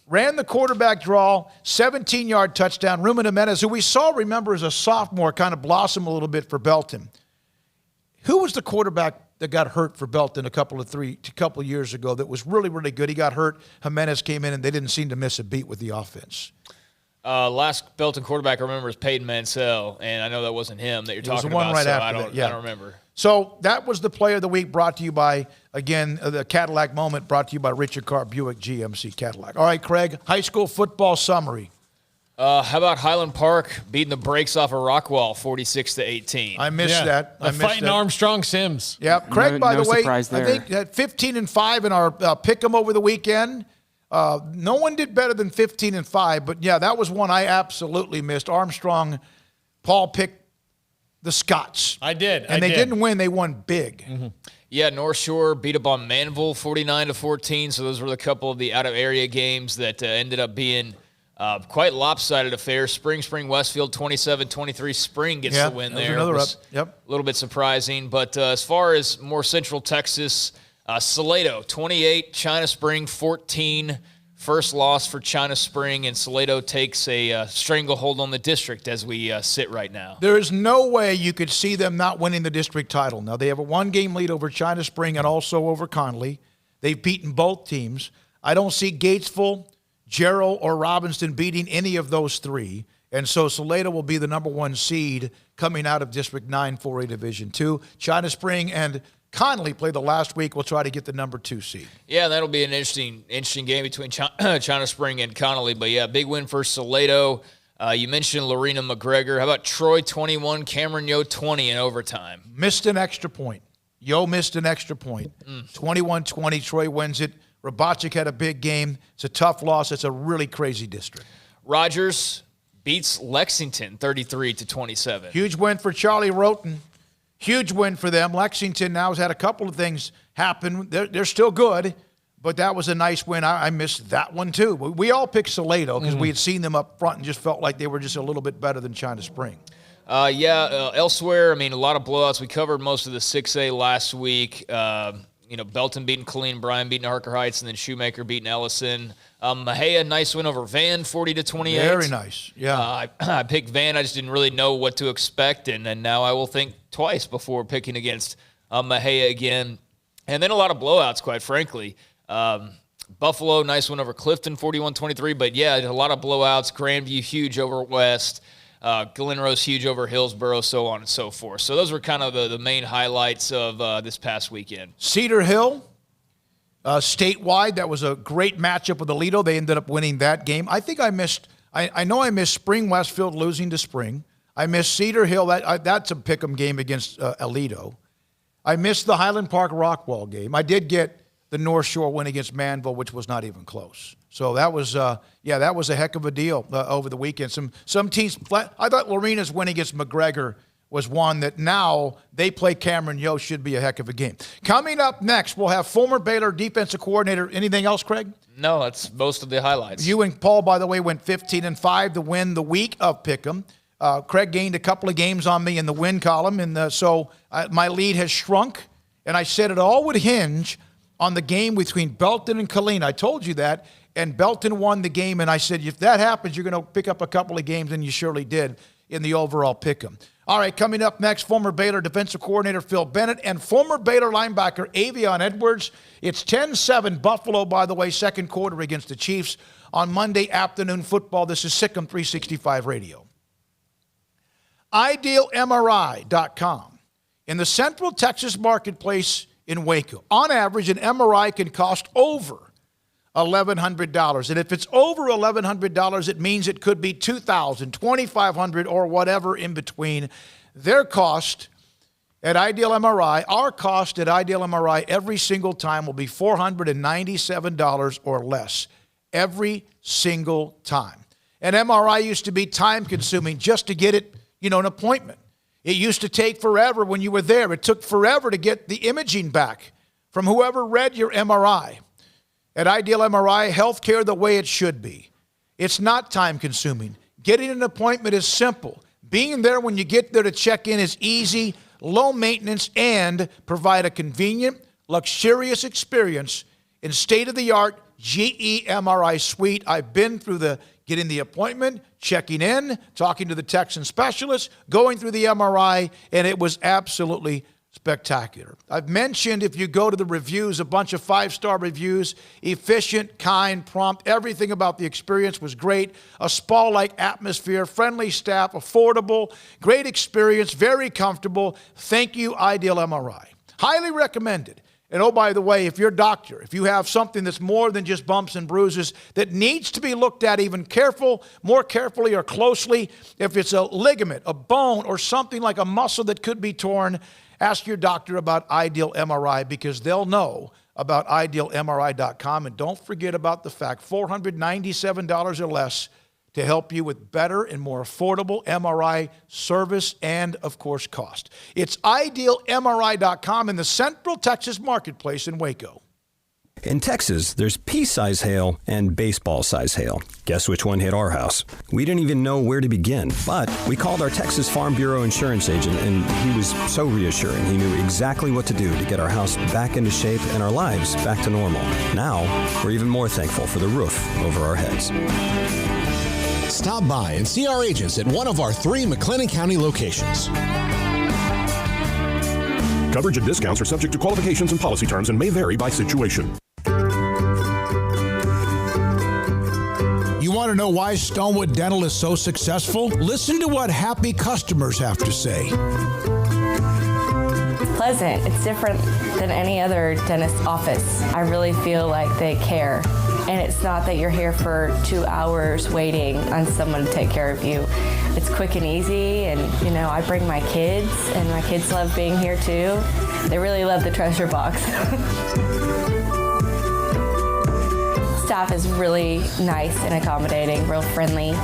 Speaker 5: Ran the quarterback draw, 17-yard touchdown. Ruben Jimenez, who we saw, remember, as a sophomore, kind of blossom a little bit for Belton. Who was the quarterback that got hurt for Belton a couple of years ago that was really, really good? He got hurt. Jimenez came in, and they didn't seem to miss a beat with the offense.
Speaker 7: Last Belton quarterback I remember is Peyton Mansell, and I know that wasn't him that you're talking about.
Speaker 5: Right
Speaker 7: so
Speaker 5: after
Speaker 7: I
Speaker 5: that.
Speaker 7: don't remember.
Speaker 5: So that was the Player of the Week, brought to you by, again, the Cadillac Moment, brought to you by Richard Carr Buick GMC Cadillac. All right, Craig, high school football summary.
Speaker 7: How about Highland Park beating the brakes off of Rockwall 46-18?
Speaker 5: I missed that.
Speaker 6: Fighting Armstrong Sims.
Speaker 5: Yeah, Craig, by the way, I
Speaker 15: there.
Speaker 5: think had 15-5 in our pick'em over the weekend. No one did better than 15-5, but yeah, that was one I absolutely missed. Armstrong, Paul picked the Scots.
Speaker 6: I did.
Speaker 5: And they didn't win. They won big.
Speaker 7: Mm-hmm. Yeah, North Shore beat up on Manville 49-14. So those were a couple of the out-of-area games that ended up being quite lopsided affairs. Spring Westfield 27-23. Spring gets the win there.
Speaker 5: Another up.
Speaker 7: Yep. A little bit surprising. But as far as more Central Texas, Salado 28, China Spring 14. First loss for China Spring, and Salado takes a stranglehold on the district as we sit right now.
Speaker 5: There is no way you could see them not winning the district title. Now, they have a one-game lead over China Spring and also over Connolly. They've beaten both teams. I don't see Gatesville, Jarrell, or Robinson beating any of those three. And so Salado will be the number one seed coming out of District 9 4A Division 2. China Spring and Connolly played the last week. We'll try to get the number 2 seed.
Speaker 7: Yeah, that'll be an interesting game between China Spring and Connolly. But, yeah, big win for Salado. You mentioned Lorena McGregor. How about Troy 21, Cameron Yo 20 in overtime?
Speaker 5: Missed an extra point. Yo missed an extra point. 21-20, Troy wins it. Robochik had a big game. It's a tough loss. It's a really crazy district.
Speaker 7: Rogers beats Lexington 33-27.
Speaker 5: Huge win for Charlie Roten. Huge win for them. Lexington now has had a couple of things happen. They're still good, but that was a nice win. I missed that one too. We all picked Salado because we had seen them up front and just felt like they were just a little bit better than China Spring.
Speaker 7: Elsewhere, I mean, a lot of blowouts. We covered most of the 6A last week. Belton beating Killeen, Bryan beating Harker Heights, and then Shoemaker beating Ellison. Mahia, nice win over Van, 40-28.
Speaker 5: Very nice, yeah.
Speaker 7: I picked Van. I just didn't really know what to expect, and now I will think twice before picking against Mahia again. And then a lot of blowouts, quite frankly. Buffalo, nice win over Clifton, 41-23. But, yeah, a lot of blowouts. Grandview, huge over West. Glen Rose, huge over Hillsboro, so on and so forth. So those were kind of the main highlights of this past weekend.
Speaker 5: Cedar Hill, statewide, that was a great matchup with Aledo. They ended up winning that game. I think I missed Spring Westfield losing to Spring. I missed Cedar Hill. That's a pick'em game against Aledo. I missed the Highland Park Rockwall game. I did get the North Shore win against Manville, which was not even close. So that was that was a heck of a deal over the weekend. Some teams. I thought Lorena's win against McGregor was one that now they play Cameron Yo should be a heck of a game. Coming up next, we'll have former Baylor defensive coordinator. Anything else, Craig?
Speaker 7: No, that's most of the highlights.
Speaker 5: You and Paul, by the way, went 15-5 to win the week of Pick'em. Craig gained a couple of games on me in the win column, and so my lead has shrunk. And I said it all would hinge on the game between Belton and Killeen. I told you that, and Belton won the game, and I said, if that happens, you're going to pick up a couple of games, and you surely did in the overall pick'em. All right, coming up next, former Baylor defensive coordinator Phil Bennett and former Baylor linebacker Avion Edwards. It's 10-7 Buffalo, by the way, second quarter against the Chiefs on Monday afternoon football. This is Sikkim 365 Radio. IdealMRI.com. In the Central Texas marketplace in Waco, on average, an MRI can cost over $1,100. And if it's over $1,100, it means it could be $2,000, $2,500, or whatever in between. Their cost at Ideal MRI, our cost at Ideal MRI every single time will be $497 or less. Every single time. An MRI used to be time-consuming just to get it, an appointment. It used to take forever when you were there. It took forever to get the imaging back from whoever read your MRI. At Ideal MRI, healthcare the way it should be. It's not time-consuming. Getting an appointment is simple. Being there when you get there to check in is easy, low maintenance, and provide a convenient, luxurious experience in state-of-the-art GE MRI suite. I've been through getting the appointment, checking in, talking to the Texan specialist, going through the MRI, and it was absolutely spectacular. I've mentioned, if you go to the reviews, a bunch of 5-star reviews, efficient, kind, prompt, everything about the experience was great. A spa-like atmosphere, friendly staff, affordable, great experience, very comfortable. Thank you, Ideal MRI. Highly recommended. And oh, by the way, if your doctor, if you have something that's more than just bumps and bruises that needs to be looked at even more carefully or closely, if it's a ligament, a bone, or something like a muscle that could be torn, ask your doctor about Ideal MRI, because they'll know about IdealMRI.com. And don't forget about the fact, $497 or less to help you with better and more affordable MRI service and, of course, cost. It's IdealMRI.com in the Central Texas Marketplace in Waco.
Speaker 15: In Texas, there's pea-size hail and baseball-size hail. Guess which one hit our house? We didn't even know where to begin, but we called our Texas Farm Bureau insurance agent, and he was so reassuring. He knew exactly what to do to get our house back into shape and our lives back to normal. Now, we're even more thankful for the roof over our heads.
Speaker 13: Stop by and see our agents at one of our 3 McLennan County locations.
Speaker 17: Coverage and discounts are subject to qualifications and policy terms and may vary by situation.
Speaker 10: You want to know why Stonewood Dental is so successful? Listen to what happy customers have to say.
Speaker 18: Pleasant. It's different than any other dentist office. I really feel like they care. And it's not that you're here for 2 hours waiting on someone to take care of you. It's quick and easy, and I bring my kids, and my kids love being here too. They really love the treasure box. Staff is really nice and accommodating, real friendly.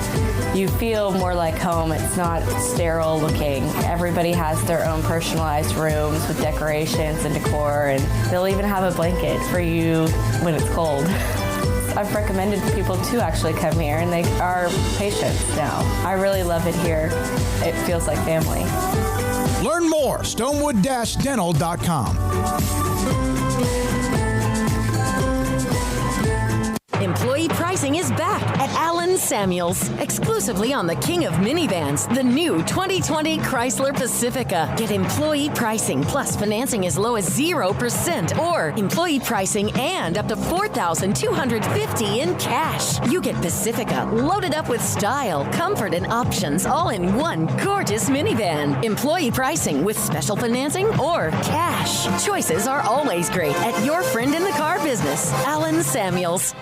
Speaker 18: You feel more like home. It's not sterile looking. Everybody has their own personalized rooms with decorations and decor, and they'll even have a blanket for you when it's cold. I've recommended people to actually come here, and they are patients now. I really love it here. It feels like family.
Speaker 10: Learn more, stonewood-dental.com.
Speaker 24: Employee pricing is back at Allen Samuels, exclusively on the king of minivans, the new 2020 Chrysler Pacifica. Get employee pricing plus financing as low as 0%, or employee pricing and up to $4,250 in cash. You get Pacifica loaded up with style, comfort, and options, all in one gorgeous minivan. Employee pricing with special financing or cash. Choices are always great at your friend in the car business, Allen Samuels.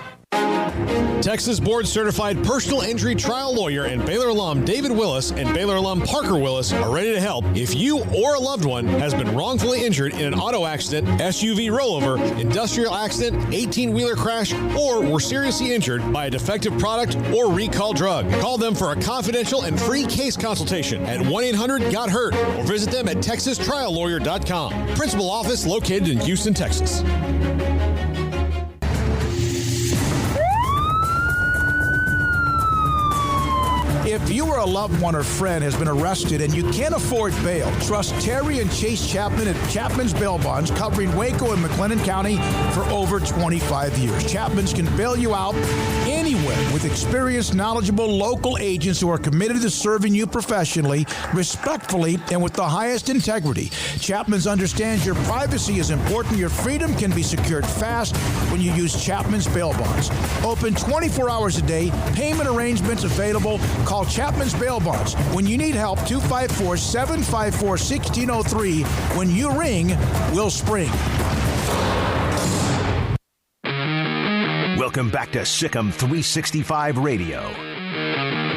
Speaker 13: Texas Board Certified Personal Injury Trial Lawyer and Baylor alum David Willis and Baylor alum Parker Willis are ready to help if you or a loved one has been wrongfully injured in an auto accident, SUV rollover, industrial accident, 18-wheeler crash, or were seriously injured by a defective product or recall drug. Call them for a confidential and free case consultation at 1-800-GOT-HURT or visit them at texastriallawyer.com. Principal office located in Houston, Texas.
Speaker 5: If you or a loved one or friend has been arrested and you can't afford bail, trust Terry and Chase Chapman at Chapman's Bail Bonds, covering Waco and McLennan County for over 25 years. Chapman's can bail you out anywhere with experienced, knowledgeable local agents who are committed to serving you professionally, respectfully, and with the highest integrity. Chapman's understands your privacy is important. Your freedom can be secured fast when you use Chapman's Bail Bonds. Open 24 hours a day. Payment arrangements available. Call Chapman's Bail Bonds. When you need help, 254-754-1603. When you ring, we'll spring.
Speaker 23: Welcome back to Sikkim 365 Radio.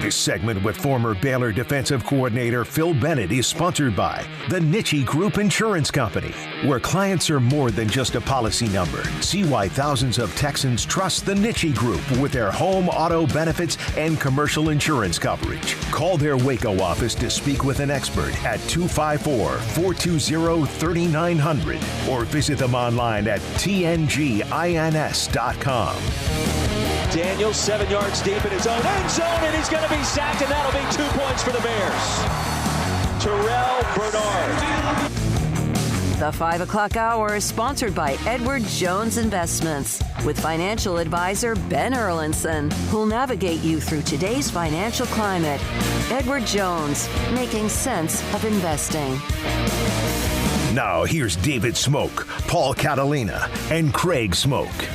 Speaker 23: This segment with former Baylor defensive coordinator Phil Bennett is sponsored by the Nitchie Group Insurance Company, where clients are more than just a policy number. See why thousands of Texans trust the Nitchie Group with their home, auto, benefits, and commercial insurance coverage. Call their Waco office to speak with an expert at 254-420-3900 or visit them online at tngins.com.
Speaker 1: Daniels 7 yards deep in his own end zone, and he's going to be sacked, and that'll be 2 points for the Bears. Terrell Bernard.
Speaker 2: The 5 o'clock hour is sponsored by Edward Jones Investments with financial advisor Ben Erlinson, who'll navigate you through today's financial climate. Edward Jones, making sense of investing.
Speaker 23: Now here's David Smoke, Paul Catalina, and Craig Smoke.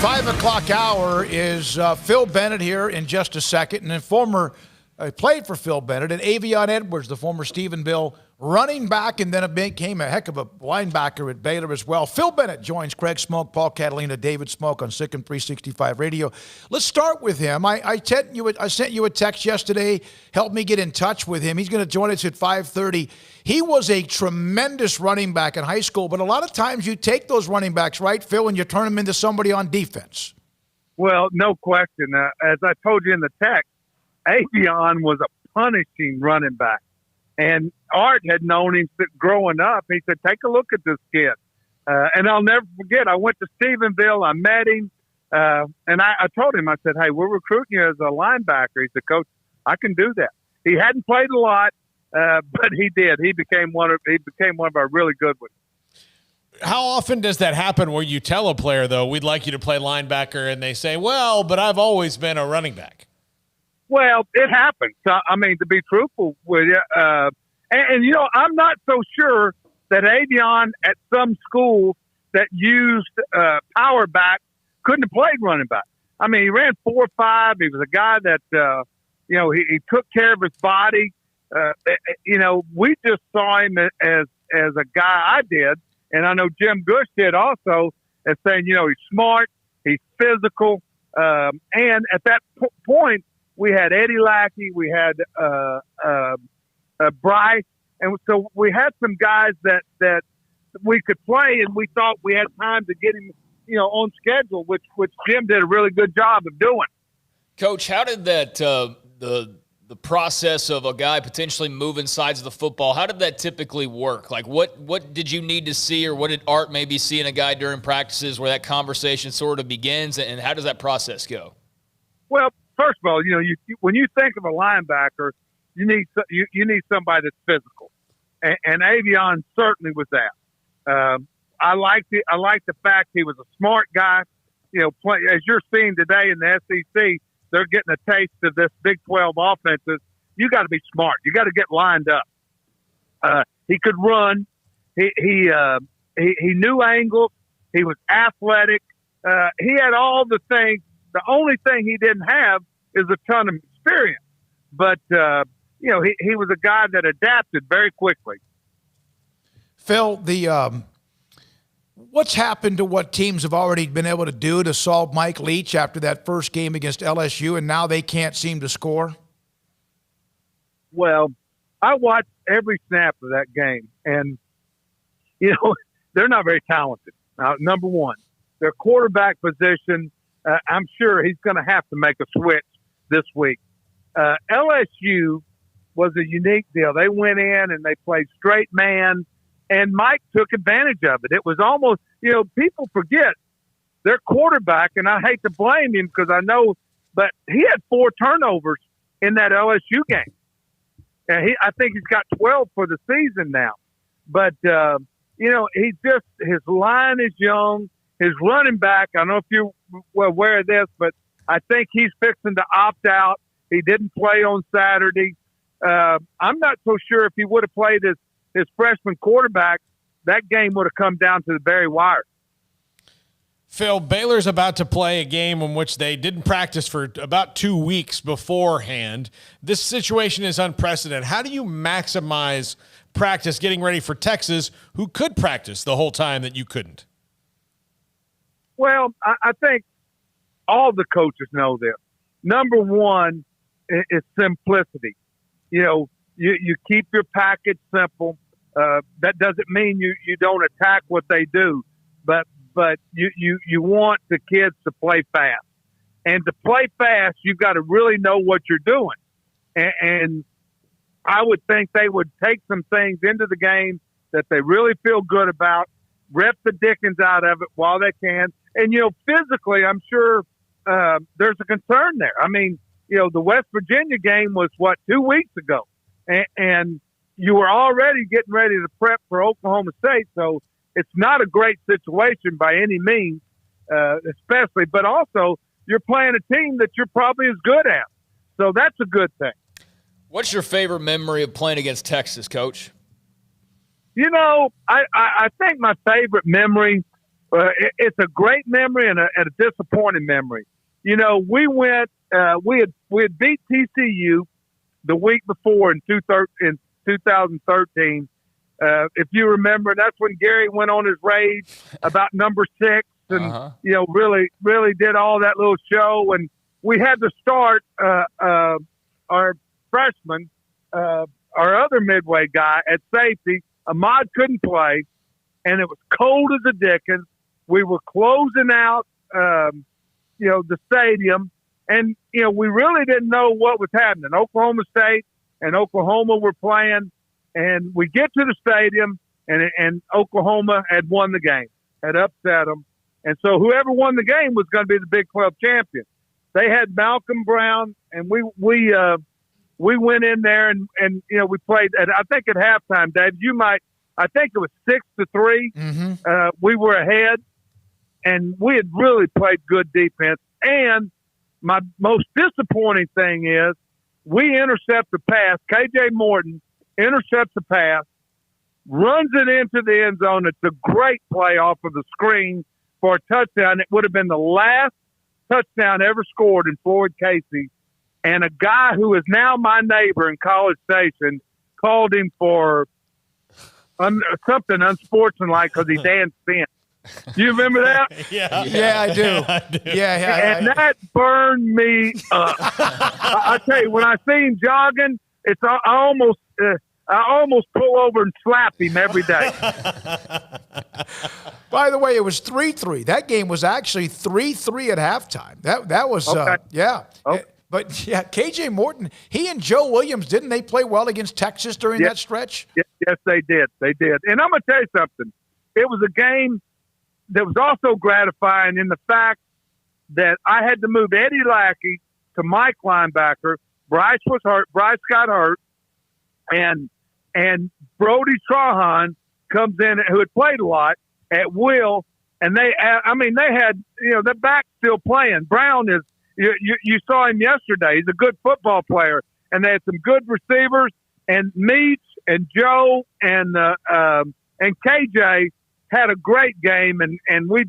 Speaker 5: 5 o'clock hour is Phil Bennett here in just a second. And then played for Phil Bennett, and Avion Edwards, the former Stephenville running back, and then became a heck of a linebacker at Baylor as well. Phil Bennett joins Craig Smoke, Paul Catalina, David Smoke on Sick 'Em 365 Radio. Let's start with him. I sent you a text yesterday. Help me get in touch with him. He's going to join us at 5:30. He was a tremendous running back in high school, but a lot of times you take those running backs, right, Phil, and you turn them into somebody on defense.
Speaker 3: Well, no question. As I told you in the text, Avion was a punishing running back. And Art had known him growing up. He said, take a look at this kid. And I'll never forget, I went to Stephenville. I met him. And I told him, I said, hey, we're recruiting you as a linebacker. He said, Coach, I can do that. He hadn't played a lot, but he did. He became one of our really good ones.
Speaker 6: How often does that happen where you tell a player, though, we'd like you to play linebacker, and they say, well, but I've always been a running back?
Speaker 3: Well, it happens. I mean, to be truthful with you, and you know, I'm not so sure that Avion at some school that used power back couldn't have played running back. I mean, he ran 4.5. He was a guy that you know, he took care of his body. You know, we just saw him as a guy. I did, and I know Jim Gush did also, as saying, you know, he's smart, he's physical, and at that point. We had Eddie Lackey, we had Bryce, and so we had some guys that we could play, and we thought we had time to get him, you know, on schedule, which Jim did a really good job of doing.
Speaker 7: Coach, how did that the process of a guy potentially moving sides of the football, how did that typically work? Like, what did you need to see, or what did Art maybe see in a guy during practices where that conversation sort of begins, and how does that process go?
Speaker 3: Well, first of all, you know, when you think of a linebacker, you need somebody that's physical, and Avion certainly was that. I like the fact he was a smart guy. You know, as you're seeing today in the SEC, they're getting a taste of this Big 12 offenses. You got to be smart. You got to get lined up. He could run. He knew angles. He was athletic. He had all the things. The only thing he didn't have is a ton of experience. But, you know, he was a guy that adapted very quickly.
Speaker 5: Phil, what's happened to what teams have already been able to do to solve Mike Leach after that first game against LSU, and now they can't seem to score?
Speaker 3: Well, I watched every snap of that game, and, you know, they're not very talented. Number one, their quarterback position, I'm sure he's going to have to make a switch this week. LSU was a unique deal. They went in and they played straight man, and Mike took advantage of it. It was almost, you know, people forget their quarterback, and I hate to blame him because I know, but he had 4 turnovers in that LSU game. And I think he's got 12 for the season now. But, you know, his line is young. His running back, I don't know if you're aware of this, but I think he's fixing to opt out. He didn't play on Saturday. I'm not so sure if he would have played his freshman quarterback, that game would have come down to the very wire.
Speaker 6: Phil, Baylor's about to play a game in which they didn't practice for about 2 weeks beforehand. This situation is unprecedented. How do you maximize practice getting ready for Texas, who could practice the whole time that you couldn't?
Speaker 3: Well, I think all the coaches know this. number one is simplicity. You keep your package simple. That doesn't mean you don't attack what they do, but you want the kids to play fast. And to play fast, you've got to really know what you're doing. And I would think they would take some things into the game that they really feel good about, rep the dickens out of it while they can. And, physically, I'm sure there's a concern there. I mean, the West Virginia game was, 2 weeks ago? And you were already getting ready to prep for Oklahoma State. So it's not a great situation by any means, especially. But also, you're playing a team that you're probably as good at. So that's a good thing.
Speaker 7: What's your favorite memory of playing against Texas, Coach?
Speaker 3: I think my favorite memory, it's a great memory and a disappointing memory. We went, we had beat TCU the week before in 2013. If you remember, that's when Gary went on his rage about number 6 and, really did all that little show. And we had to start our freshman, our other midway guy at safety. Ahmad couldn't play, and it was cold as a dickens. We were closing out, the stadium, and, we really didn't know what was happening. Oklahoma State and Oklahoma were playing, and we get to the stadium, and Oklahoma had won the game, had upset them. And so whoever won the game was going to be the Big 12 champion. They had Malcolm Brown, and we went in there and we played I think at halftime, Dave, I think it was 6-3.
Speaker 5: Mm-hmm.
Speaker 3: We were ahead, and we had really played good defense. And my most disappointing thing is we intercept the pass. KJ Morton intercepts the pass, runs it into the end zone. It's a great play off of the screen for a touchdown. It would have been the last touchdown ever scored in Floyd Casey. And a guy who is now my neighbor in College Station called him for something unsportsmanlike because he danced in. Do you remember that?
Speaker 5: Yeah, I do. Yeah.
Speaker 3: And that burned me up. I tell you, when I see him jogging, I almost pull over and slap him every day.
Speaker 5: By the way, it was 3-3. That game was actually 3-3 at halftime. That was
Speaker 3: okay.
Speaker 5: Okay. But, yeah, KJ Morton, he and Joe Williams, didn't they play well against Texas during that stretch?
Speaker 3: Yes, they did. They did. And I'm going to tell you something. It was a game that was also gratifying in the fact that I had to move Eddie Lackey to Mike linebacker. Bryce was hurt. Bryce got hurt. And Brody Trahan comes in, who had played a lot, at will. And they had, the back still playing. Brown is, you saw him yesterday. He's a good football player. And they had some good receivers. And Meach and Joe and KJ had a great game, and we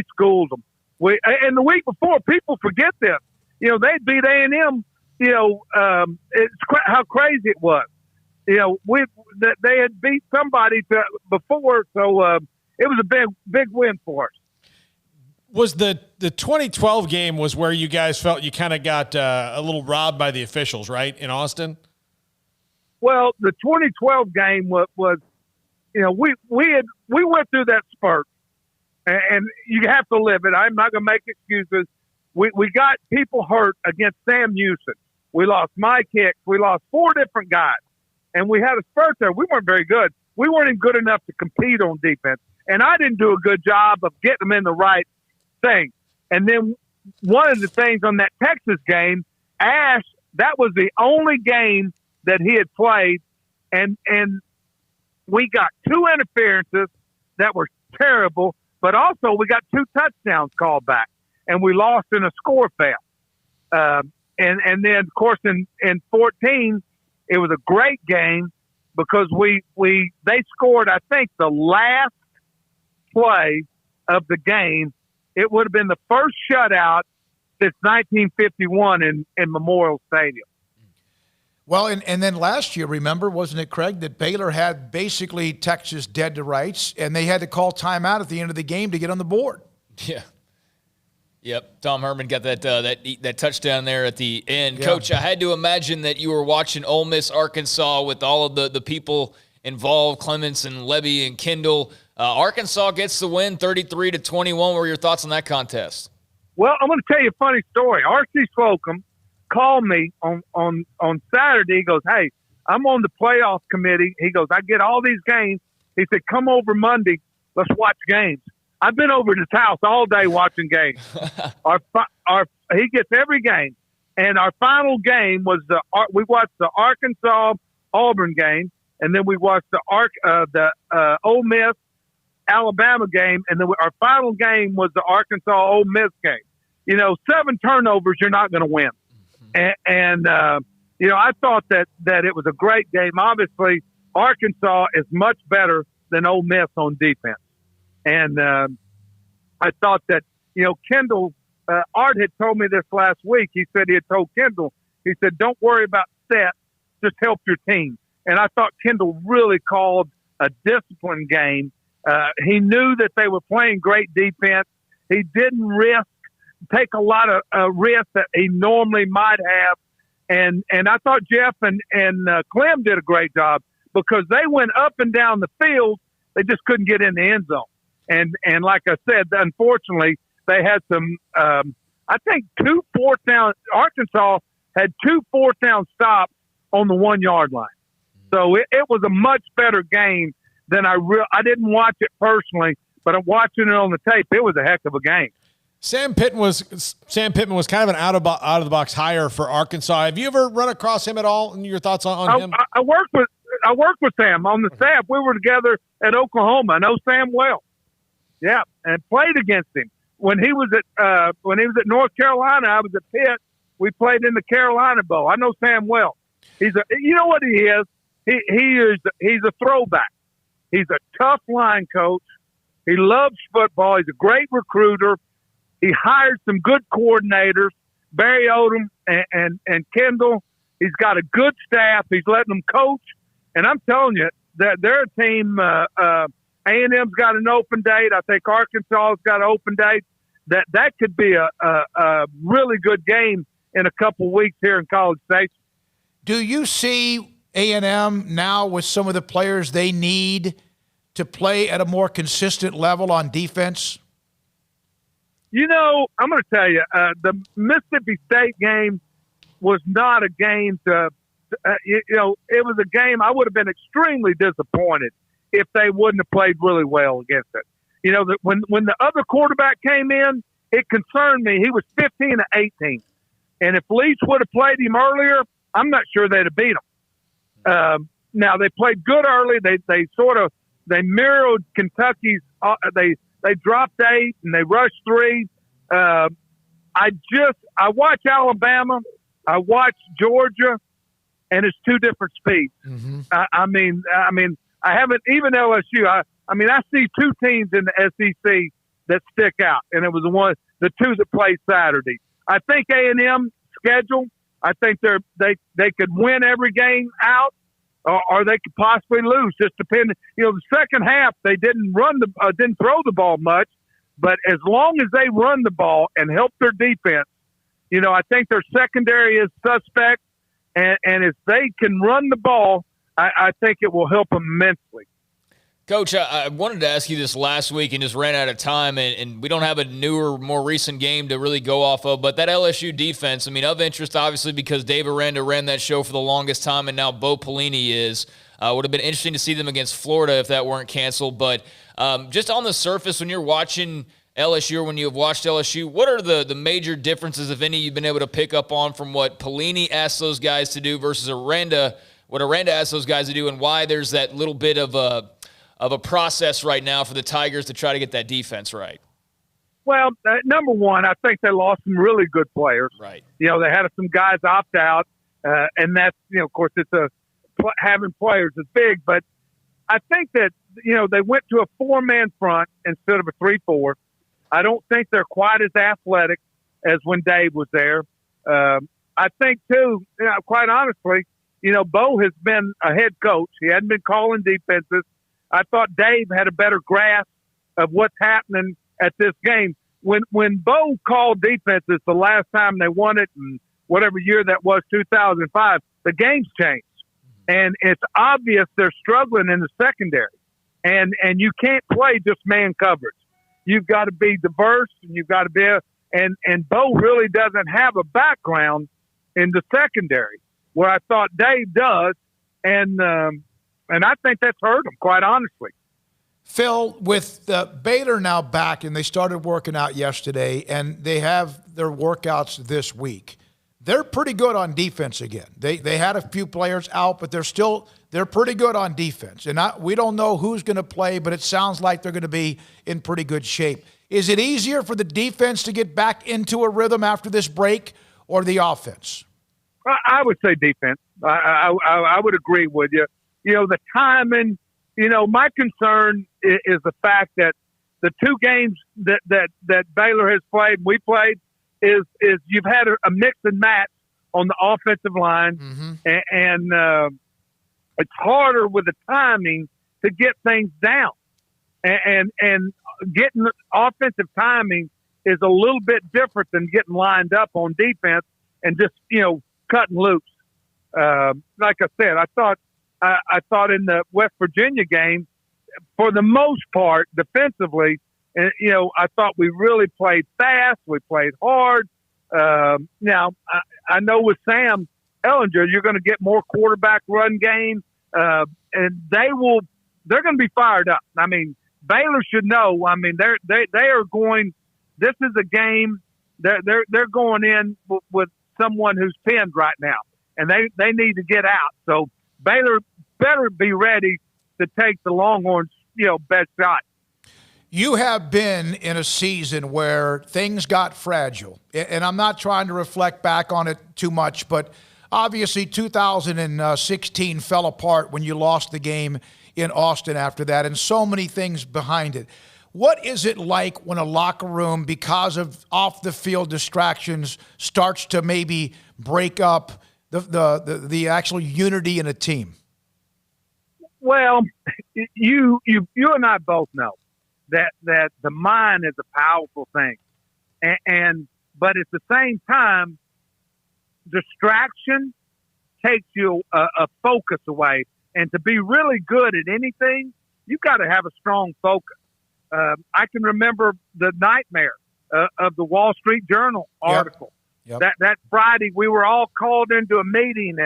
Speaker 3: schooled them. And the week before, people forget this. They beat A&M. It's how crazy it was. They had beat somebody before, so it was a big win for us.
Speaker 6: Was the 2012 game was where you guys felt you kind of got a little robbed by the officials, right, in Austin?
Speaker 3: Well, the 2012 game was we went through that spurt, and you have to live it. I'm not going to make excuses. We got people hurt against Sam Houston. We lost Mike Hicks. We lost 4 different guys, and we had a spurt there. We weren't very good. We weren't even good enough to compete on defense, and I didn't do a good job of getting them in the right thing. And then one of the things on that Texas game, Ash, that was the only game that he had played, and we got 2 interferences that were terrible, but also we got 2 touchdowns called back, and we lost in a score foul. And then, of course, in 14, it was a great game because they scored, I think, the last play of the game. It would have been the first shutout since 1951 in Memorial Stadium.
Speaker 5: Well, and then last year, remember, wasn't it, Craig, that Baylor had basically Texas dead to rights, and they had to call timeout at the end of the game to get on the board?
Speaker 7: Yeah. Yep, Tom Herman got that touchdown there at the end.
Speaker 5: Yeah.
Speaker 7: Coach, I had to imagine that you were watching Ole Miss Arkansas with all of the people involved, Clements and Levy and Kendall. Arkansas gets the win, 33-21. What were your thoughts on that contest?
Speaker 3: Well, I'm going to tell you a funny story. R.C. Slocum called me on Saturday. He goes, "Hey, I'm on the playoff committee." He goes, "I get all these games." He said, "Come over Monday. Let's watch games." I've been over at his house all day watching games. He gets every game, and our final game was we watched the Arkansas Auburn game, and then we watched the Ole Miss Alabama game, and then our final game was the Arkansas Ole Miss game. 7 turnovers, you're not going to win. And I thought that it was a great game. Obviously, Arkansas is much better than Ole Miss on defense. And I thought that, Kendall, Art had told me this last week. He said he had told Kendall, he said, "Don't worry about stats, just help your team." And I thought Kendall really called a disciplined game. He knew that they were playing great defense. He didn't take a lot of risks that he normally might have. And I thought Jeff and Clem did a great job because they went up and down the field. They just couldn't get in the end zone. And like I said, unfortunately, they had some, I think 2 4th down. Arkansas had 2 4th down stops on the 1 yard line. So it was a much better game than I didn't watch it personally, but I'm watching it on the tape. It was a heck of a game.
Speaker 6: Sam Pittman was kind of an out of the box hire for Arkansas. Have you ever run across him at all? And your thoughts on him?
Speaker 3: I worked with Sam on the staff. We were together at Oklahoma. I know Sam well. Yeah, and played against him when he was at North Carolina. I was at Pitt. We played in the Carolina Bowl. I know Sam well. You know what he is? He's a throwback. He's a tough line coach. He loves football. He's a great recruiter. He hired some good coordinators, Barry Odom and Kendall. He's got a good staff. He's letting them coach. And I'm telling you that they're a team. A&M's got an open date. I think Arkansas's got an open date. That could be a really good game in a couple weeks here in College Station.
Speaker 5: Do you see A&M now with some of the players they need to play at a more consistent level on defense?
Speaker 3: I'm going to tell you, the Mississippi State game was not a game it was a game I would have been extremely disappointed if they wouldn't have played really well against it. When the other quarterback came in, it concerned me. He was 15-18. And if Leach would have played him earlier, I'm not sure they'd have beat him. Now, they played good early. They mirrored Kentucky's they dropped 8 and they rushed 3. I watch Alabama. I watch Georgia, and it's 2 different speeds.
Speaker 5: Mm-hmm.
Speaker 3: I mean, I haven't even LSU. I see 2 teams in the SEC that stick out, and it was the 2 that played Saturday. I think A&M schedule. I think they could win every game out, or they could possibly lose, just depending. The second half they didn't throw the ball much, but as long as they run the ball and help their defense, I think their secondary is suspect, and if they can run the ball, I think it will help them immensely.
Speaker 7: Coach, I wanted to ask you this last week and just ran out of time, and we don't have a newer, more recent game to really go off of, but that LSU defense, of interest, obviously, because Dave Aranda ran that show for the longest time, and now Bo Pelini is. Would have been interesting to see them against Florida if that weren't canceled, but just on the surface, when you're watching LSU or when you have watched LSU, what are the major differences, if any, you've been able to pick up on from what Pelini asked those guys to do versus what Aranda asked those guys to do, and why there's that little bit of a process right now for the Tigers to try to get that defense right?
Speaker 3: Well, number one, I think they lost some really good players.
Speaker 7: Right.
Speaker 3: They had some guys opt out, and that's, of course, having players is big. But I think that, they went to a 4-man front instead of a 3-4. I don't think they're quite as athletic as when Dave was there. I think, too, quite honestly, Bo has been a head coach. He hadn't been calling defenses. I thought Dave had a better grasp of what's happening at this game. when Bo called defenses the last time they won it, and whatever year that was, 2005, the game's changed. And it's obvious they're struggling in the secondary. And you can't play just man coverage. You've got to be diverse, and you've got to be and Bo really doesn't have a background in the secondary, where I thought Dave does, and I think that's hurt him, quite honestly.
Speaker 5: Phil, with Baylor now back, and they started working out yesterday, and they have their workouts this week. They're pretty good on defense again. They had a few players out, but they're pretty good on defense. And we don't know who's going to play, but it sounds like they're going to be in pretty good shape. Is it easier for the defense to get back into a rhythm after this break, or the offense?
Speaker 3: I would say defense. I would agree with you. You know, the timing. You know, my concern is the fact that the two games that Baylor has played, we played, is you've had a mix and match on the offensive line, and it's harder with the timing to get things down, and getting offensive timing is a little bit different than getting lined up on defense and just, you know, cutting loose. Like I said, I thought in the West Virginia game, for the most part, defensively, and you know, I thought we really played fast. We played hard. Now, I know with Sam Ehlinger, you're going to get more quarterback run game, and they're going to be fired up. I mean, Baylor should know. I mean, they are going. This is a game. They're going in with someone who's pinned right now, and they need to get out. So Baylor better be ready to take the Longhorns, you know, best shot.
Speaker 5: You have been in a season where things got fragile, and I'm not trying to reflect back on it too much, but obviously 2016 fell apart when you lost the game in Austin after that, and so many things behind it. What is it like when a locker room, because of off-the-field distractions, starts to maybe break up the actual unity in a team?
Speaker 3: Well, you and I both know that the mind is a powerful thing, but at the same time, distraction takes you a focus away. And to be really good at anything, you've got to have a strong focus. I can remember the nightmare of the Wall Street Journal article.
Speaker 5: Yep.
Speaker 3: That Friday, we were all called into a meeting,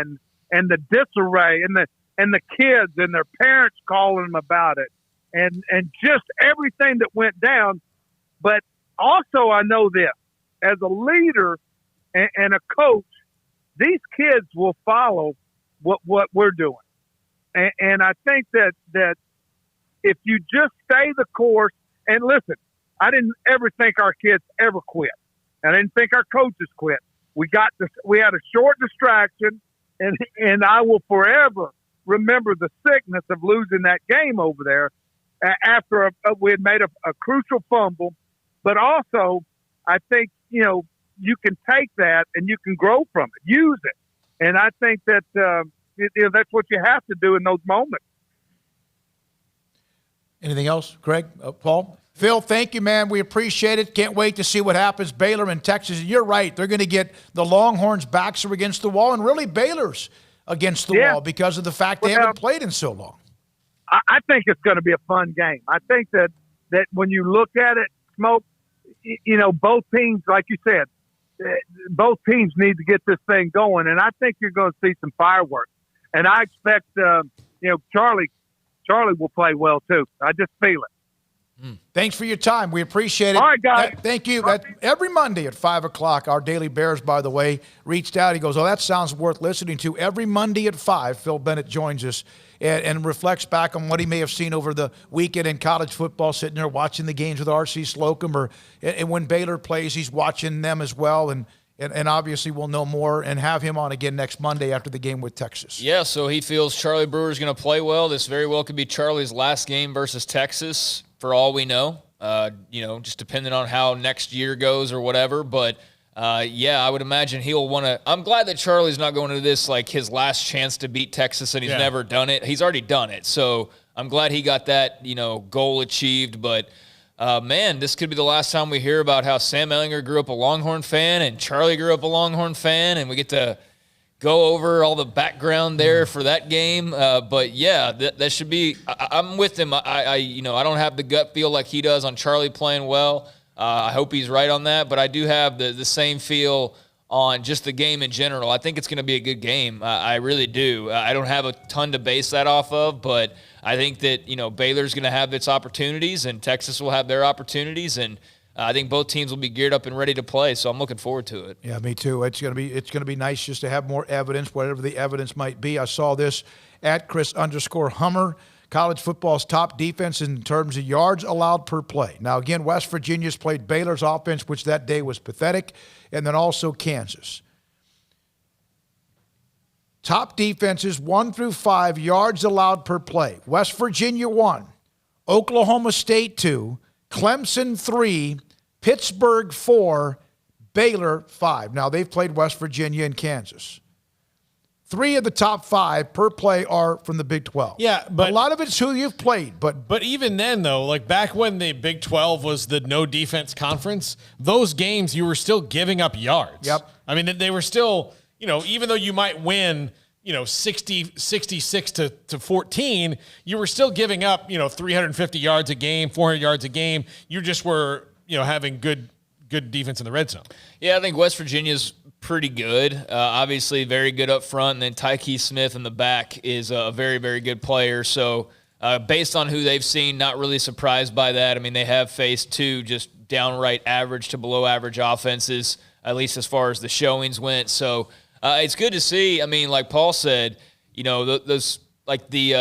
Speaker 3: and the disarray, and the kids and their parents calling them about it, and just everything that went down. But also, I know this, as a leader and a coach, these kids will follow what we're doing. And I think that if you just stay the course, and listen, I didn't ever think our kids ever quit. I didn't think our coaches quit. We had a short distraction, and I will forever remember the sickness of losing that game over there after we had made a crucial fumble. But also, I think, you know, you can take that and you can grow from it, use it. And I think that that's what you have to do in those moments.
Speaker 5: Anything else, Greg, Paul? Phil, thank you, man. We appreciate it. Can't wait to see what happens. Baylor and Texas. You're right. They're going to get the Longhorns' backs are against the wall, and really Baylor's against the wall because of the fact they haven't played in so long.
Speaker 3: I think it's going to be a fun game. I think that when you look at it, Smoke, you know, both teams, like you said, both teams need to get this thing going, and I think you're going to see some fireworks. And I expect, you know, Charlie will play well too. I just feel it.
Speaker 5: Thanks for your time. We appreciate it.
Speaker 3: All right, guys.
Speaker 5: Thank you. Every Monday at 5 o'clock, our Daily Bears, by the way, reached out. He goes, oh, that sounds worth listening to. Every Monday at 5, Phil Bennett joins us and reflects back on what he may have seen over the weekend in college football, sitting there watching the games with R.C. Slocum. And when Baylor plays, he's watching them as well. And obviously we'll know more and have him on again next Monday after the game with Texas.
Speaker 7: Yeah, so he feels Charlie Brewer's going to play well. This very well could be Charlie's last game versus Texas, for all we know. You know, just depending on how next year goes or whatever. But, yeah, I would imagine he'll want to – I'm glad that Charlie's not going to this like his last chance to beat Texas and he's never done it. He's already done it. So I'm glad he got that, you know, goal achieved. But – man, this could be the last time we hear about how Sam Ehlinger grew up a Longhorn fan and Charlie grew up a Longhorn fan, and we get to go over all the background there for that game. But yeah, that should be. I'm with him. I don't have the gut feel like he does on Charlie playing well. I hope he's right on that, but I do have the same feel on just the game in general. I think it's going to be a good game. I really do. I don't have a ton to base that off of, but I think that, Baylor's going to have its opportunities and Texas will have their opportunities, and I think both teams will be geared up and ready to play, so I'm looking forward to it.
Speaker 5: Yeah, me too. It's going to be nice just to have more evidence, whatever the evidence might be. I saw this at Chris_Hummer. College football's top defense in terms of yards allowed per play. Now, again, West Virginia's played Baylor's offense, which that day was pathetic, and then also Kansas. Top defenses 1 through 5 yards allowed per play. West Virginia 1, Oklahoma State 2, Clemson 3, Pittsburgh 4, Baylor 5. Now, they've played West Virginia and Kansas. 3 of the top 5 per play are from the Big 12.
Speaker 6: Yeah, but
Speaker 5: a lot of it's who you've played.
Speaker 6: But even then, though, like back when the Big 12 was the no defense conference, those games you were still giving up yards.
Speaker 5: Yep.
Speaker 6: I mean, they were still, even though you might win, 66 to 14, you were still giving up, 350 yards a game, 400 yards a game. You just were, having good defense in the red zone.
Speaker 7: Yeah, I think West Virginia's pretty good. Obviously, very good up front, and then Tyke Smith in the back is a very, very good player. So, based on who they've seen, not really surprised by that. I mean, they have faced 2 just downright average to below average offenses, at least as far as the showings went. So, it's good to see. I mean, like Paul said, those like the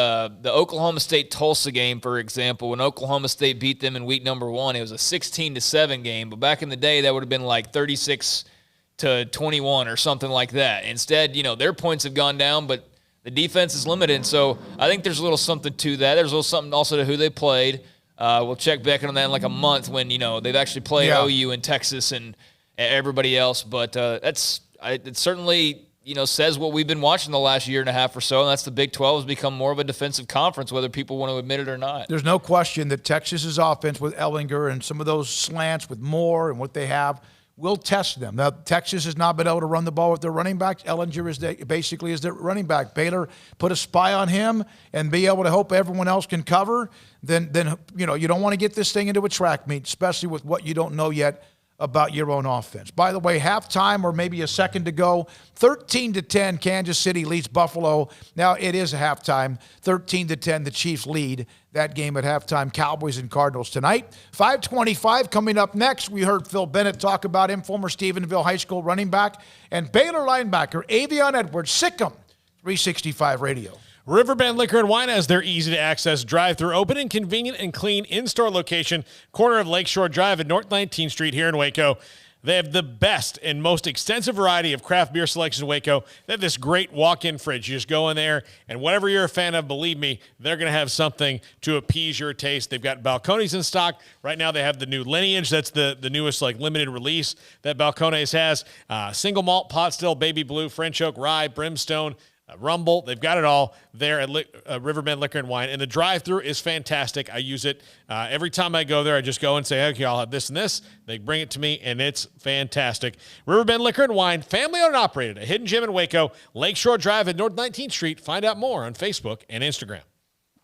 Speaker 7: Oklahoma State-Tulsa game, for example, when Oklahoma State beat them in week number 1, it was a 16-7 game. But back in the day, that would have been like 36-21 or something like that. Instead, their points have gone down, but the defense is limited. So I think there's a little something to that. There's a little something also to who they played. We'll check back on that in like a month when, they've actually played OU and Texas and everybody else. But it certainly, says what we've been watching the last year and a half or so, and that's the Big 12 has become more of a defensive conference, whether people want to admit it or not.
Speaker 5: There's no question that Texas's offense with Ehlinger and some of those slants with Moore and what they have will test them. Now, Texas has not been able to run the ball with their running backs. Ehlinger is basically their running back. Baylor put a spy on him and be able to hope everyone else can cover. Then you don't want to get this thing into a track meet, especially with what you don't know yet about your own offense. By the way, halftime or maybe a second to go, 13-10, Kansas City leads Buffalo. Now it is a halftime, 13-10, the Chiefs lead that game at halftime. Cowboys and Cardinals tonight. 5:25 coming up next. We heard Phil Bennett talk about him, former Stephenville High School running back, and Baylor linebacker Avion Edwards. Sikkim, 365 Radio.
Speaker 6: Riverbend Liquor and Wine has their easy-to-access drive-through open and convenient and clean in-store location, corner of Lakeshore Drive at North 19th Street here in Waco. They have the best and most extensive variety of craft beer selection in Waco. They have this great walk-in fridge. You just go in there, and whatever you're a fan of, believe me, they're going to have something to appease your taste. They've got Balcones in stock. Right now they have the new Lineage. That's the newest limited release that Balcones has. Single malt, pot still, baby blue, French oak, rye, brimstone, Rumble. They've got it all there at Riverbend Liquor and Wine. And the drive-thru is fantastic. I use it every time I go there. I just go and say, okay, I'll have this and this. They bring it to me, and it's fantastic. Riverbend Liquor and Wine, family-owned and operated. A hidden gem in Waco, Lakeshore Drive at North 19th Street. Find out more on Facebook and Instagram.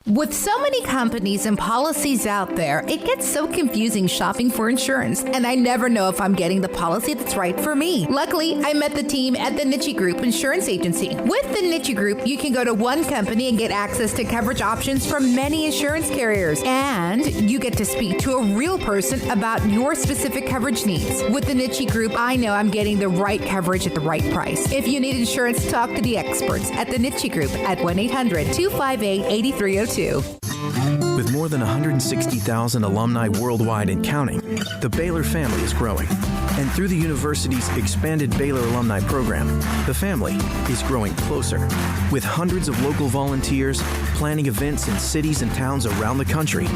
Speaker 8: With so many companies and policies out there, it gets so confusing shopping for insurance, and I never know if I'm getting the policy that's right for me. Luckily, I met the team at the Nitsche Group Insurance Agency. With the Nitsche Group, you can go to one company and get access to coverage options from many insurance carriers, and you get to speak to a real person about your specific coverage needs. With the Nitsche Group, I know I'm getting the right coverage at the right price. If you need insurance, talk to the experts at the Nitsche Group at 1-800-258-8302.
Speaker 16: With more than 160,000 alumni worldwide and counting, the Baylor family is growing. And through the university's expanded Baylor alumni program, the family is growing closer. With hundreds of local volunteers planning events in cities and towns around the country,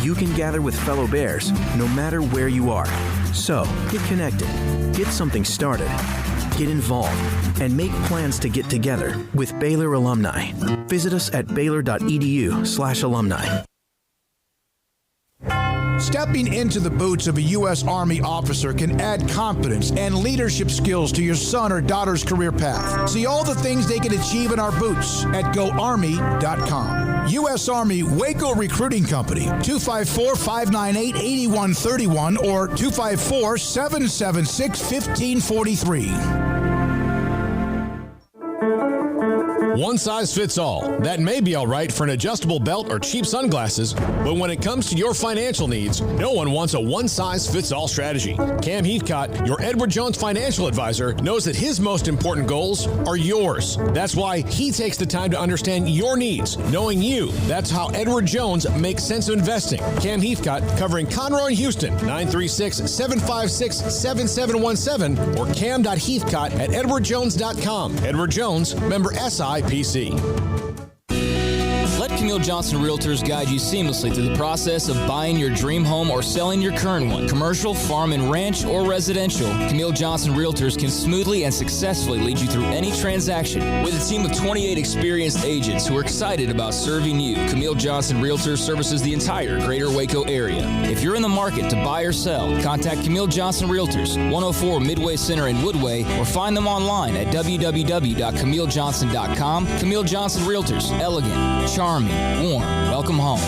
Speaker 16: you can gather with fellow Bears no matter where you are. So, get connected, get something started, get involved, and make plans to get together with Baylor alumni. Visit us at baylor.edu/alumni.
Speaker 5: Stepping into the boots of a U.S. Army officer can add confidence and leadership skills to your son or daughter's career path. See all the things they can achieve in our boots at GoArmy.com. U.S. Army Waco Recruiting Company, 254-598-8131 or 254-776-1543.
Speaker 13: One size fits all. That may be all right for an adjustable belt or cheap sunglasses, but when it comes to your financial needs, no one wants a one-size-fits-all strategy. Cam Heathcott, your Edward Jones financial advisor, knows that his most important goals are yours. That's why he takes the time to understand your needs, knowing you. That's how Edward Jones makes sense of investing. Cam Heathcott, covering Conroe and Houston, 936-756-7717 or cam.heathcott@edwardjones.com. Edward Jones, member SIPC.
Speaker 7: Let Camille Johnson Realtors guide you seamlessly through the process of buying your dream home or selling your current one. Commercial, farm and ranch, or residential, Camille Johnson Realtors can smoothly and successfully lead you through any transaction. With a team of 28 experienced agents who are excited about serving you, Camille Johnson Realtors services the entire greater Waco area. If you're in the market to buy or sell, contact Camille Johnson Realtors, 104 Midway Center in Woodway, or find them online at www.camillejohnson.com. Camille Johnson Realtors, elegant, charming, warm. Welcome home.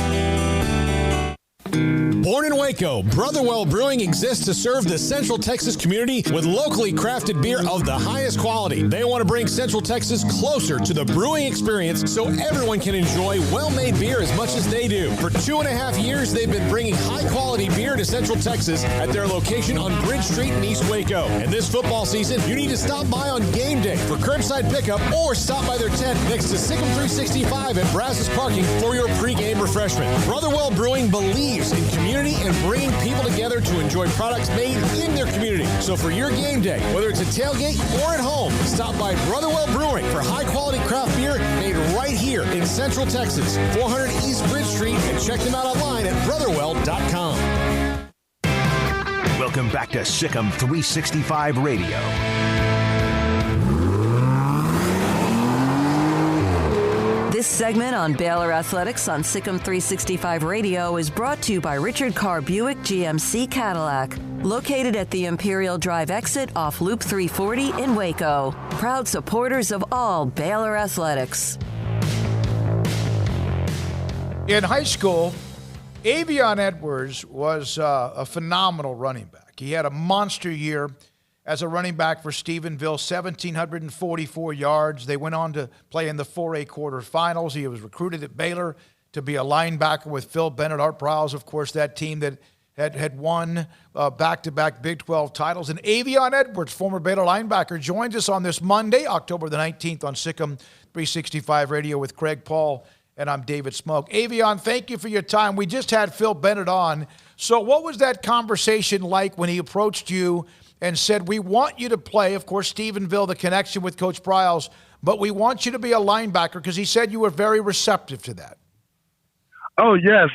Speaker 13: Born in Waco, Brotherwell Brewing exists to serve the Central Texas community with locally crafted beer of the highest quality. They want to bring Central Texas closer to the brewing experience so everyone can enjoy well-made beer as much as they do. For 2.5 years, they've been bringing high-quality beer to Central Texas at their location on Bridge Street in East Waco. And this football season, you need to stop by on game day for curbside pickup or stop by their tent next to Sikkim 365 at Brazos Parking for your pregame refreshment. Brotherwell Brewing believes in community and bringing people together to enjoy products made in their community. So for your game day, whether it's a tailgate or at home, stop by Brotherwell Brewing for high-quality craft beer made right here in Central Texas, 400 East Bridge Street, and check them out online at brotherwell.com.
Speaker 23: Welcome back to Sikkim 365 Radio.
Speaker 2: This segment on Baylor Athletics on Sikkim 365 Radio is brought to you by Richard Carr Buick GMC Cadillac, located at the Imperial Drive exit off Loop 340 in Waco. Proud supporters of all Baylor Athletics.
Speaker 5: In high school, Avion Edwards was a phenomenal running back. He had a monster year as a running back for Stephenville, 1,744 yards. They went on to play in the 4A quarterfinals. He was recruited at Baylor to be a linebacker with Phil Bennett. Art Briles, of course, that team that had won back-to-back Big 12 titles. And Avion Edwards, former Baylor linebacker, joins us on this Monday, October the 19th on Sikkim 365 Radio with Craig Paul, and I'm David Smoke. Avion, thank you for your time. We just had Phil Bennett on. So what was that conversation like when he approached you and said, we want you to play, of course, Stephenville, the connection with Coach Briles, but we want you to be a linebacker, because he said you were very receptive to that?
Speaker 4: Oh, yes.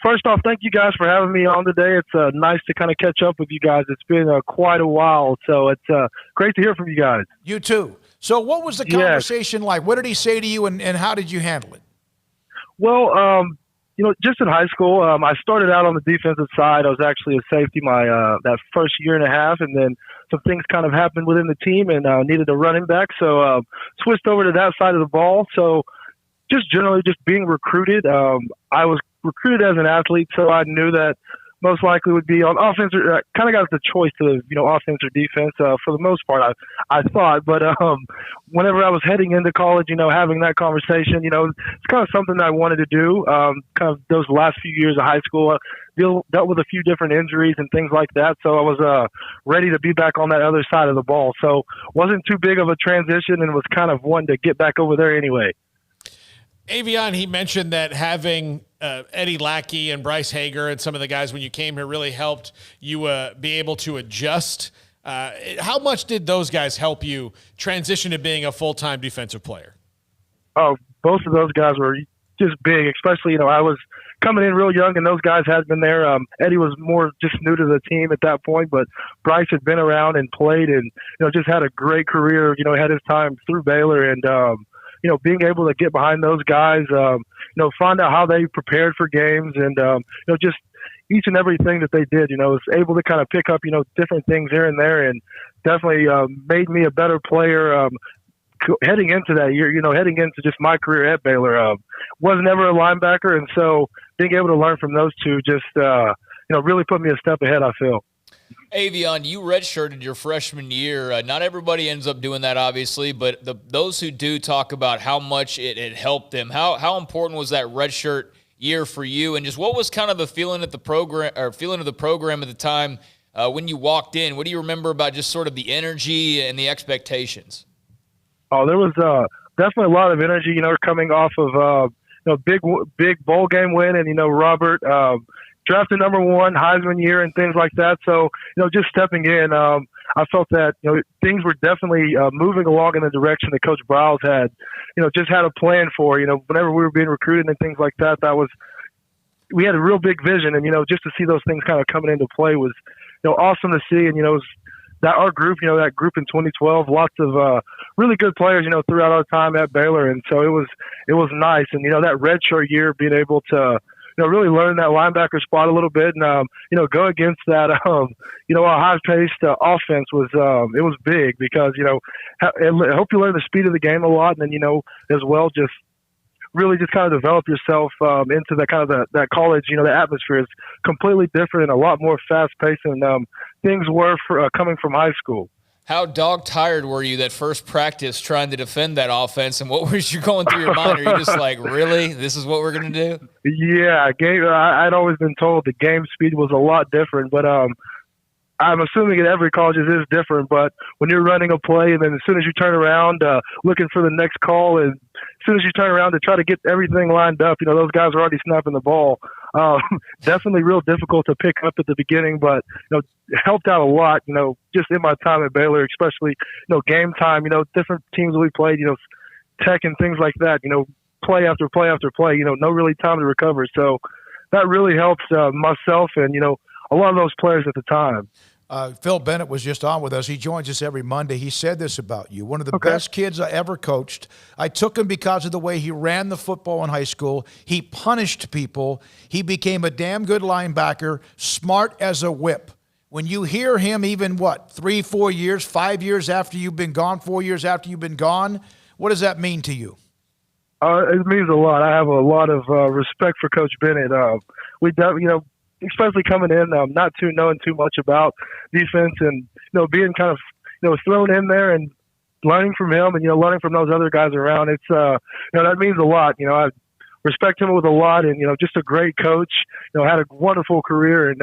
Speaker 4: First off, thank you guys for having me on today. It's nice to kind of catch up with you guys. It's been quite a while, so it's great to hear from you guys.
Speaker 5: You too. So what was the conversation like? What did he say to you, and how did you handle it?
Speaker 4: Well, just in high school, I started out on the defensive side. I was actually a safety my that first year and a half, and then some things kind of happened within the team and needed a running back, so switched over to that side of the ball. So just generally just being recruited, I was recruited as an athlete, so I knew that most likely would be on offense. Or kind of got the choice to offense or defense for the most part. I thought, but whenever I was heading into college, having that conversation, it's kind of something that I wanted to do. Kind of those last few years of high school, dealt with a few different injuries and things like that, so I was ready to be back on that other side of the ball. So wasn't too big of a transition, and was kind of wanting to get back over there anyway.
Speaker 6: Avion, he mentioned that having Eddie Lackey and Bryce Hager and some of the guys when you came here really helped you be able to adjust. How much did those guys help you transition to being a full-time defensive player?
Speaker 4: Oh, both of those guys were just big, especially, I was coming in real young, and those guys had been there. Eddie was more just new to the team at that point, but Bryce had been around and played and, just had a great career, had his time through Baylor, and, being able to get behind those guys, find out how they prepared for games, and, just each and everything that they did. Was able to kind of pick up, different things here and there, and definitely made me a better player heading into that year, heading into just my career at Baylor. Was never a linebacker, and so being able to learn from those two just, really put me a step ahead, I feel.
Speaker 7: Avion, you redshirted your freshman year. Not everybody ends up doing that, obviously, but those who do talk about how much it helped them. How important was that redshirt year for you, and just what was kind of the feeling of the program at the time when you walked in? What do you remember about just sort of the energy and the expectations?
Speaker 4: Oh, there was definitely a lot of energy. Coming off of big bowl game win, and Robert. Drafted number 1, Heisman year, and things like that. So, just stepping in, I felt that, things were definitely moving along in the direction that Coach Briles had, just had a plan for. Whenever we were being recruited and things like that, we had a real big vision, and, just to see those things kind of coming into play was, awesome to see. And, that our group, that group in 2012, lots of really good players, throughout our time at Baylor. And so it was nice. And, that redshirt year, being able to, really learn that linebacker spot a little bit, and go against that, our high-paced offense was it was big because I hope you learn the speed of the game a lot, and then as well just really just kind of develop yourself into that kind of that college. The atmosphere is completely different and a lot more fast-paced than things were for coming from high school.
Speaker 7: How dog-tired were you that first practice trying to defend that offense, and what was you going through your mind? Are you just like, really? This is what we're going to do?
Speaker 4: Yeah, I'd always been told the game speed was a lot different, but I'm assuming at every college it is different. But when you're running a play, and then as soon as you turn around looking for the next call, and as soon as you turn around to try to get everything lined up, those guys are already snapping the ball. Definitely real difficult to pick up at the beginning, but helped out a lot, just in my time at Baylor, especially, game time, different teams we played, Tech and things like that, play after play after play, no really time to recover. So that really helps myself and, a lot of those players at the time.
Speaker 5: Phil Bennett was just on with us. He joins us every Monday. He said this about you. One of the best kids I ever coached. I took him because of the way he ran the football in high school. He punished people. He became a damn good linebacker, smart as a whip. When you hear him even, 3, 4 years, 5 years after you've been gone, 4 years after you've been gone, what does that mean to you?
Speaker 4: It means a lot. I have a lot of respect for Coach Bennett. Especially coming in, not knowing too much about defense, and being kind of thrown in there and learning from him, and learning from those other guys around. It's that means a lot. I respect him with a lot, and just a great coach. Had a wonderful career, and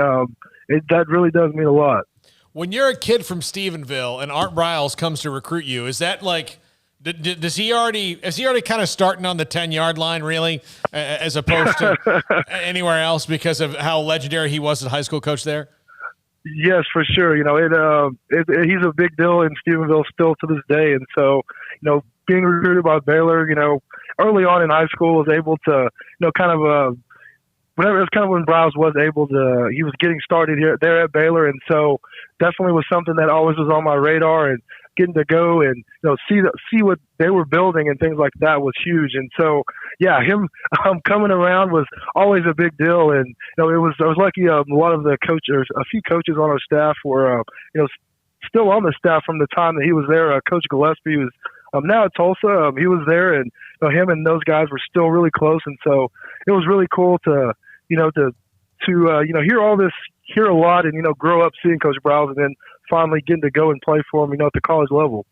Speaker 4: that really does mean a lot.
Speaker 6: When you're a kid from Stephenville and Art Briles comes to recruit you, is that like? Is he already kind of starting on the 10-yard line, really, as opposed to anywhere else because of how legendary he was as a high school coach there?
Speaker 4: Yes, for sure. He's a big deal in Stephenville still to this day. And so, being recruited by Baylor, early on in high school was able to, whenever it was kind of when Briles was able to, he was getting started there at Baylor. And so definitely was something that always was on my radar, and getting to go and see what they were building and things like that was huge. And so him coming around was always a big deal. And I was lucky. A lot of the coaches, a few coaches on our staff were still on the staff from the time that he was there. Coach Gillespie was now at Tulsa. He was there, and him and those guys were still really close. And so it was really cool to hear all this, hear a lot, and grow up seeing Coach Briles, and then finally getting to go and play for him, at the college level.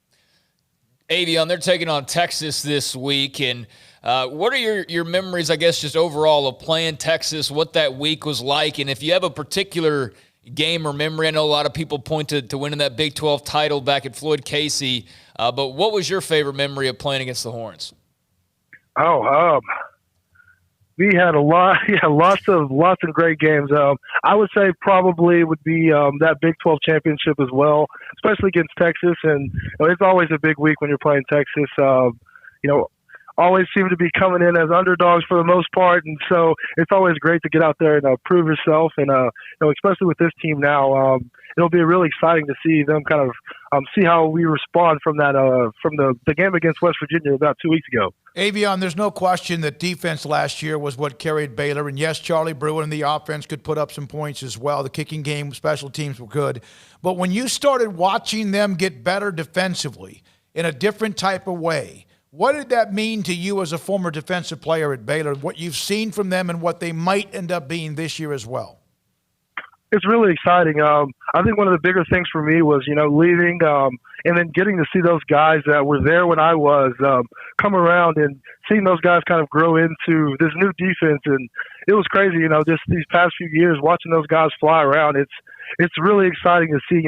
Speaker 7: Avion, they're taking on Texas this week, and what are your memories, I guess, just overall of playing Texas, what that week was like, and if you have a particular game or memory? I know a lot of people point to winning that Big 12 title back at Floyd Casey, but what was your favorite memory of playing against the Horns?
Speaker 4: We had lots of great games. I would say probably would be that Big 12 championship as well, especially against Texas. And it's always a big week when you're playing Texas. Always seem to be coming in as underdogs for the most part, and so it's always great to get out there and prove yourself. And especially with this team now, it'll be really exciting to see them kind of see how we respond from that from the game against West Virginia about 2 weeks ago.
Speaker 5: Avion, there's no question that defense last year was what carried Baylor. And yes, Charlie Brewer and the offense could put up some points as well. The kicking game, special teams were good. But when you started watching them get better defensively in a different type of way, what did that mean to you as a former defensive player at Baylor, what you've seen from them and what they might end up being this year as well?
Speaker 4: It's really exciting. I think one of the bigger things for me was, leaving and then getting to see those guys that were there when I was come around and seeing those guys kind of grow into this new defense. And it was crazy, just these past few years watching those guys fly around. It's really exciting to see,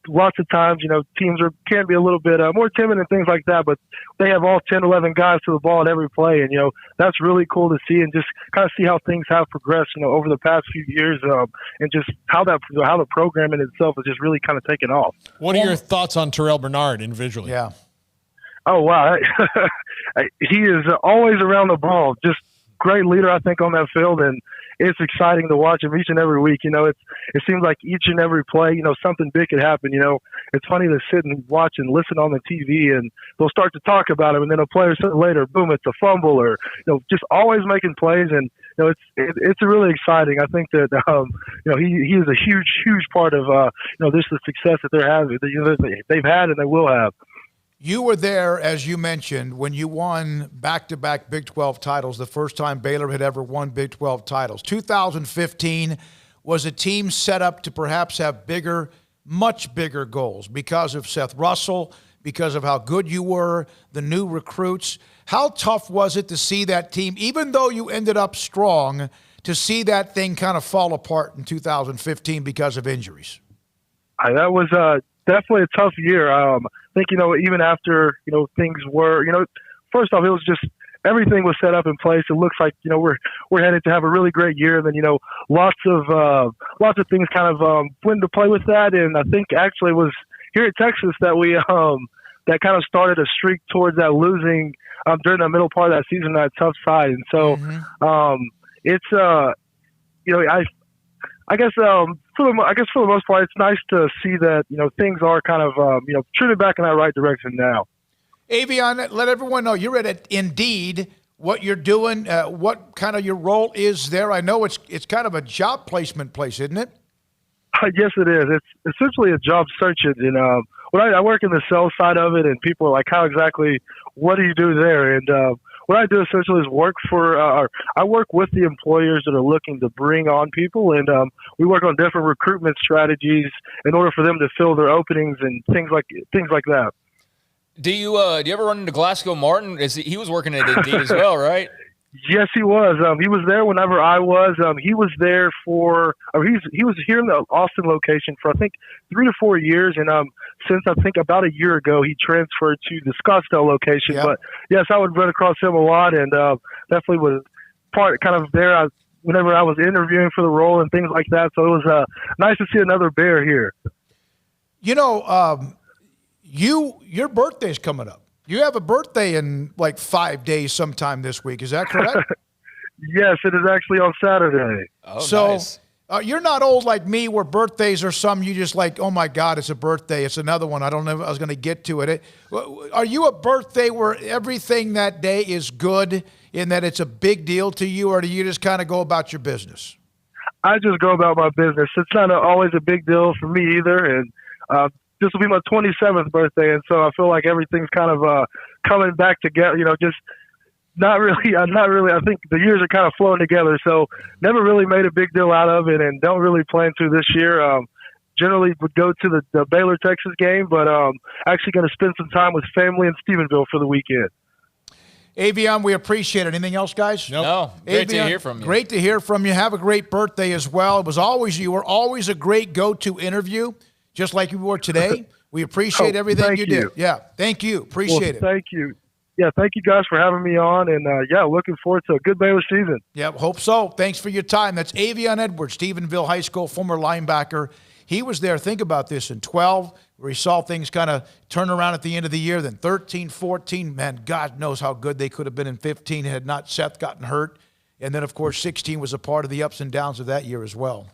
Speaker 4: lots of times, teams can be a little bit more timid and things like that, but they have all 10, 11 guys to the ball at every play. And, that's really cool to see and just kind of see how things have progressed, over the past few years and just how the program in itself is just really kind of taken off.
Speaker 6: What are your thoughts on Terrell Bernard individually?
Speaker 5: Yeah.
Speaker 4: Oh, wow. He is always around the ball. Just great leader, I think, on that field. And it's exciting to watch him each and every week. It seems like each and every play, something big could happen. It's funny to sit and watch and listen on the TV, and they'll start to talk about him, and then a player later, boom, it's a fumble, or just always making plays. And it's really exciting. I think that he is a huge part of this the success that they're having, they've had and they will have.
Speaker 5: You were there, as you mentioned, when you won back-to-back Big 12 titles, the first time Baylor had ever won Big 12 titles. 2015 was a team set up to perhaps have much bigger goals because of Seth Russell, because of how good you were, the new recruits. How tough was it to see that team, even though you ended up strong, to see that thing kind of fall apart in 2015 because of injuries?
Speaker 4: That was definitely a tough year. I think, even after, things were, first off, it was just everything was set up in place. It looks like, we're headed to have a really great year. And then, lots of things kind of went into play with that. And I think actually it was here at Texas that we that kind of started a streak towards that losing during the middle part of that season, that tough side. And so it's I guess for the most part, it's nice to see that things are kind of trending back in that right direction now.
Speaker 5: Avion, let everyone know you're at Indeed. What you're doing, what kind of your role is there? I know it's kind of a job placement place, isn't it?
Speaker 4: Yes, it is. It's essentially a job search engine. I work in the sales side of it, and people are like, "How exactly? What do you do there?" And what I do essentially is I work with the employers that are looking to bring on people, and we work on different recruitment strategies in order for them to fill their openings and things like that.
Speaker 7: Do you ever run into Glasgow Martin? He was working at Indeed as well, right?
Speaker 4: Yes, he was. He was there whenever I was. He was there he was here in the Austin location for, I think, 3 to 4 years. And since I think about a year ago, he transferred to the Scottsdale location. Yep. But yes, I would run across him a lot, and definitely was part kind of there whenever I was interviewing for the role and things like that. So it was nice to see another Bear here.
Speaker 5: Your birthday's coming up. You have a birthday in like 5 days sometime this week. Is that correct?
Speaker 4: Yes, it is actually on Saturday.
Speaker 7: Oh,
Speaker 5: so
Speaker 7: nice.
Speaker 5: You're not old like me where birthdays are some you just like, oh, my God, it's a birthday. It's another one. I don't know if I was going to get to it. Are you a birthday where everything that day is good in that it's a big deal to you, or do you just kind of go about your business?
Speaker 4: I just go about my business. It's not always a big deal for me either. And this will be my 27th birthday, and so I feel like everything's kind of coming back together. Just not really. I think the years are kind of flowing together. So never really made a big deal out of it, and don't really plan to this year. Generally would go to the Baylor Texas game, but actually going to spend some time with family in Stephenville for the weekend.
Speaker 5: Avion, we appreciate it. Anything else, guys?
Speaker 7: Nope. No. Great to hear from you.
Speaker 5: Great to hear from you. Have a great birthday as well. You were always a great go-to interview. Just like you were today. We appreciate everything you did. Yeah, thank you. Appreciate it.
Speaker 4: Thank you. Yeah, thank you guys for having me on. And, looking forward to a good Baylor season.
Speaker 5: Yeah, hope so. Thanks for your time. That's Avion Edwards, Stephenville High School, former linebacker. He was there, think about this, in 12, where he saw things kind of turn around at the end of the year. Then 13, 14, man, God knows how good they could have been in 15 had not Seth gotten hurt. And then, of course, 16 was a part of the ups and downs of that year as well.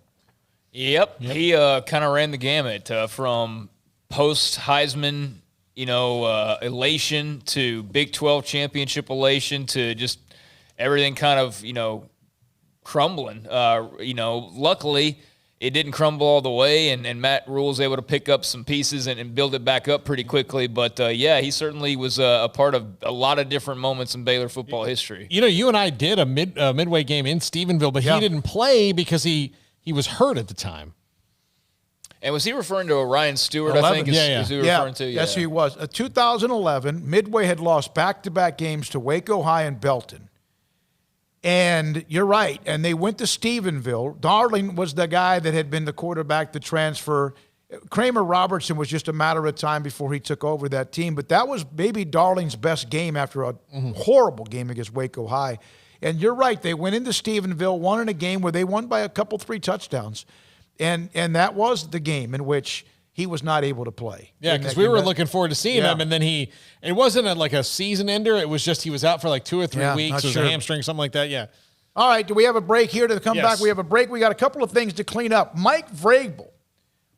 Speaker 7: Yep. He kind of ran the gamut from post-Heisman elation to Big 12 championship elation to just everything kind of, crumbling. Luckily, it didn't crumble all the way, and Matt Rhule was able to pick up some pieces and build it back up pretty quickly. But, he certainly was a part of a lot of different moments in Baylor football history.
Speaker 6: You and I did a midway game in Stephenville, but he didn't play because he was hurt at the time.
Speaker 7: And was he referring to Ryan Stewart, I think? Is he referring to?
Speaker 5: Yes, he was. 2011, Midway had lost back-to-back games to Waco High and Belton. And you're right. And they went to Stephenville. Darling was the guy that had been the quarterback to transfer. Kramer Robertson was just a matter of time before he took over that team. But that was maybe Darling's best game after a horrible game against Waco High. And you're right. They went into Stephenville, won in a game where they won by a couple, 3 touchdowns. And that was the game in which he was not able to play.
Speaker 6: Yeah, because we were looking forward to seeing him, and then it wasn't like a season ender. It was just he was out for like 2 or 3 weeks. It was a hamstring, something like that, yeah.
Speaker 5: All right, do we have a break here to come back? We have a break. We got a couple of things to clean up. Mike Vrabel,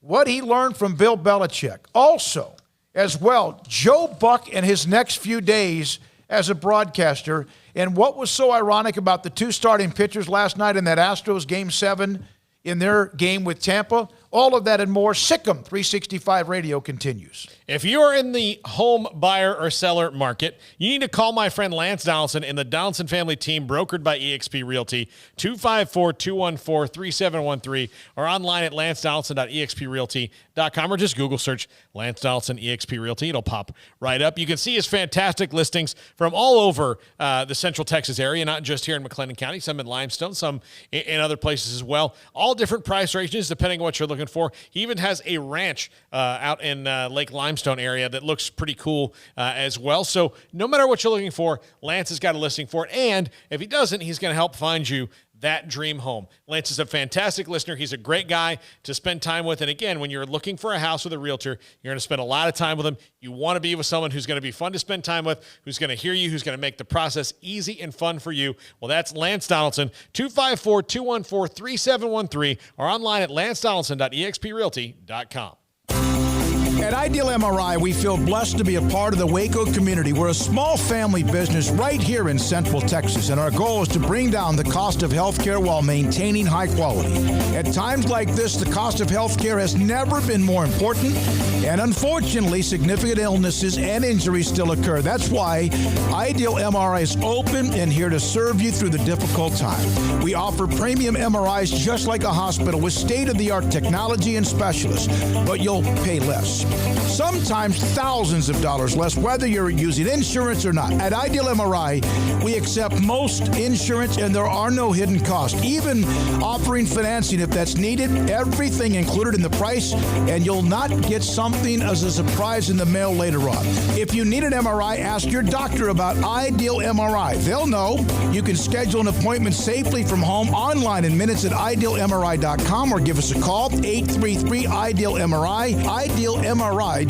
Speaker 5: what he learned from Bill Belichick. Also, as well, Joe Buck and his next few days as a broadcaster. And what was so ironic about the 2 starting pitchers last night in that Astros Game 7 in their game with Tampa. All of that and more. Sikkim 365 Radio continues.
Speaker 6: If you are in the home buyer or seller market, you need to call my friend Lance Donaldson and the Donaldson family team, brokered by eXp Realty, 254-214-3713, or online at lancedonaldson.exprealty.com, or just Google search Lance Donaldson eXp Realty. It'll pop right up. You can see his fantastic listings from all over the Central Texas area, not just here in McLennan County, some in Limestone, some in other places as well. All different price ranges depending on what you're looking for. He even has a ranch out in Lake Limestone area that looks pretty cool as well. So no matter what you're looking for, Lance has got a listing for it. And if he doesn't, he's going to help find you that dream home. Lance is a fantastic listener. He's a great guy to spend time with. And again, when you're looking for a house with a realtor, you're going to spend a lot of time with him. You want to be with someone who's going to be fun to spend time with, who's going to hear you, who's going to make the process easy and fun for you. Well, that's Lance Donaldson, 254-214-3713, or online at lancedonaldson.exprealty.com.
Speaker 10: At Ideal MRI, we feel blessed to be a part of the Waco community. We're a small family business right here in Central Texas, and our goal is to bring down the cost of healthcare while maintaining high quality. At times like this, the cost of healthcare has never been more important, and unfortunately, significant illnesses and injuries still occur. That's why Ideal MRI is open and here to serve you through the difficult time. We offer premium MRIs just like a hospital with state-of-the-art technology and specialists, but you'll pay less. Sometimes thousands of dollars less, whether you're using insurance or not. At Ideal MRI, we accept most insurance and there are no hidden costs, even offering financing if that's needed. Everything included in the price, and you'll not get something as a surprise in the mail later on. If you need an MRI, ask your doctor about Ideal MRI. They'll know. You can schedule an appointment safely from home online in minutes at idealmri.com, or give us a call, 833-IDEAL-MRI, idealmri.com.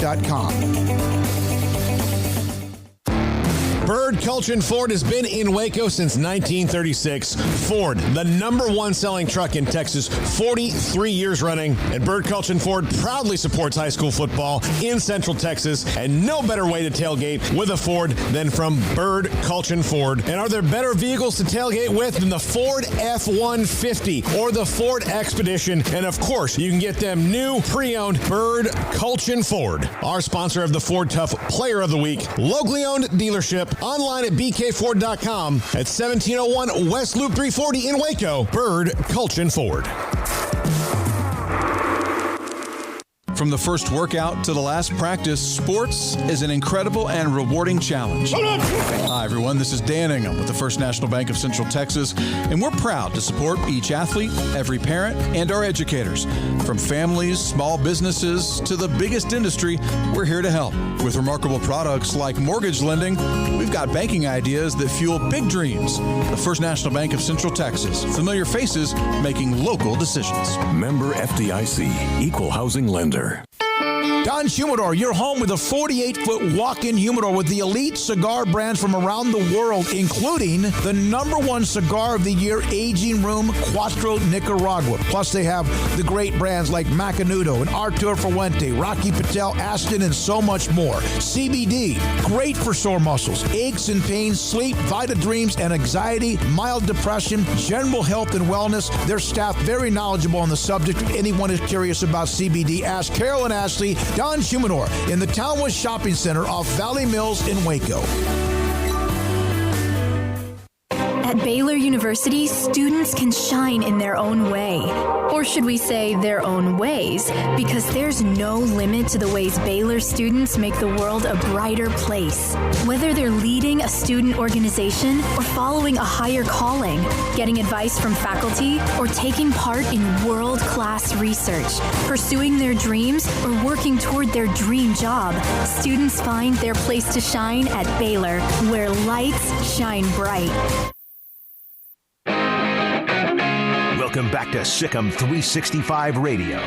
Speaker 13: Bird Culchin Ford has been in Waco since 1936. Ford, the #1 selling truck in Texas, 43 years running. And Bird Culchin Ford proudly supports high school football in Central Texas. And no better way to tailgate with a Ford than from Bird Culchin Ford. And are there better vehicles to tailgate with than the Ford F-150 or the Ford Expedition? And of course, you can get them new pre-owned Bird Culchin Ford. Our sponsor of the Ford Tough Player of the Week, locally owned dealership. Online at bkford.com at 1701 West Loop 340 in Waco. Bird Culchin Ford.
Speaker 9: From the first workout to the last practice, sports is an incredible and rewarding challenge. Hi, everyone. This is Dan Ingham with the First National Bank of Central Texas, and we're proud to support each athlete, every parent, and our educators. From families, small businesses, to the biggest industry, we're here to help. With remarkable products like mortgage lending, we've got banking ideas that fuel big dreams. The First National Bank of Central Texas. Familiar faces making local decisions.
Speaker 17: Member FDIC, Equal Housing Lender.
Speaker 10: Don Humidor, your home with a 48-foot walk-in humidor with the elite cigar brands from around the world, including the #1 cigar of the year, Aging Room Cuatro Nicaragua. Plus, they have the great brands like Macanudo and Artur Fuente, Rocky Patel, Aston, and so much more. CBD, great for sore muscles, aches and pains, sleep, Vita Dreams, and anxiety, mild depression, general health and wellness. Their staff very knowledgeable on the subject. If anyone is curious about CBD, ask Carol and Ashley. Don Humidor in the Townwest Shopping Center off Valley Mills in Waco.
Speaker 11: At Baylor University, students can shine in their own way. Or should we say their own ways? Because there's no limit to the ways Baylor students make the world a brighter place. Whether they're leading a student organization or following a higher calling, getting advice from faculty, or taking part in world-class research, pursuing their dreams, or working toward their dream job, students find their place to shine at Baylor, where lights shine bright.
Speaker 23: Welcome back to Sikkim 365 Radio.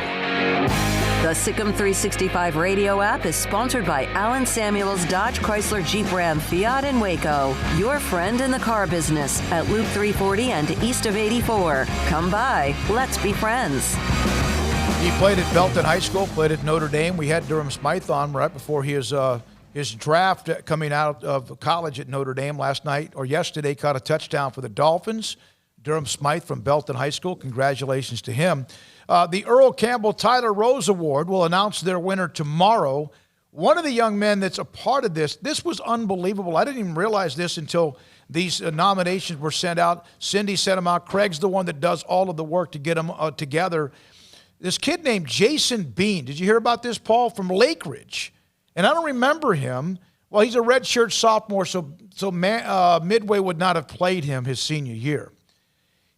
Speaker 2: The Sikkim 365 Radio app is sponsored by Allen Samuels Dodge Chrysler Jeep Ram Fiat in Waco. Your friend in the car business at Loop 340 and east of 84. Come by. Let's be friends.
Speaker 5: He played at Belton High School, played at Notre Dame. We had Durham Smythe on right before his draft coming out of college at Notre Dame last night or yesterday. Caught a touchdown for the Dolphins. Durham Smythe from Belton High School. Congratulations to him. The Earl Campbell Tyler Rose Award will announce their winner tomorrow. One of the young men that's a part of this was unbelievable. I didn't even realize this until these nominations were sent out. Cindy sent them out. Craig's the one that does all of the work to get them together. This kid named Jason Bean. Did you hear about this, Paul? From Lake Ridge. And I don't remember him. Well, he's a redshirt sophomore, so Midway would not have played him his senior year.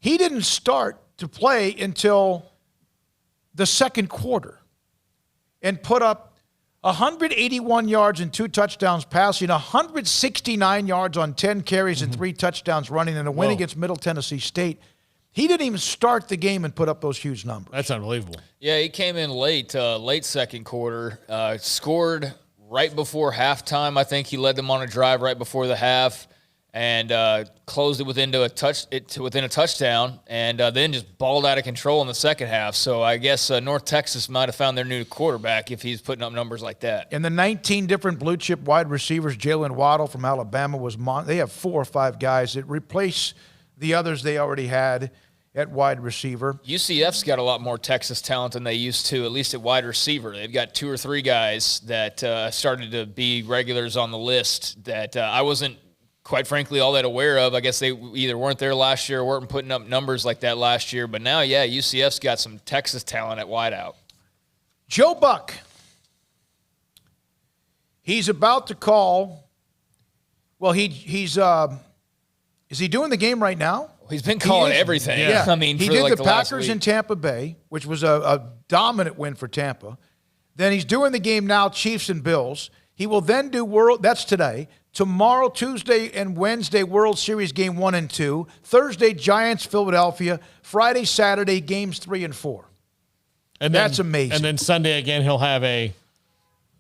Speaker 5: He didn't start to play until the second quarter and put up 181 yards and 2 touchdowns passing, 169 yards on 10 carries and 3 touchdowns running in a win against Middle Tennessee State. He didn't even start the game and put up those huge numbers.
Speaker 6: That's unbelievable.
Speaker 7: Yeah, he came in late second quarter, scored right before halftime. I think he led them on a drive right before the half. And closed it within a touchdown, and then just balled out of control in the second half. So I guess North Texas might have found their new quarterback if he's putting up numbers like that.
Speaker 5: And the 19 different blue chip wide receivers, Jalen Waddle from Alabama they have 4 or 5 guys that replace the others they already had at wide receiver.
Speaker 7: UCF's got a lot more Texas talent than they used to, at least at wide receiver. They've got 2 or 3 guys that started to be regulars on the list that I wasn't, quite frankly, all that aware of. I guess they either weren't there last year or weren't putting up numbers like that last year. But now, yeah, UCF's got some Texas talent at wideout.
Speaker 5: Joe Buck. He's about to call. Well, is he doing the game right now?
Speaker 7: He's been calling everything.
Speaker 5: Yeah.
Speaker 7: I mean,
Speaker 5: he did the Packers in Tampa Bay, which was a dominant win for Tampa. Then he's doing the game now, Chiefs and Bills. He will then do that's today. Tomorrow, Tuesday, and Wednesday, World Series Game 1 and 2. Thursday, Giants, Philadelphia. Friday, Saturday, Games 3 and 4. And that's amazing.
Speaker 6: And then Sunday again, he'll have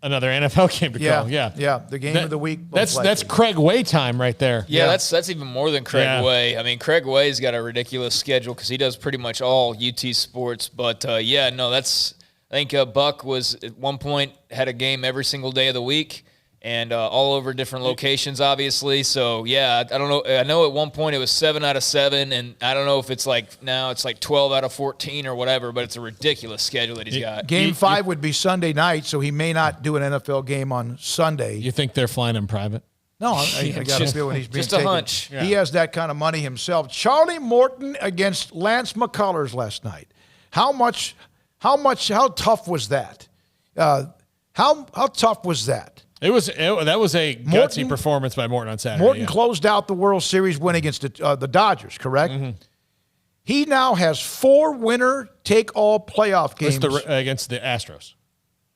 Speaker 6: another NFL game to call.
Speaker 5: Yeah, the game of the week.
Speaker 6: That's Craig Way time right there.
Speaker 7: Yeah, that's even more than Craig Way. I mean, Craig Way's got a ridiculous schedule because he does pretty much all UT sports. But, I think Buck was at one point had a game every single day of the week. And all over different locations, obviously. So, I don't know. I know at one point it was 7 out of 7, and I don't know if it's now it's 12 out of 14 or whatever, but it's a ridiculous schedule that he's got.
Speaker 5: Game 5 would be Sunday night, so he may not do an NFL game on Sunday.
Speaker 6: You think they're flying him private?
Speaker 5: No, I got a feeling he's being
Speaker 7: just
Speaker 5: taken.
Speaker 7: a hunch.
Speaker 5: He has that kind of money himself. Charlie Morton against Lance McCullers last night. How tough was that? How tough was that?
Speaker 6: That was a gutsy performance by Morton on Saturday.
Speaker 5: Morton closed out the World Series win against the Dodgers, correct? Mm-hmm. He now has 4 winner-take-all playoff games.
Speaker 6: Against the Astros.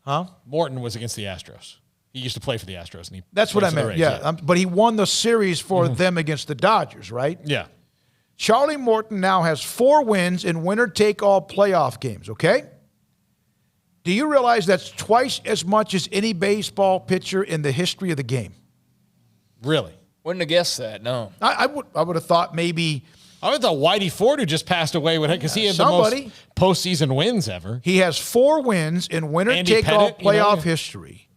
Speaker 5: Huh?
Speaker 6: Morton was against the Astros. He used to play for the Astros. And
Speaker 5: that's what I meant, but he won the series for them against the Dodgers, right?
Speaker 6: Yeah.
Speaker 5: Charlie Morton now has 4 wins in winner-take-all playoff games, okay? Do you realize that's twice as much as any baseball pitcher in the history of the game?
Speaker 6: Really?
Speaker 7: Wouldn't have guessed that, no.
Speaker 5: I would have thought maybe...
Speaker 6: I would have thought Whitey Ford, who just passed away, because he had the most postseason wins ever.
Speaker 5: He has 4 wins in winner-take-all playoff history.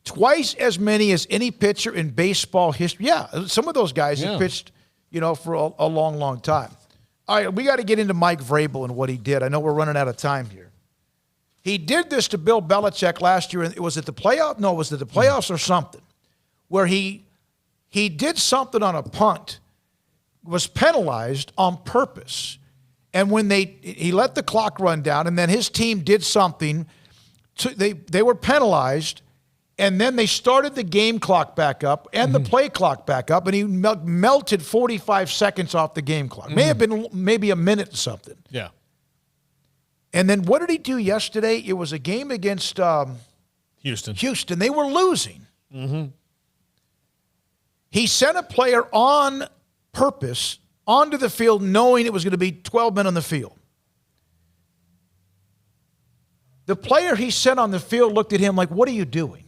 Speaker 5: Twice as many as any pitcher in baseball history. Yeah, some of those guys have pitched, for a long, long time. All right, we got to get into Mike Vrabel and what he did. I know we're running out of time here. He did this to Bill Belichick last year. Was it the playoff? No, was it the playoffs or something? Where he did something on a punt, was penalized on purpose. And when he let the clock run down, and then his team did something, they were penalized, and then they started the game clock back up and the play clock back up, and he melted 45 seconds off the game clock. May have been maybe a minute or something.
Speaker 6: Yeah.
Speaker 5: And then what did he do yesterday? It was a game against Houston. They were losing.
Speaker 6: Mm-hmm.
Speaker 5: He sent a player on purpose onto the field knowing it was going to be 12 men on the field. The player he sent on the field looked at him like, what are you doing?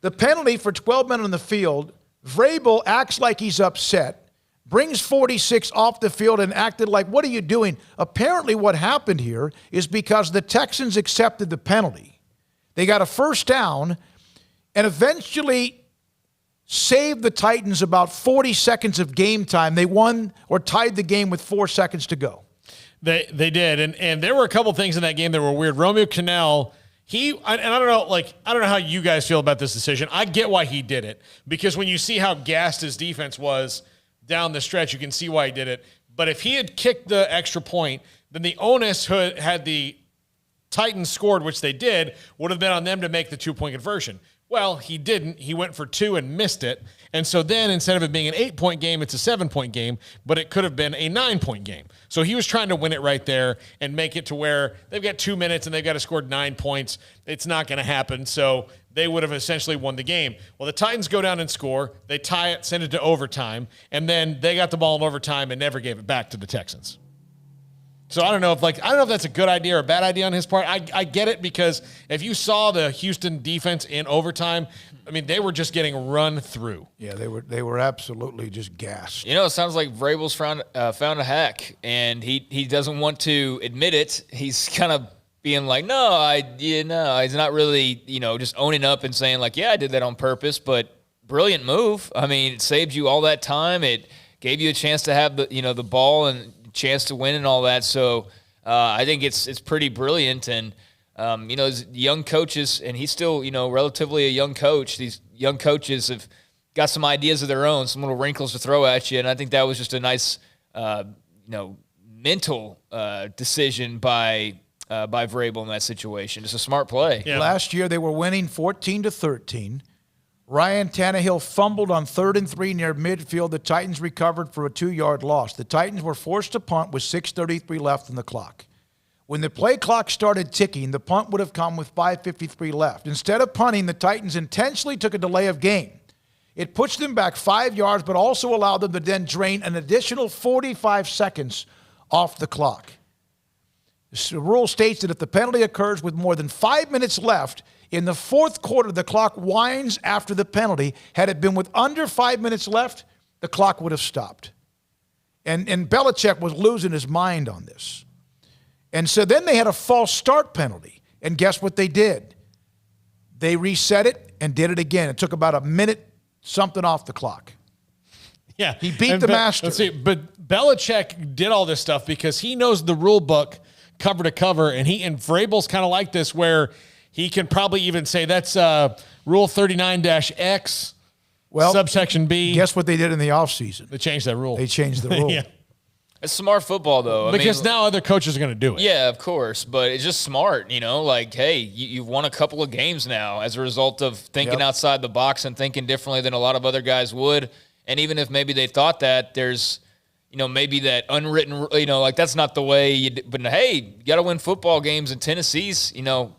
Speaker 5: The penalty for 12 men on the field, Vrabel acts like he's upset, brings 46 off the field and acted like, what are you doing? Apparently what happened here is because the Texans accepted the penalty. They got a first down and eventually saved the Titans about 40 seconds of game time. They won or tied the game with 4 seconds to go.
Speaker 6: They did, and there were a couple things in that game that were weird. Romeo Crennel, I don't know how you guys feel about this decision. I get why he did it, because when you see how gassed his defense was down the stretch, you can see why he did it. But if he had kicked the extra point, then the onus had the Titans scored, which they did, would have been on them to make the 2-point conversion. Well, he didn't. He went for 2 and missed it. And so then instead of it being an 8-point game, it's a 7-point game, but it could have been a 9-point game. So he was trying to win it right there and make it to where they've got 2 minutes and they've got to score 9 points. It's not going to happen. So they would have essentially won the game. Well, the Titans go down and score. They tie it, send it to overtime, and then they got the ball in overtime and never gave it back to the Texans. So I don't know if that's a good idea or a bad idea on his part. I get it, because if you saw the Houston defense in overtime, I mean, they were just getting run through.
Speaker 5: Yeah, they were absolutely just gassed.
Speaker 7: It sounds like Vrabel's found a hack, and he doesn't want to admit it. He's kind of being like, he's not really, just owning up and saying like, yeah, I did that on purpose, but brilliant move. I mean, it saved you all that time. It gave you a chance to have the ball and chance to win and all that. So I think it's pretty brilliant. And, as young coaches, and he's still, relatively a young coach, these young coaches have got some ideas of their own, some little wrinkles to throw at you. And I think that was just a nice, mental decision by Vrabel in that situation. Just a smart play.
Speaker 5: Yeah. Last year they were winning 14-13. Ryan Tannehill fumbled on 3rd and 3 near midfield. The Titans recovered for a 2-yard loss. The Titans were forced to punt with 6:33 left on the clock. When the play clock started ticking, the punt would have come with 5:53 left. Instead of punting, the Titans intentionally took a delay of game. It pushed them back 5 yards, but also allowed them to then drain an additional 45 seconds off the clock. The rule states that if the penalty occurs with more than 5 minutes left, in the fourth quarter, the clock winds after the penalty. Had it been with under 5 minutes left, the clock would have stopped. And Belichick was losing his mind on this. And so then they had a false start penalty. And guess what they did? They reset it and did it again. It took about a minute something off the clock.
Speaker 6: Yeah.
Speaker 5: He beat the master.
Speaker 6: Let's see, but Belichick did all this stuff because he knows the rule book cover to cover, and Vrabel's kind of like this, where he can probably even say that's Rule 39-X, subsection B.
Speaker 5: Guess what they did in the offseason?
Speaker 6: They changed that rule.
Speaker 5: They changed the rule.
Speaker 6: Yeah.
Speaker 7: It's smart football, though.
Speaker 6: Because now other coaches are going to do it.
Speaker 7: Yeah, of course. But it's just smart, like, hey, you've won a couple of games now as a result of thinking outside the box and thinking differently than a lot of other guys would. And even if maybe they thought that, there's, maybe that unwritten, like that's not the way but hey, you got to win football games, and Tennessee's,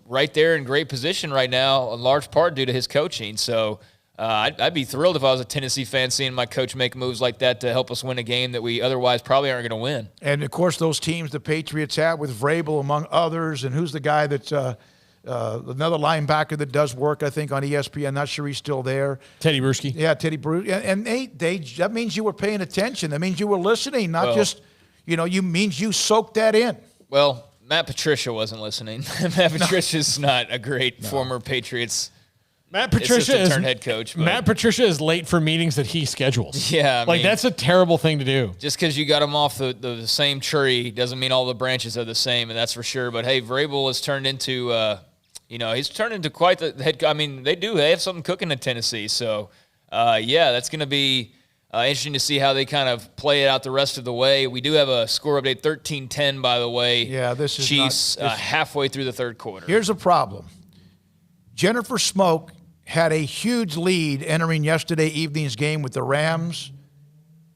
Speaker 7: right there in great position right now, in large part due to his coaching. So I'd be thrilled if I was a Tennessee fan seeing my coach make moves like that to help us win a game that we otherwise probably aren't going to win.
Speaker 5: And, of course, those teams the Patriots have with Vrabel, among others, and who's the guy that's another linebacker that does work, I think, on ESPN. I'm not sure he's still there.
Speaker 6: Teddy Bruschi.
Speaker 5: Yeah, Teddy Bruschi. And they that means you were paying attention. That means you were listening, not just, means you soaked that in.
Speaker 7: Well, Matt Patricia wasn't listening. Matt Patricia's not a great former Patriots
Speaker 6: Matt Patricia is
Speaker 7: head coach. But.
Speaker 6: Matt Patricia is late for meetings that he schedules.
Speaker 7: Yeah,
Speaker 6: that's a terrible thing to do.
Speaker 7: Just because you got him off the same tree doesn't mean all the branches are the same, and that's for sure. But hey, Vrabel has turned into, he's turned into quite the head. I mean, they have something cooking in Tennessee. So, that's going to be interesting to see how they kind of play it out the rest of the way. We do have a score update, 13-10, by the way.
Speaker 5: Yeah, this is
Speaker 7: Chiefs halfway through the third quarter.
Speaker 5: Here's a problem. Jennifer Smoke had a huge lead entering yesterday evening's game with the Rams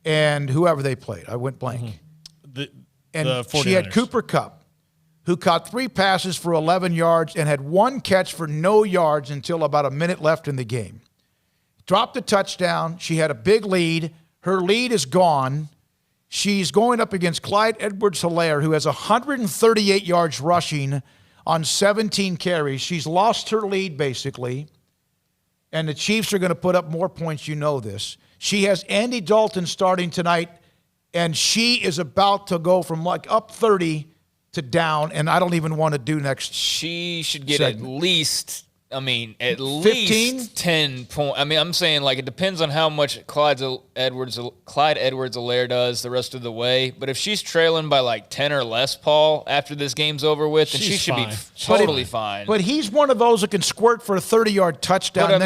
Speaker 5: and whoever they played. I went blank.
Speaker 6: The
Speaker 5: she had Cooper Kupp, who caught 3 passes for 11 yards and had 1 catch for no yards until about a minute left in the game. Dropped a touchdown. She had a big lead. Her lead is gone. She's going up against Clyde Edwards-Helaire, who has 138 yards rushing on 17 carries. She's lost her lead, basically. And the Chiefs are going to put up more points. You know this. She has Andy Dalton starting tonight, and she is about to go from up 30 to down, and I don't even want to do next.
Speaker 7: She should get
Speaker 5: segment.
Speaker 7: at least
Speaker 5: 15?
Speaker 7: least 10 points. I mean, I'm saying it depends on how much Clyde Edwards-Helaire does the rest of the way. But if she's trailing by 10 or less, Paul, after this game's over with, then she should be totally fine.
Speaker 5: But he's one of those that can squirt for a 30-yard touchdown.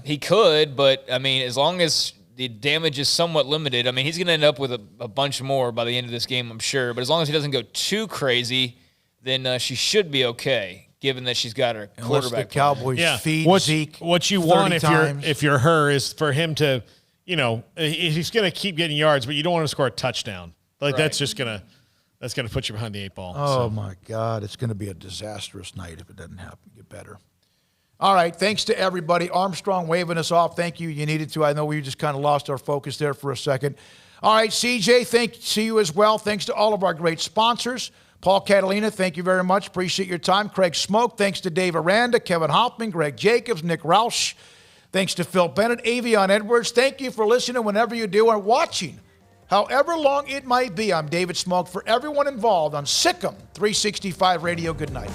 Speaker 7: He could, but as long as the damage is somewhat limited, he's going to end up with a bunch more by the end of this game, I'm sure. But as long as he doesn't go too crazy, then she should be okay. Given that she's got her quarterback,
Speaker 5: the Cowboys feed Zeke.
Speaker 6: What you want if you're her is for him to, he's going to keep getting yards, but you don't want to score a touchdown. That's gonna put you behind the 8 ball.
Speaker 5: Oh my God, it's going to be a disastrous night if it doesn't happen. Get better. All right, thanks to everybody. Armstrong waving us off. Thank you. You needed to. I know we just kind of lost our focus there for a second. All right, CJ, see you as well. Thanks to all of our great sponsors. Paul Catalina, thank you very much. Appreciate your time. Craig Smoke, thanks to Dave Aranda, Kevin Hoffman, Greg Jacobs, Nick Roush. Thanks to Phil Bennett, Avion Edwards. Thank you for listening whenever you do or watching. However long it might be, I'm David Smoke. For everyone involved on Sikkim 365 Radio, good night.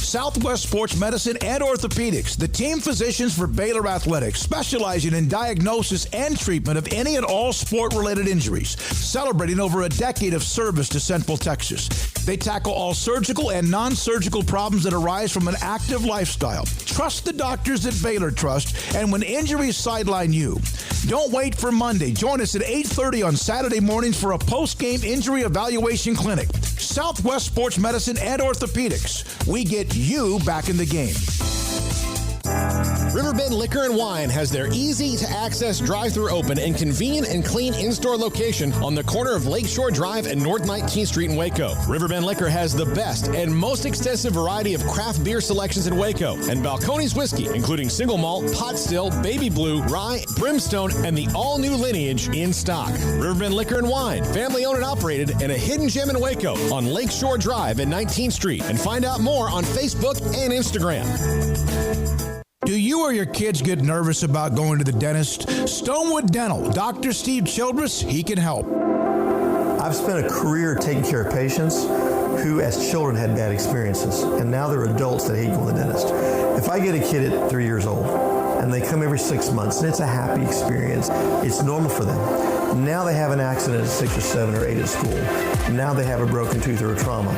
Speaker 5: Southwest Sports Medicine and Orthopedics, the team physicians for Baylor Athletics, specializing in diagnosis and treatment of any and all sport-related injuries, celebrating over a decade of service to Central Texas. They tackle all surgical and non-surgical problems that arise from an active lifestyle. Trust the doctors that Baylor trusts, and when injuries sideline you, don't wait for Monday. Join us at 8:30 on Saturday mornings for a post-game injury evaluation clinic. Southwest Sports Medicine and Orthopedics. We get you back in the game.
Speaker 13: Riverbend Liquor and Wine has their easy-to-access drive-thru open and convenient and clean in-store location on the corner of Lakeshore Drive and North 19th Street in Waco. Riverbend Liquor has the best and most extensive variety of craft beer selections in Waco, and Balcones Whiskey, including single malt, pot still, baby blue, rye, brimstone, and the all-new Lineage in stock. Riverbend Liquor and Wine, family-owned and operated, and a hidden gem in Waco on Lakeshore Drive and 19th Street. And find out more on Facebook and Instagram.
Speaker 10: Do you or your kids get nervous about going to the dentist? Stonewood Dental, Dr. Steve Childress, he can help.
Speaker 12: I've spent a career taking care of patients who as children had bad experiences, and now they're adults that hate going to the dentist. If I get a kid at 3 years old and they come every 6 months and it's a happy experience, it's normal for them. Now they have an accident at 6 or 7 or 8 at school. Now they have a broken tooth or a trauma.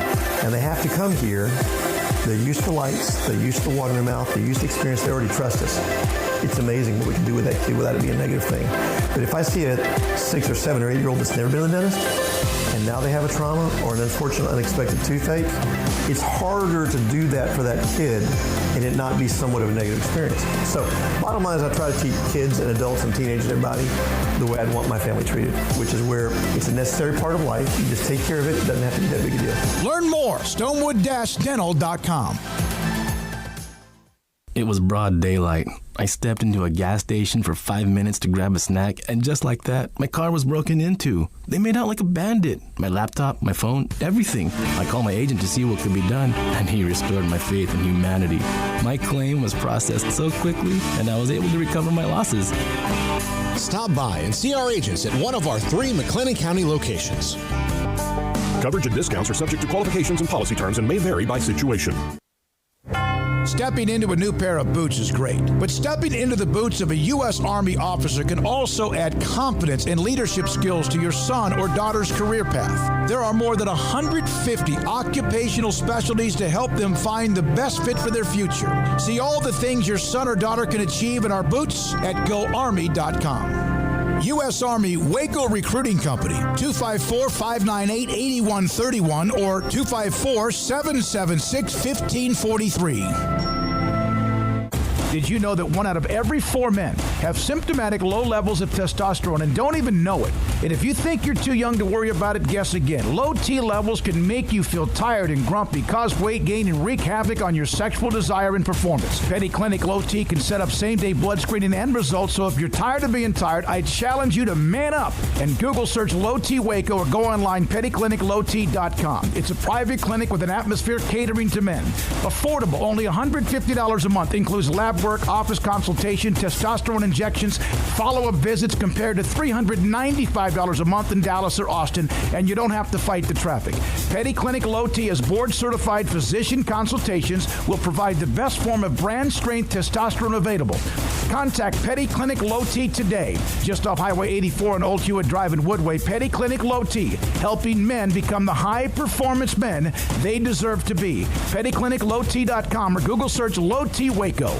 Speaker 12: And they have to come here. They're used to lights. They're used to water in their mouth. They're used to experience. They already trust us. It's amazing what we can do with that kid without it being a negative thing. But if I see a 6 or 7 or 8-year-old that's never been to the dentist, and now they have a trauma or an unfortunate unexpected toothache, it's harder to do that for that kid and it not be somewhat of a negative experience. So bottom line is I try to treat kids and adults and teenagers and everybody the way I'd want my family treated, which is where it's a necessary part of life. You just take care of it. It doesn't have to be that big a deal.
Speaker 10: Learn more, stonewood-dental.com.
Speaker 19: It was broad daylight. I stepped into a gas station for 5 minutes to grab a snack, and just like that, my car was broken into. They made out like a bandit. My laptop, my phone, everything. I called my agent to see what could be done, and he restored my faith in humanity. My claim was processed so quickly, and I was able to recover my losses.
Speaker 13: Stop by and see our agents at one of our 3 McLennan County locations.
Speaker 17: Coverage and discounts are subject to qualifications and policy terms and may vary by situation.
Speaker 5: Stepping into a new pair of boots is great, but stepping into the boots of a U.S. Army officer can also add confidence and leadership skills to your son or daughter's career path. There are more than 150 occupational specialties to help them find the best fit for their future. See all the things your son or daughter can achieve in our boots at GoArmy.com. U.S. Army Waco Recruiting Company, 254-598-8131 or 254-776-1543. Did you know that 1 out of every 4 men have symptomatic low levels of testosterone and don't even know it? And if you think you're too young to worry about it, guess again. Low T levels can make you feel tired and grumpy, cause weight gain, and wreak havoc on your sexual desire and performance. Petty Clinic Low T can set up same-day blood screening and results, so if you're tired of being tired, I challenge you to man up and Google search Low T Waco or go online pettycliniclowt.com. It's a private clinic with an atmosphere catering to men. Affordable, only $150 a month, includes lab work, office consultation, testosterone injections, follow-up visits compared to $395 a month in Dallas or Austin, and you don't have to fight the traffic. Petty Clinic Low T as board-certified physician consultations will provide the best form of brand-strength testosterone available. Contact Petty Clinic Low T today, just off Highway 84 and Old Hewitt Drive in Woodway. Petty Clinic Low T, helping men become the high-performance men they deserve to be. PettyClinicLowT.com or Google search Low T Waco.